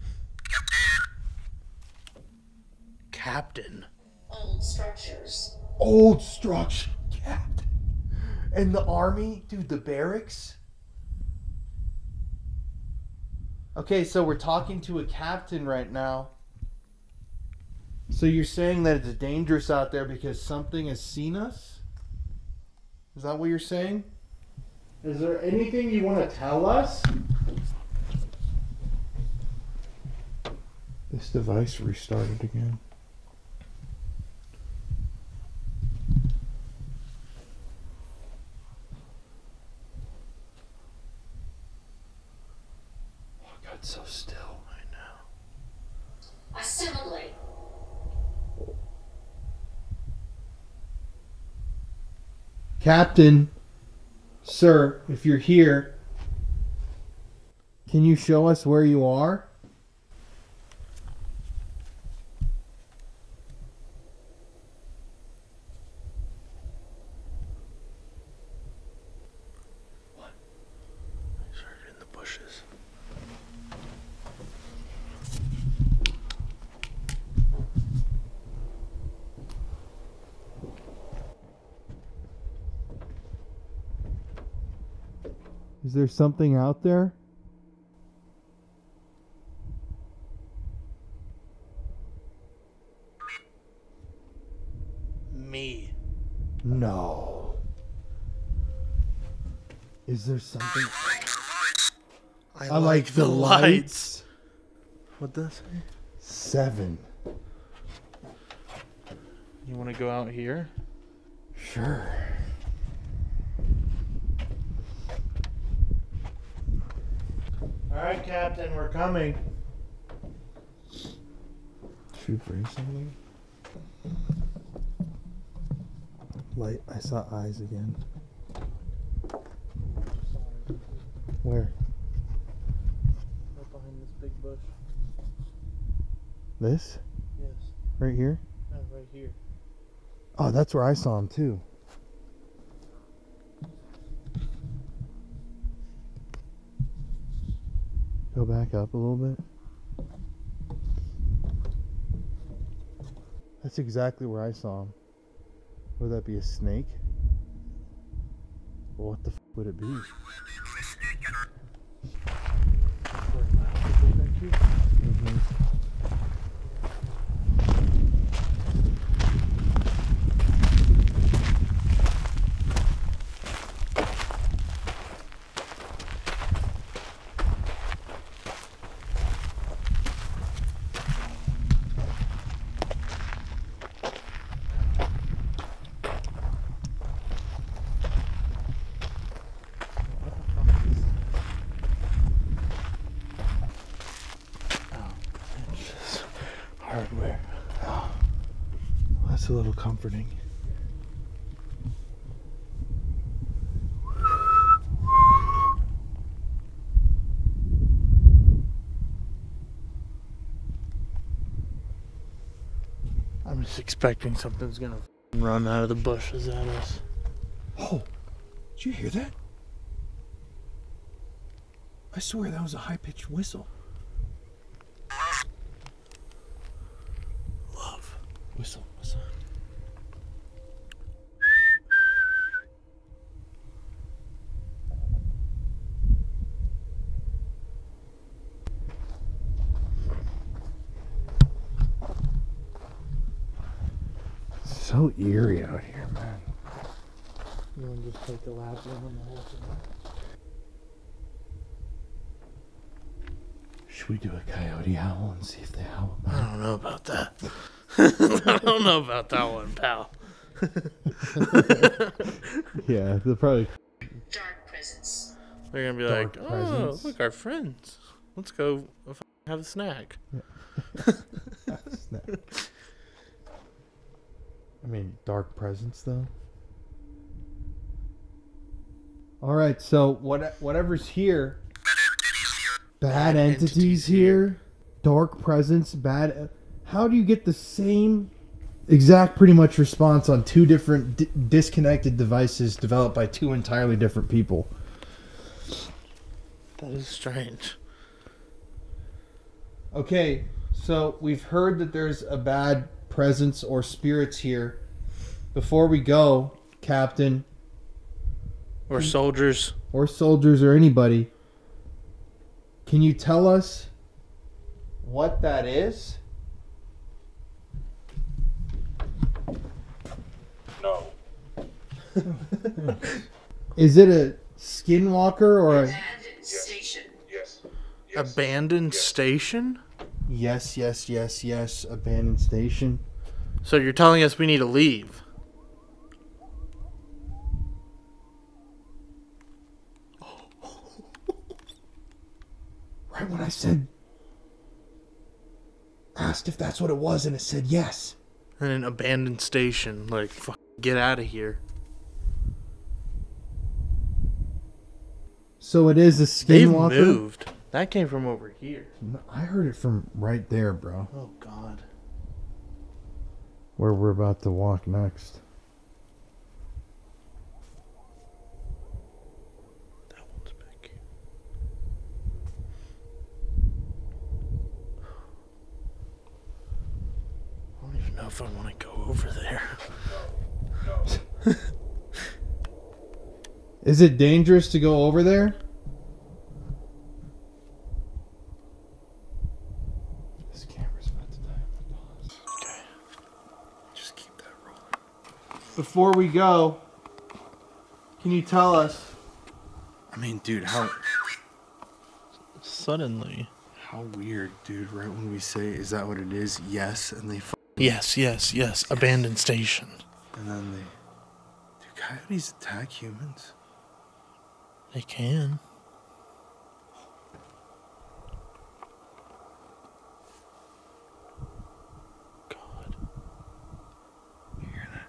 Captain. Old structures. Old structure, Captain. And the army? Dude, the barracks? Okay, so we're talking to a captain right now. So you're saying that it's dangerous out there because something has seen us? Is that what you're saying? Is there anything you want to tell us? This device restarted again. Oh, God, so still. I know. Assimilate. Captain, sir, if you're here, can you show us where you are? I heard it in the bushes. Is there something out there? Me. No. Is there something? I like the lights. What'd that say? 7. You want to go out here? Sure. Alright, Captain, we're coming. Shoot for something. Light. I saw eyes again. Where? Right behind this big bush. This? Yes. Right here? No, right here. Oh, that's where I saw him too. Go back up a little bit. That's exactly where I saw him. Would that be a snake? Well, what the f would it be? Mm-hmm. hardware. Oh, that's a little comforting. I'm just expecting something's gonna run out of the bushes at us. Oh, did you hear that? I swear that was a high-pitched whistle. Love. Whistle. So eerie out here, man. You want to just take the last one on the whole thing? Should we do a coyote howl and see if they howl? I don't know about that. I don't know about that one, pal. Yeah, they'll probably. Dark presence. They're gonna be Dark like, presence. oh, look, our friends. Let's go have a snack. I mean, dark presence though. All right, so whatever's here. Bad entities here. Dark presence. Bad. How do you get the same exact, pretty much response on two different disconnected devices developed by two entirely different people? That is strange. Okay, so we've heard that there's a bad presence or spirits here. Before we go, Captain, Or soldiers. or soldiers or anybody, can you tell us what that is? No. Is it a skinwalker or a... Abandoned station. Yes. Abandoned station? Yes, abandoned station. So you're telling us we need to leave? Right when I said... asked if that's what it was, and it said yes. And an abandoned station. Like, fuck, get out of here. So it is a They've skinwalker? moved. That came from over here. No, I heard it from right there, bro. Oh, God. Where we're about to walk next. That one's big. I don't even know if I want to go over there. No. Is it dangerous to go over there? This camera's about to die. Okay. Just keep that rolling. Before we go, can you tell us I mean, dude, how Suddenly. weird, dude. Right when we say, is that what it is? Yes, and they Yes. Abandoned station. and then they... Do coyotes attack humans? They can. God. You hear that?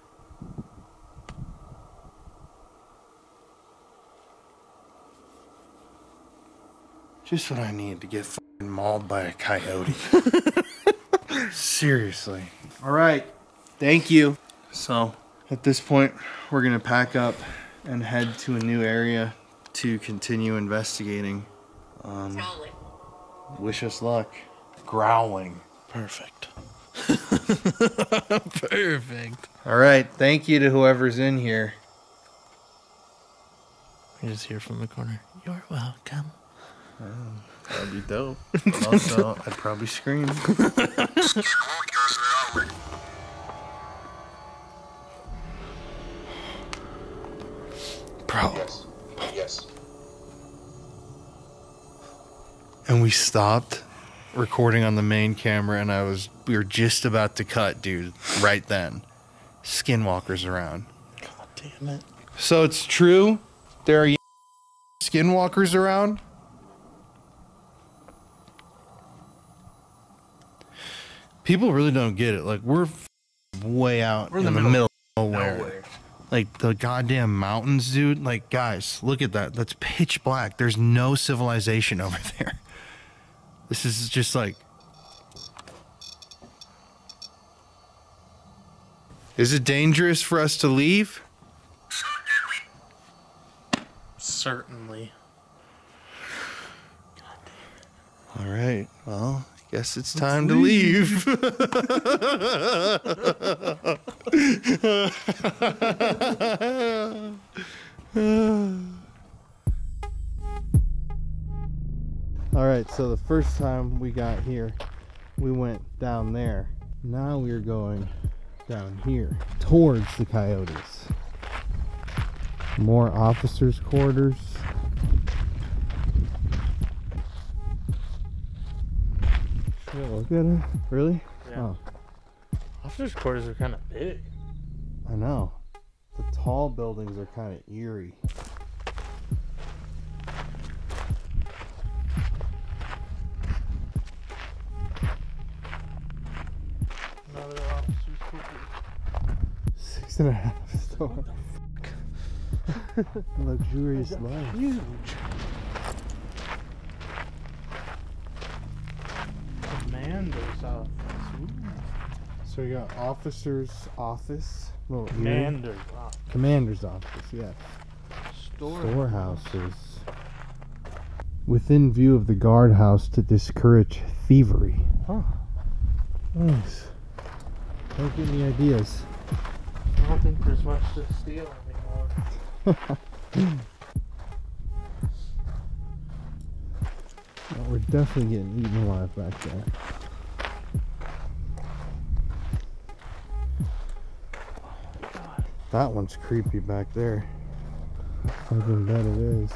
Just what I need to get fucking mauled by a coyote. Seriously. All right. Thank you. So, at this point, we're going to pack up and head to a new area to continue investigating. Rolling. Wish us luck. Growling. Perfect. Perfect. All right. Thank you to whoever's in here. You just hear from the corner. You're welcome. That'd be dope. But also, I'd probably scream. Bro. Yes. And we stopped recording on the main camera, and we were just about to cut, dude, right then. Skinwalkers around. God damn it. So it's true, there are skinwalkers around? People really don't get it. Like, we're way out in the middle of nowhere. Like, the goddamn mountains, dude. Like, guys, look at that. That's pitch black. There's no civilization over there. This is just like... Is it dangerous for us to leave? Certainly. All right. Well, I guess it's time to leave. All right, so the first time we got here, we went down there. Now we're going down here towards the coyotes. More officers' quarters. Should I look at it? Really? Yeah. Oh, Officers' quarters are kind of big. I know. The tall buildings are kind of eerie. Another officer's quarters. 6.5 star. Luxurious life. Huge. Commander's office. Ooh. So we got officer's office. Little eerie. Commander's office. Commander's office, yes. Storehouses. Storehouses. Within view of the guardhouse to discourage thievery. Huh. Nice. Don't give me ideas. I don't think there's much to steal anymore. Oh, we're definitely getting eaten alive back there. That one's creepy back there. Fucking bet it is.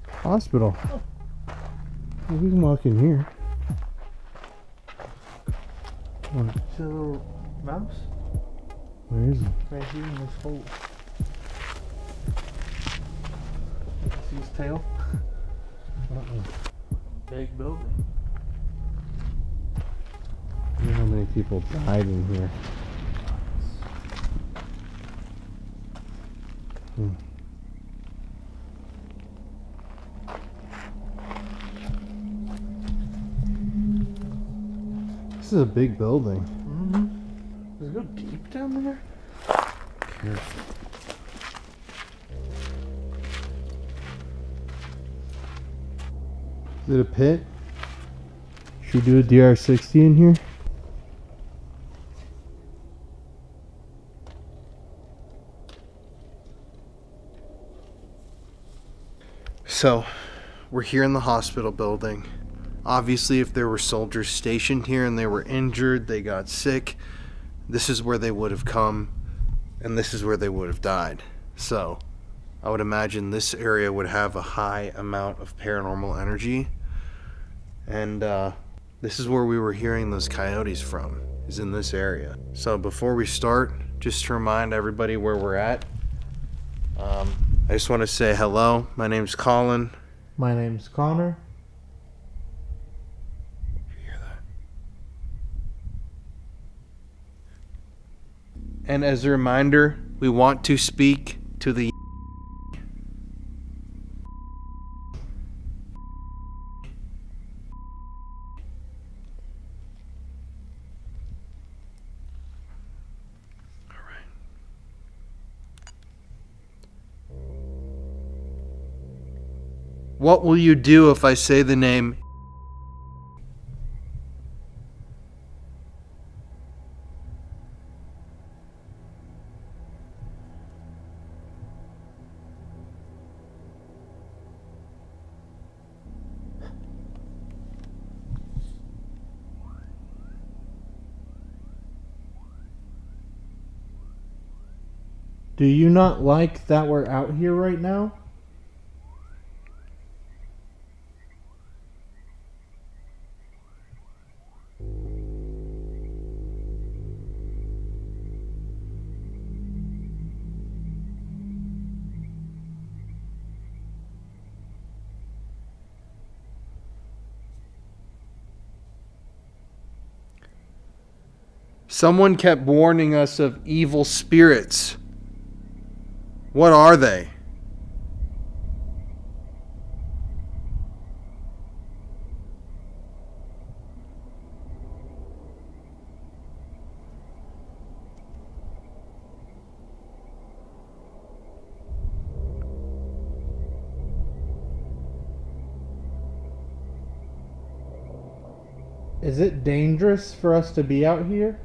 Hospital. Well, we can walk in here. Oh, See a little mouse? where is he? Right here in this hole. See his tail? Big building. I wonder how many people died in here. This is a big building. Mm-hmm. Does it go deep down there? Careful. Is it a pit? Should we do a DR60 in here? So, we're here in the hospital building. Obviously, if there were soldiers stationed here and they were injured, they got sick, this is where they would have come, and this is where they would have died. So, I would imagine this area would have a high amount of paranormal energy. And this is where we were hearing those coyotes from, is in this area. So before we start, just to remind everybody where we're at, I just want to say hello. My name's Colin. My name's Connor. You hear that? And as a reminder, we want to speak to the What will you do if I say the name? Do you not like that we're out here right now? Someone kept warning us of evil spirits. What are they? Is it dangerous for us to be out here?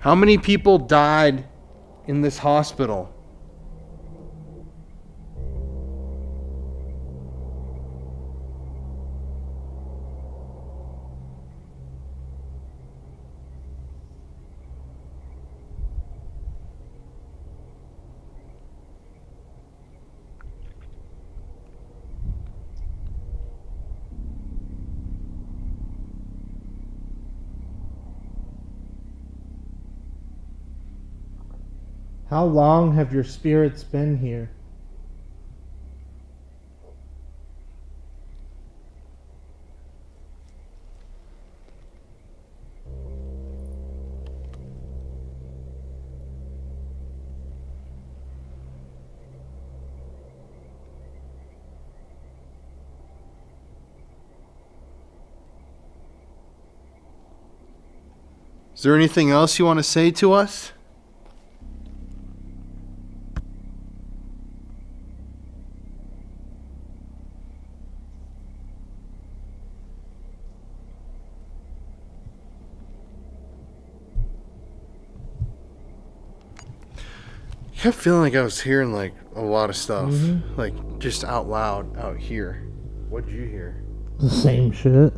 How many people died in this hospital? How long have your spirits been here? Is there anything else you want to say to us? I kept feeling like I was hearing like a lot of stuff, like just out loud out here. What did you hear? The same shit.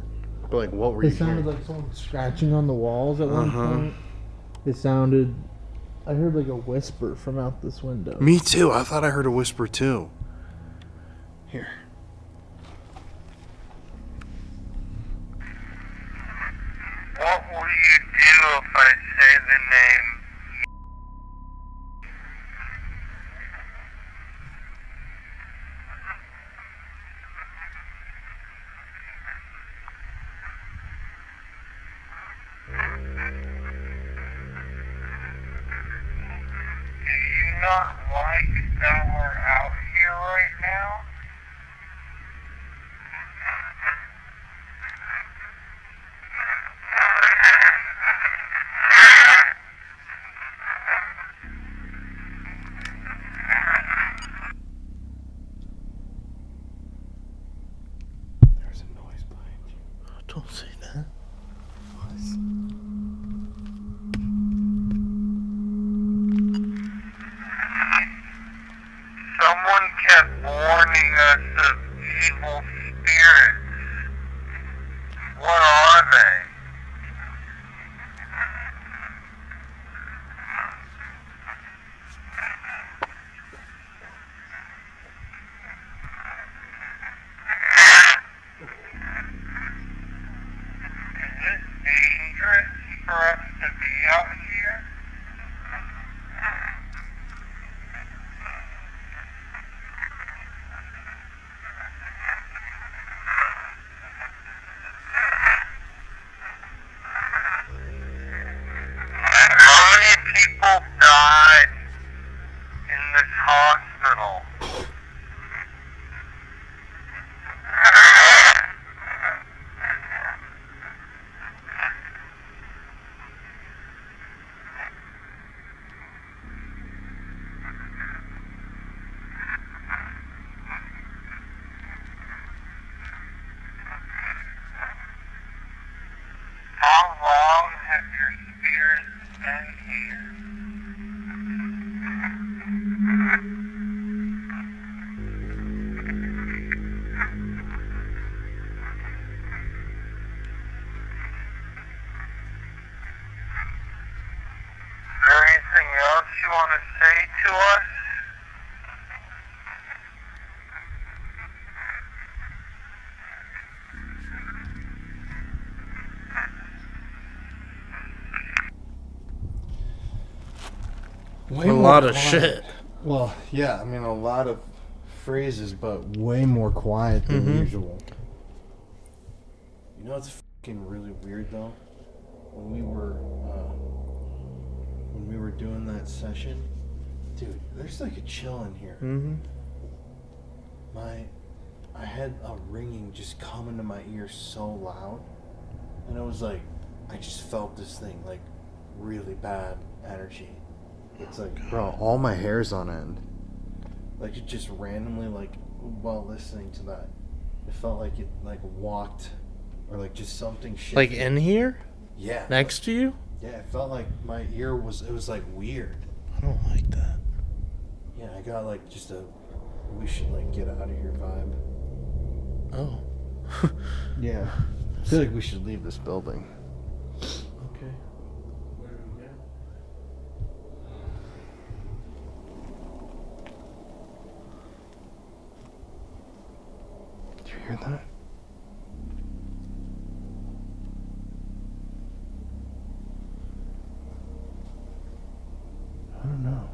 But like, what were you It sounded hearing? like someone scratching on the walls at one point. It sounded... I heard like a whisper from out this window. Me too. I thought I heard a whisper too. Here. What will you do if I say the name? Do you not like that we're out here right now? There's a noise behind you. Don't say that. Someone kept warning us of evil spirits. What are they? Is it dangerous for us to be out here? How many people died in this hospital? How long have your spirits been here? way a more lot of quiet. shit. Well, yeah, I mean a lot of phrases, but way more quiet than usual. You know what's fucking really weird though? When we were doing that session, dude, there's like a chill in here. I had a ringing just come into my ear so loud, and it was like I just felt this thing like really bad energy. It's like, bro, all my hair's on end. Like it just randomly, like while listening to that, it felt like it like walked, or like just something shifted. Like in here? Yeah. Next to you? Yeah, it felt like my ear was, it was like weird. I don't like that. Yeah, I got like just a, we should like get out of here vibe. Oh. Yeah. I feel like we should leave this building. Okay. Where do we go? Did you hear that? I don't know.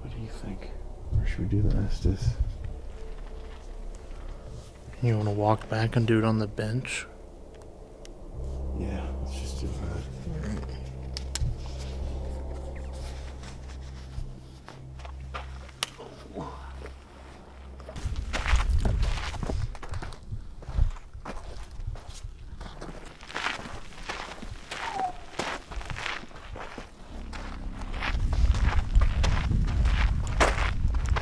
What do you think? Or should we do the Estes? You want to walk back and do it on the bench? Yeah, let's just do that.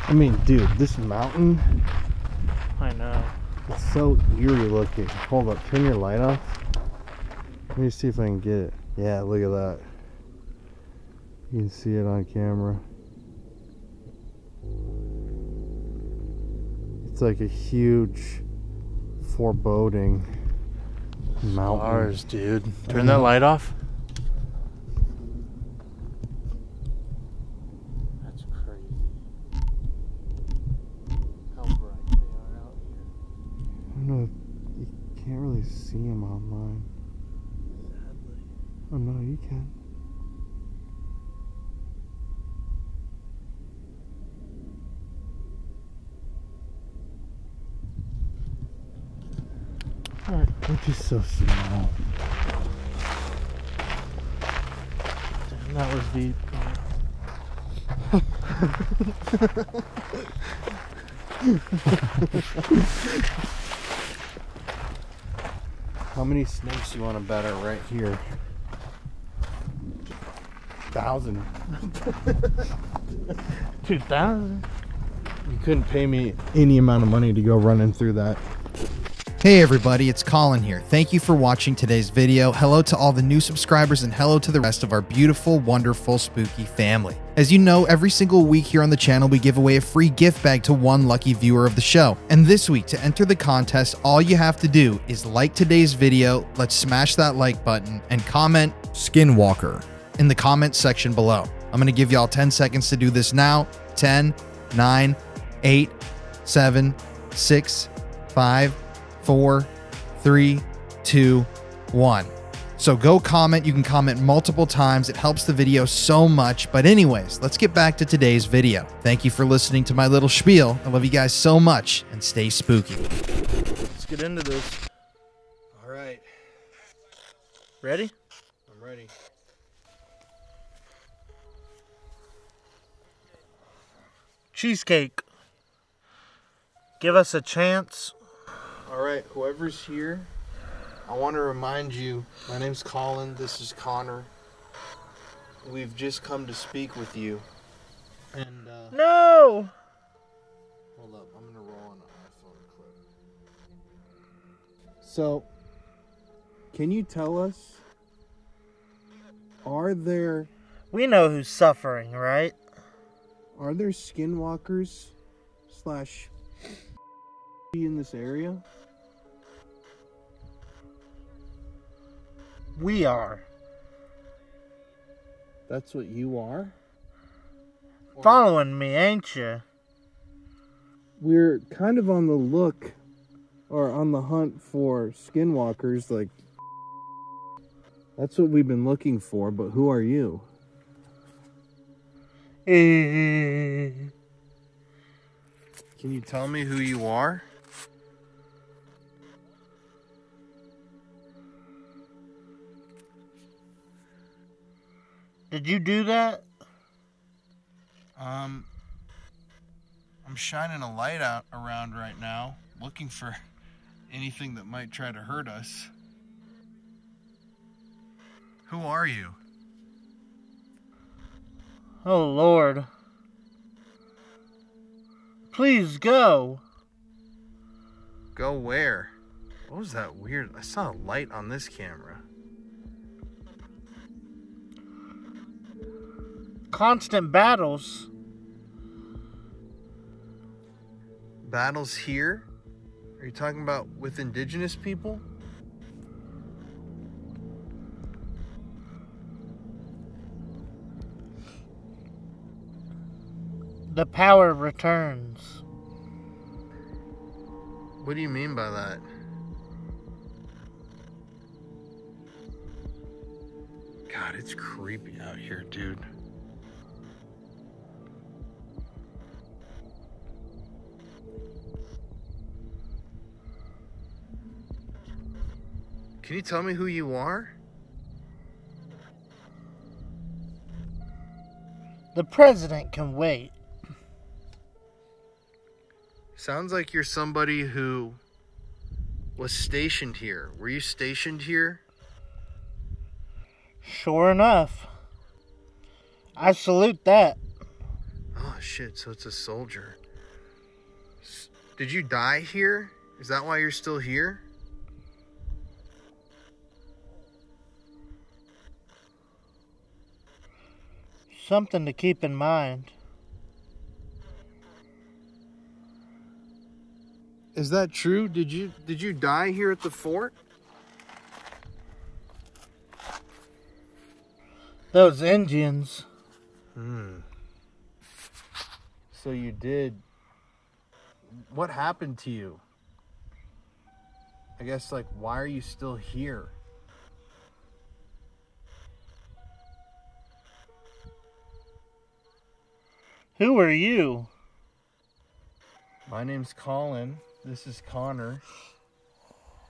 I mean, dude, this mountain, I know. it's so eerie looking. Hold up, turn your light off. Let me see if I can get it. Yeah, look at that. You can see it on camera. It's like a huge foreboding mountain. Stars, dude. Turn that light off. That's crazy. How bright they are out here. I don't know, you can't really see them online. Sadly. Oh no, you can. Alright. They're just so small. Damn, that was deep. How many snakes you want to bet are right here? 1,000. 2,000. You couldn't pay me any amount of money to go running through that. Hey everybody, it's Colin here. Thank you for watching today's video. Hello to all the new subscribers and hello to the rest of our beautiful, wonderful, spooky family. As you know, every single week here on the channel, we give away a free gift bag to one lucky viewer of the show. And this week, to enter the contest, all you have to do is like today's video, let's smash that like button, and comment Skinwalker in the comment section below. I'm going to give y'all 10 seconds to do this now. 10, 9, 8, 7, 6, 5, 4, 3, 2, 1. So go comment. You can comment multiple times. It helps the video so much. But anyways, let's get back to today's video. Thank you for listening to my little spiel. I love you guys so much and stay spooky. Let's get into this. All right, Ready? I'm ready. Cheesecake. Give us a chance. All right, whoever's here, I want to remind you, my name's Colin, this is Connor. We've just come to speak with you. And, No! hold up, I'm going to roll on an iPhone clip. So, can you tell us, are there We know who's suffering, right? skinwalkers / in this area? We are. That's what you are? Following me, ain't you? We're kind of on the look, or on the hunt for skinwalkers, like, that's what we've been looking for, but who are you? Can you tell me who you are? Did you do that? I'm shining a light out around right now, looking for anything that might try to hurt us. Who are you? Oh, Lord. Please go. Go where? What was that weird? I saw a light on this camera. Constant battles. Battles here? Are you talking about with indigenous people? The power returns. What do you mean by that? God, it's creepy out here, dude. Can you tell me who you are? The president can wait. Sounds like you're somebody who was stationed here. Were you stationed here? Sure enough. I salute that. Oh shit, so it's a soldier. Did you die here? Is that why you're still here? Something to keep in mind. Is that true? Did you die here at the fort? Those Indians. So you did. What happened to you? I guess, like, why are you still here? Who are you? My name's Colin. This is Connor.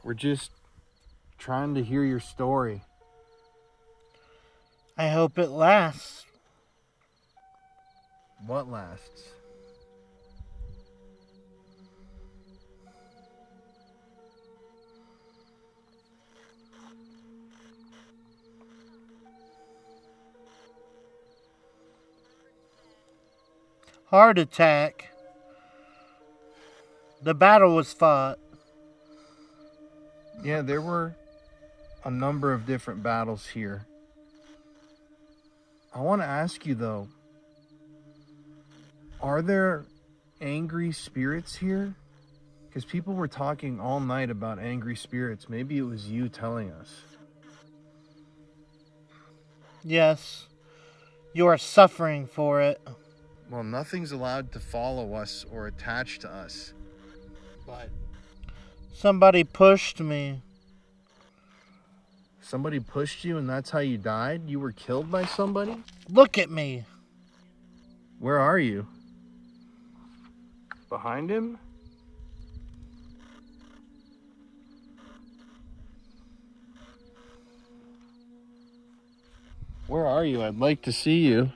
We're just trying to hear your story. I hope it lasts. What lasts? Heart attack. The battle was fought. Yeah, there were a number of different battles here. I want to ask you though, are there angry spirits here? Because people were talking all night about angry spirits. Maybe it was you telling us. Yes, you are suffering for it. Well, nothing's allowed to follow us or attach to us. But somebody pushed me. Somebody pushed you and that's how you died? You were killed by somebody? Look at me. Where are you? Behind him? Where are you? I'd like to see you.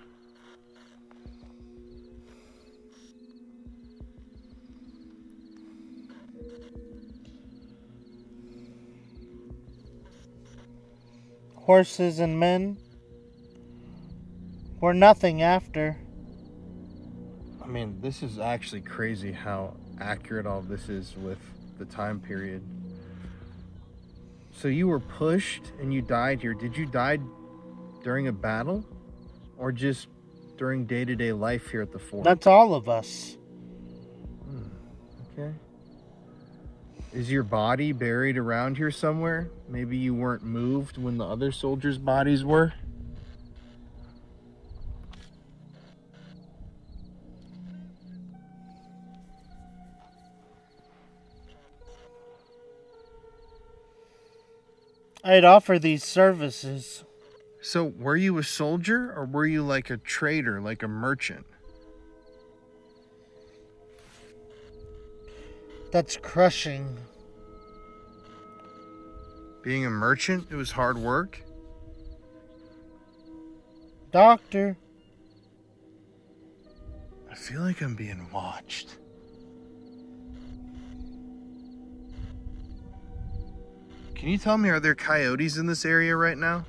Horses and men were nothing after. I mean, this is actually crazy how accurate all this is with the time period. So you were pushed and you died here. Did you die during a battle or just during day-to-day life here at the fort? That's all of us. Okay. Is your body buried around here somewhere? Maybe you weren't moved when the other soldiers' bodies were? I'd offer these services. So, were you a soldier or were you like a trader, like a merchant? That's crushing. Being a merchant, it was hard work? Doctor. I feel like I'm being watched. Can you tell me, are there coyotes in this area right now?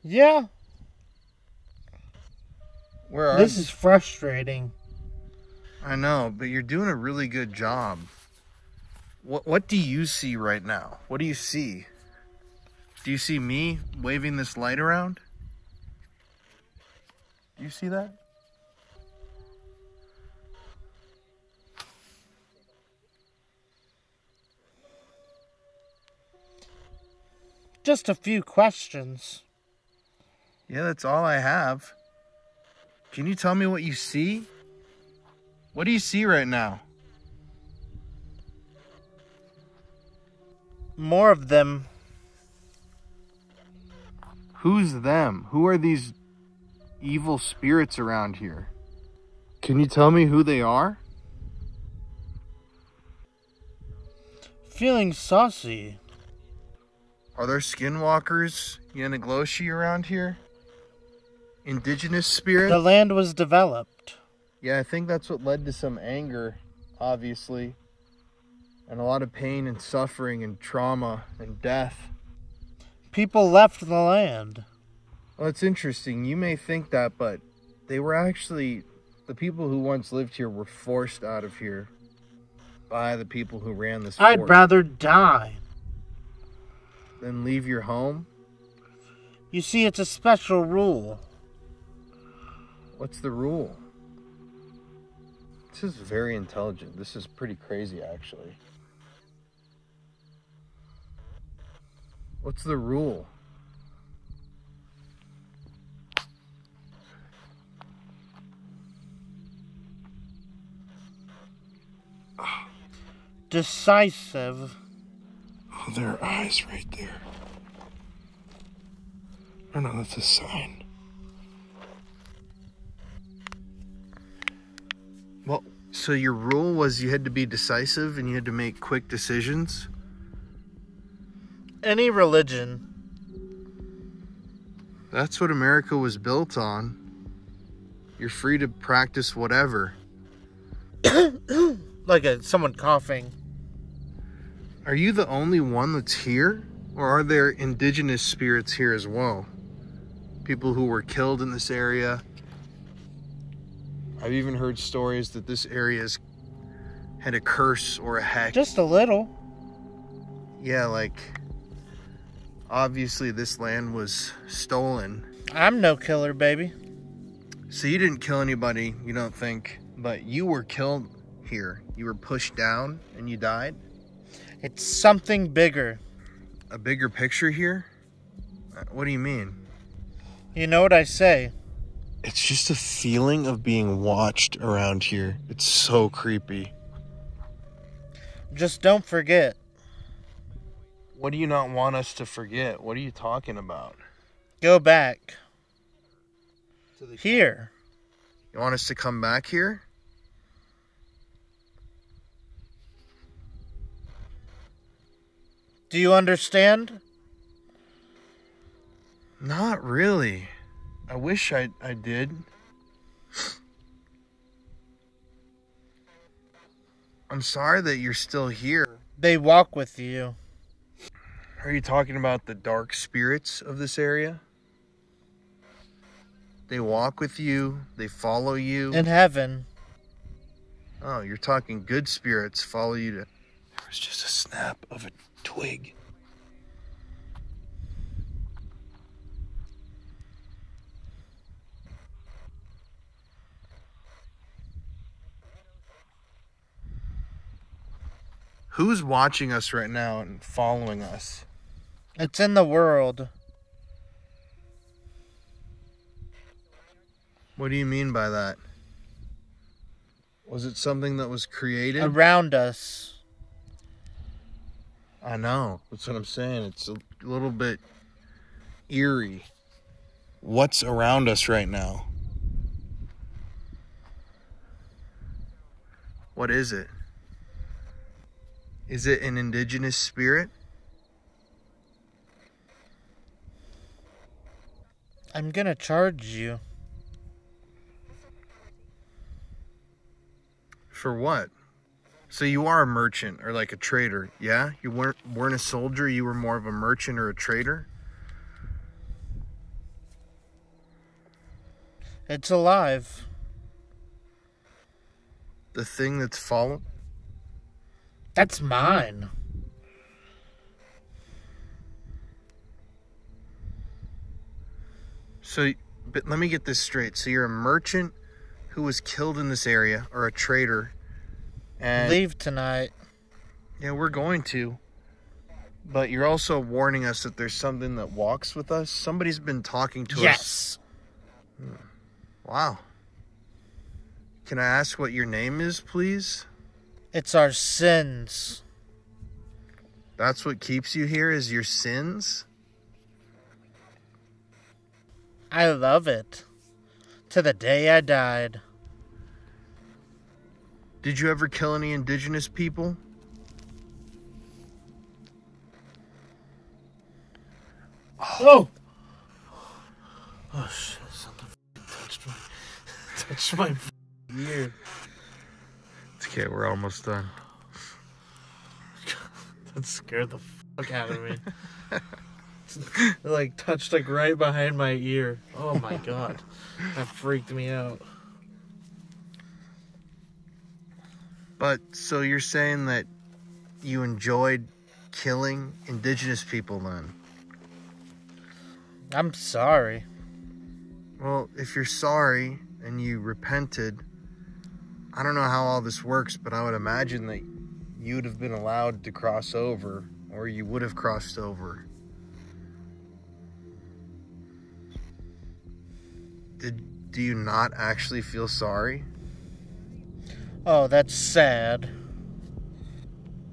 Yeah. Where are This they? is frustrating. I know, but you're doing a really good job. What do you see right now? What do you see? Do you see me waving this light around? Do you see that? Just a few questions. Yeah, that's all I have. Can you tell me what you see? What do you see right now? More of them. Who's them? Who are these evil spirits around here? Can you tell me who they are? Feeling saucy. Are there skinwalkers, Yanagloshi around here? Indigenous spirits? The land was developed. Yeah, I think that's what led to some anger, obviously. And a lot of pain and suffering and trauma and death. People left the land. Well, it's interesting. You may think that, but they were actually... The people who once lived here were forced out of here by the people who ran this fort. I'd rather die. Then leave your home? You see, it's a special rule. What's the rule? This is very intelligent. This is pretty crazy, actually. What's the rule? Decisive. Oh, there are eyes right there. Oh no, that's a sign. Well, so your rule was you had to be decisive and you had to make quick decisions? Any religion. That's what America was built on. You're free to practice whatever. Like someone coughing. Are you the only one that's here? Or are there indigenous spirits here as well? People who were killed in this area. I've even heard stories that this area's had a curse or a hex. Just a little. Yeah, like, obviously this land was stolen. I'm no killer, baby. So you didn't kill anybody, you don't think, but you were killed here. You were pushed down and you died? It's something bigger. A bigger picture here? What do you mean? You know what I say. It's just a feeling of being watched around here. It's so creepy. Just don't forget. What do you not want us to forget? What are you talking about? Go back. Here. You want us to come back here? Do you understand? Not really. I wish I did. I'm sorry that you're still here. They walk with you. Are you talking about the dark spirits of this area? They walk with you. They follow you. In heaven. Oh, you're talking good spirits follow you to... There was just a snap of a twig. Who's watching us right now and following us? It's in the world. What do you mean by that? Was it something that was created? Around us. I know. That's what I'm saying. It's a little bit eerie. What's around us right now? What is it? Is it an indigenous spirit? I'm gonna charge you. For what? So you are a merchant or like a trader, yeah? You weren't a soldier, you were more of a merchant or a trader? It's alive. The thing that's fallen? That's mine. So, but let me get this straight. So you're a merchant who was killed in this area, or a trader, and... Leave tonight. Yeah, we're going to. But you're also warning us that there's something that walks with us. Somebody's been talking to us. Yes. Wow. Can I ask what your name is, please? It's our sins. That's what keeps you here, is your sins? I love it. To the day I died. Did you ever kill any indigenous people? Oh! Oh shit, something touched my ear. It's okay, we're almost done. That scared the fuck out of me. It like touched like right behind my ear. Oh my god. That freaked me out. But, so you're saying that you enjoyed killing indigenous people then? I'm sorry. Well, if you're sorry and you repented, I don't know how all this works, but I would imagine that you would have been allowed to cross over, or you would have crossed over. Do you not actually feel sorry? Oh, that's sad.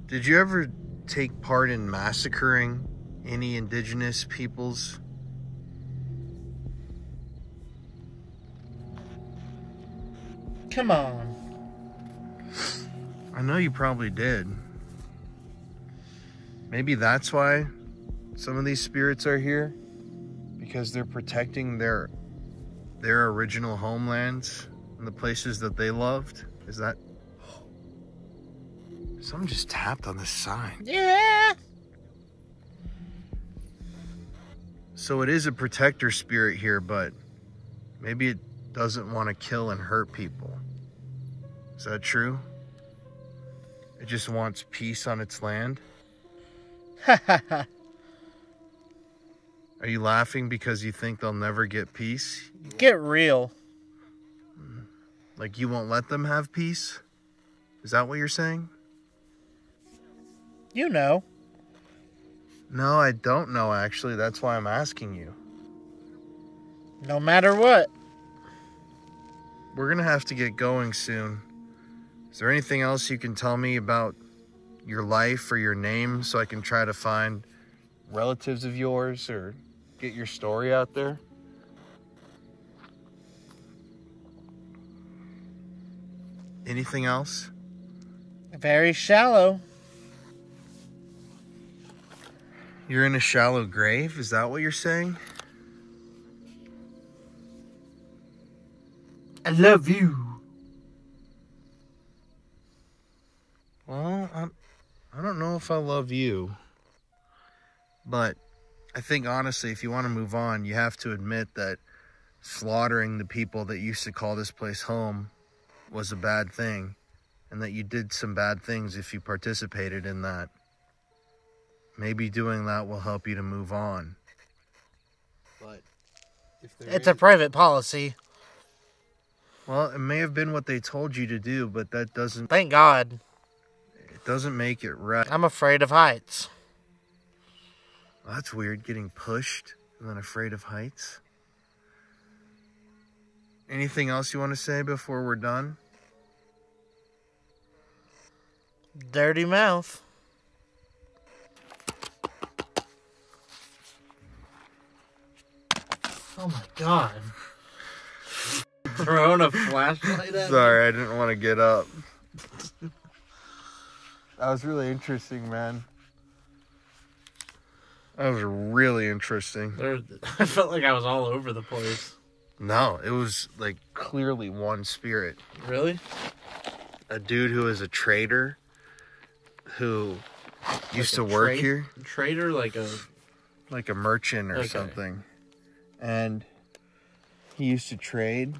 Did you ever take part in massacring any indigenous peoples? Come on. I know you probably did. Maybe that's why some of these spirits are here, because they're protecting their original homelands and the places that they loved. Is that... Someone just tapped on this sign. Yeah. So it is a protector spirit here, but maybe it doesn't want to kill and hurt people. Is that true? It just wants peace on its land? Are you laughing because you think they'll never get peace? Get real. Like you won't let them have peace? Is that what you're saying? You know. No, I don't know, actually. That's why I'm asking you. No matter what. We're gonna have to get going soon. Is there anything else you can tell me about your life or your name so I can try to find relatives of yours or get your story out there? Anything else? Very shallow. You're in a shallow grave? Is that what you're saying? I love you. Well, I don't know if I love you. But I think, honestly, if you want to move on, you have to admit that slaughtering the people that used to call this place home was a bad thing. And that you did some bad things if you participated in that. Maybe doing that will help you to move on. But if It's a private policy. Well, it may have been what they told you to do, but that doesn't... Thank God. It doesn't make it right. I'm afraid of heights. Well, that's weird, getting pushed and then afraid of heights. Anything else you want to say before we're done? Dirty mouth. Oh my god. Throwing a flashlight at me? Sorry, I didn't want to get up. That was really interesting, man. That was really interesting. I felt like I was all over the place. No, it was like clearly one spirit. Really? A dude who was a trader who used to work here. Trader, like a merchant or something. And he used to trade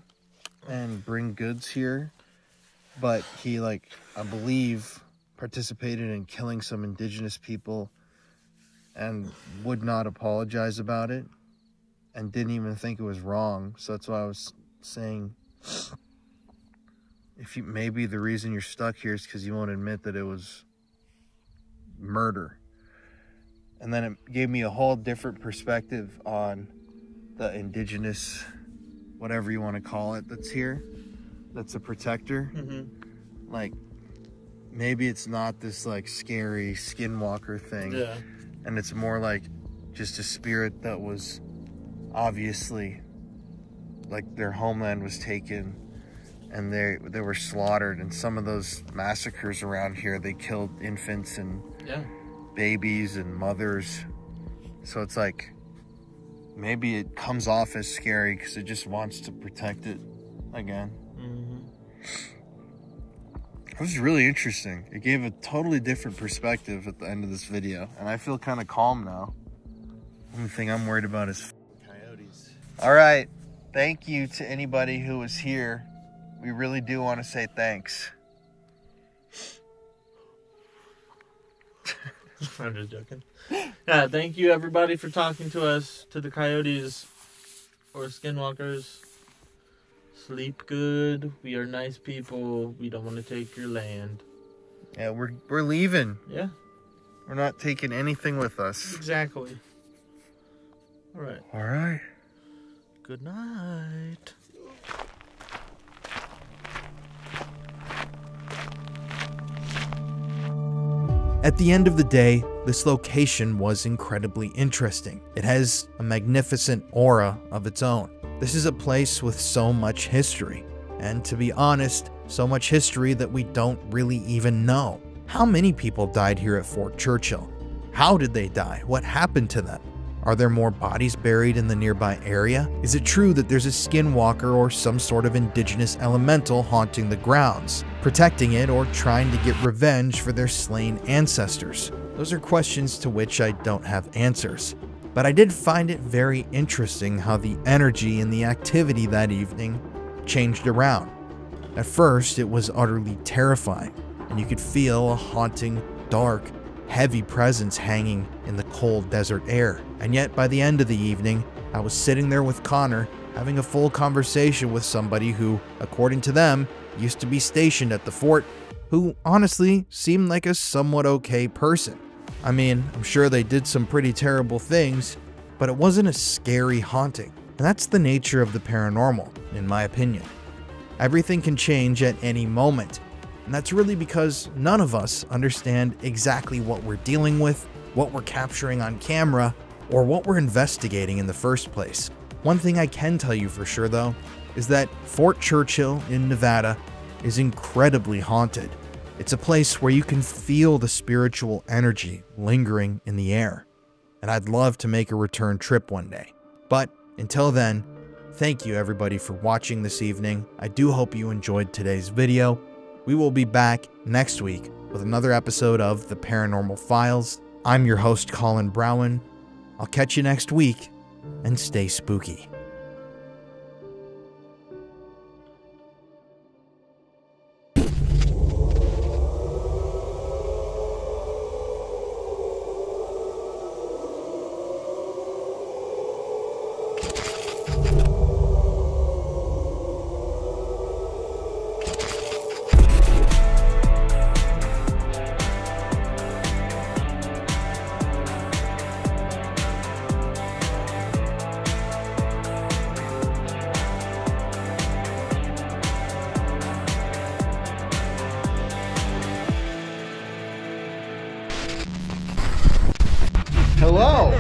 and bring goods here. But he, like, I believe, participated in killing some indigenous people and would not apologize about it. And didn't even think it was wrong. So that's why I was saying, if you maybe the reason you're stuck here is because you won't admit that it was murder. And then it gave me a whole different perspective on the indigenous, whatever you want to call it, that's here. That's a protector. Mm-hmm. Like, maybe it's not this like scary skinwalker thing. Yeah. And it's more like just a spirit that was obviously, like, their homeland was taken and they were slaughtered. And some of those massacres around here, they killed infants and babies and mothers. So it's like, maybe it comes off as scary because it just wants to protect it again. Mm-hmm. It was really interesting. It gave a totally different perspective at the end of this video. And I feel kind of calm now. Only thing I'm worried about is coyotes. All right. Thank you to anybody who was here. We really do want to say thanks. I'm just joking. Yeah, thank you everybody for talking to us, to the coyotes or skinwalkers. Sleep good. We are nice people. We don't want to take your land. Yeah, we're leaving. Yeah. We're not taking anything with us. Exactly. All right. All right. Good night. At the end of the day, this location was incredibly interesting. It has a magnificent aura of its own. This is a place with so much history, and to be honest, so much history that we don't really even know. How many people died here at Fort Churchill? How did they die? What happened to them? Are there more bodies buried in the nearby area? Is it true that there's a skinwalker or some sort of indigenous elemental haunting the grounds, protecting it or trying to get revenge for their slain ancestors? Those are questions to which I don't have answers. But I did find it very interesting how the energy and the activity that evening changed around. At first, it was utterly terrifying, and you could feel a haunting, dark, heavy presence hanging in the cold desert air. And yet, by the end of the evening, I was sitting there with Connor, having a full conversation with somebody who, according to them, used to be stationed at the fort, who honestly seemed like a somewhat okay person. I mean, I'm sure they did some pretty terrible things, but it wasn't a scary haunting. And that's the nature of the paranormal, in my opinion. Everything can change at any moment. And that's really because none of us understand exactly what we're dealing with, what we're capturing on camera, or what we're investigating in the first place. One thing I can tell you for sure, though, is that Fort Churchill in Nevada is incredibly haunted. It's a place where you can feel the spiritual energy lingering in the air. And I'd love to make a return trip one day. But until then, thank you everybody for watching this evening. I do hope you enjoyed today's video. We will be back next week with another episode of The Paranormal Files. I'm your host, Colin Browen. I'll catch you next week, and stay spooky. Hello.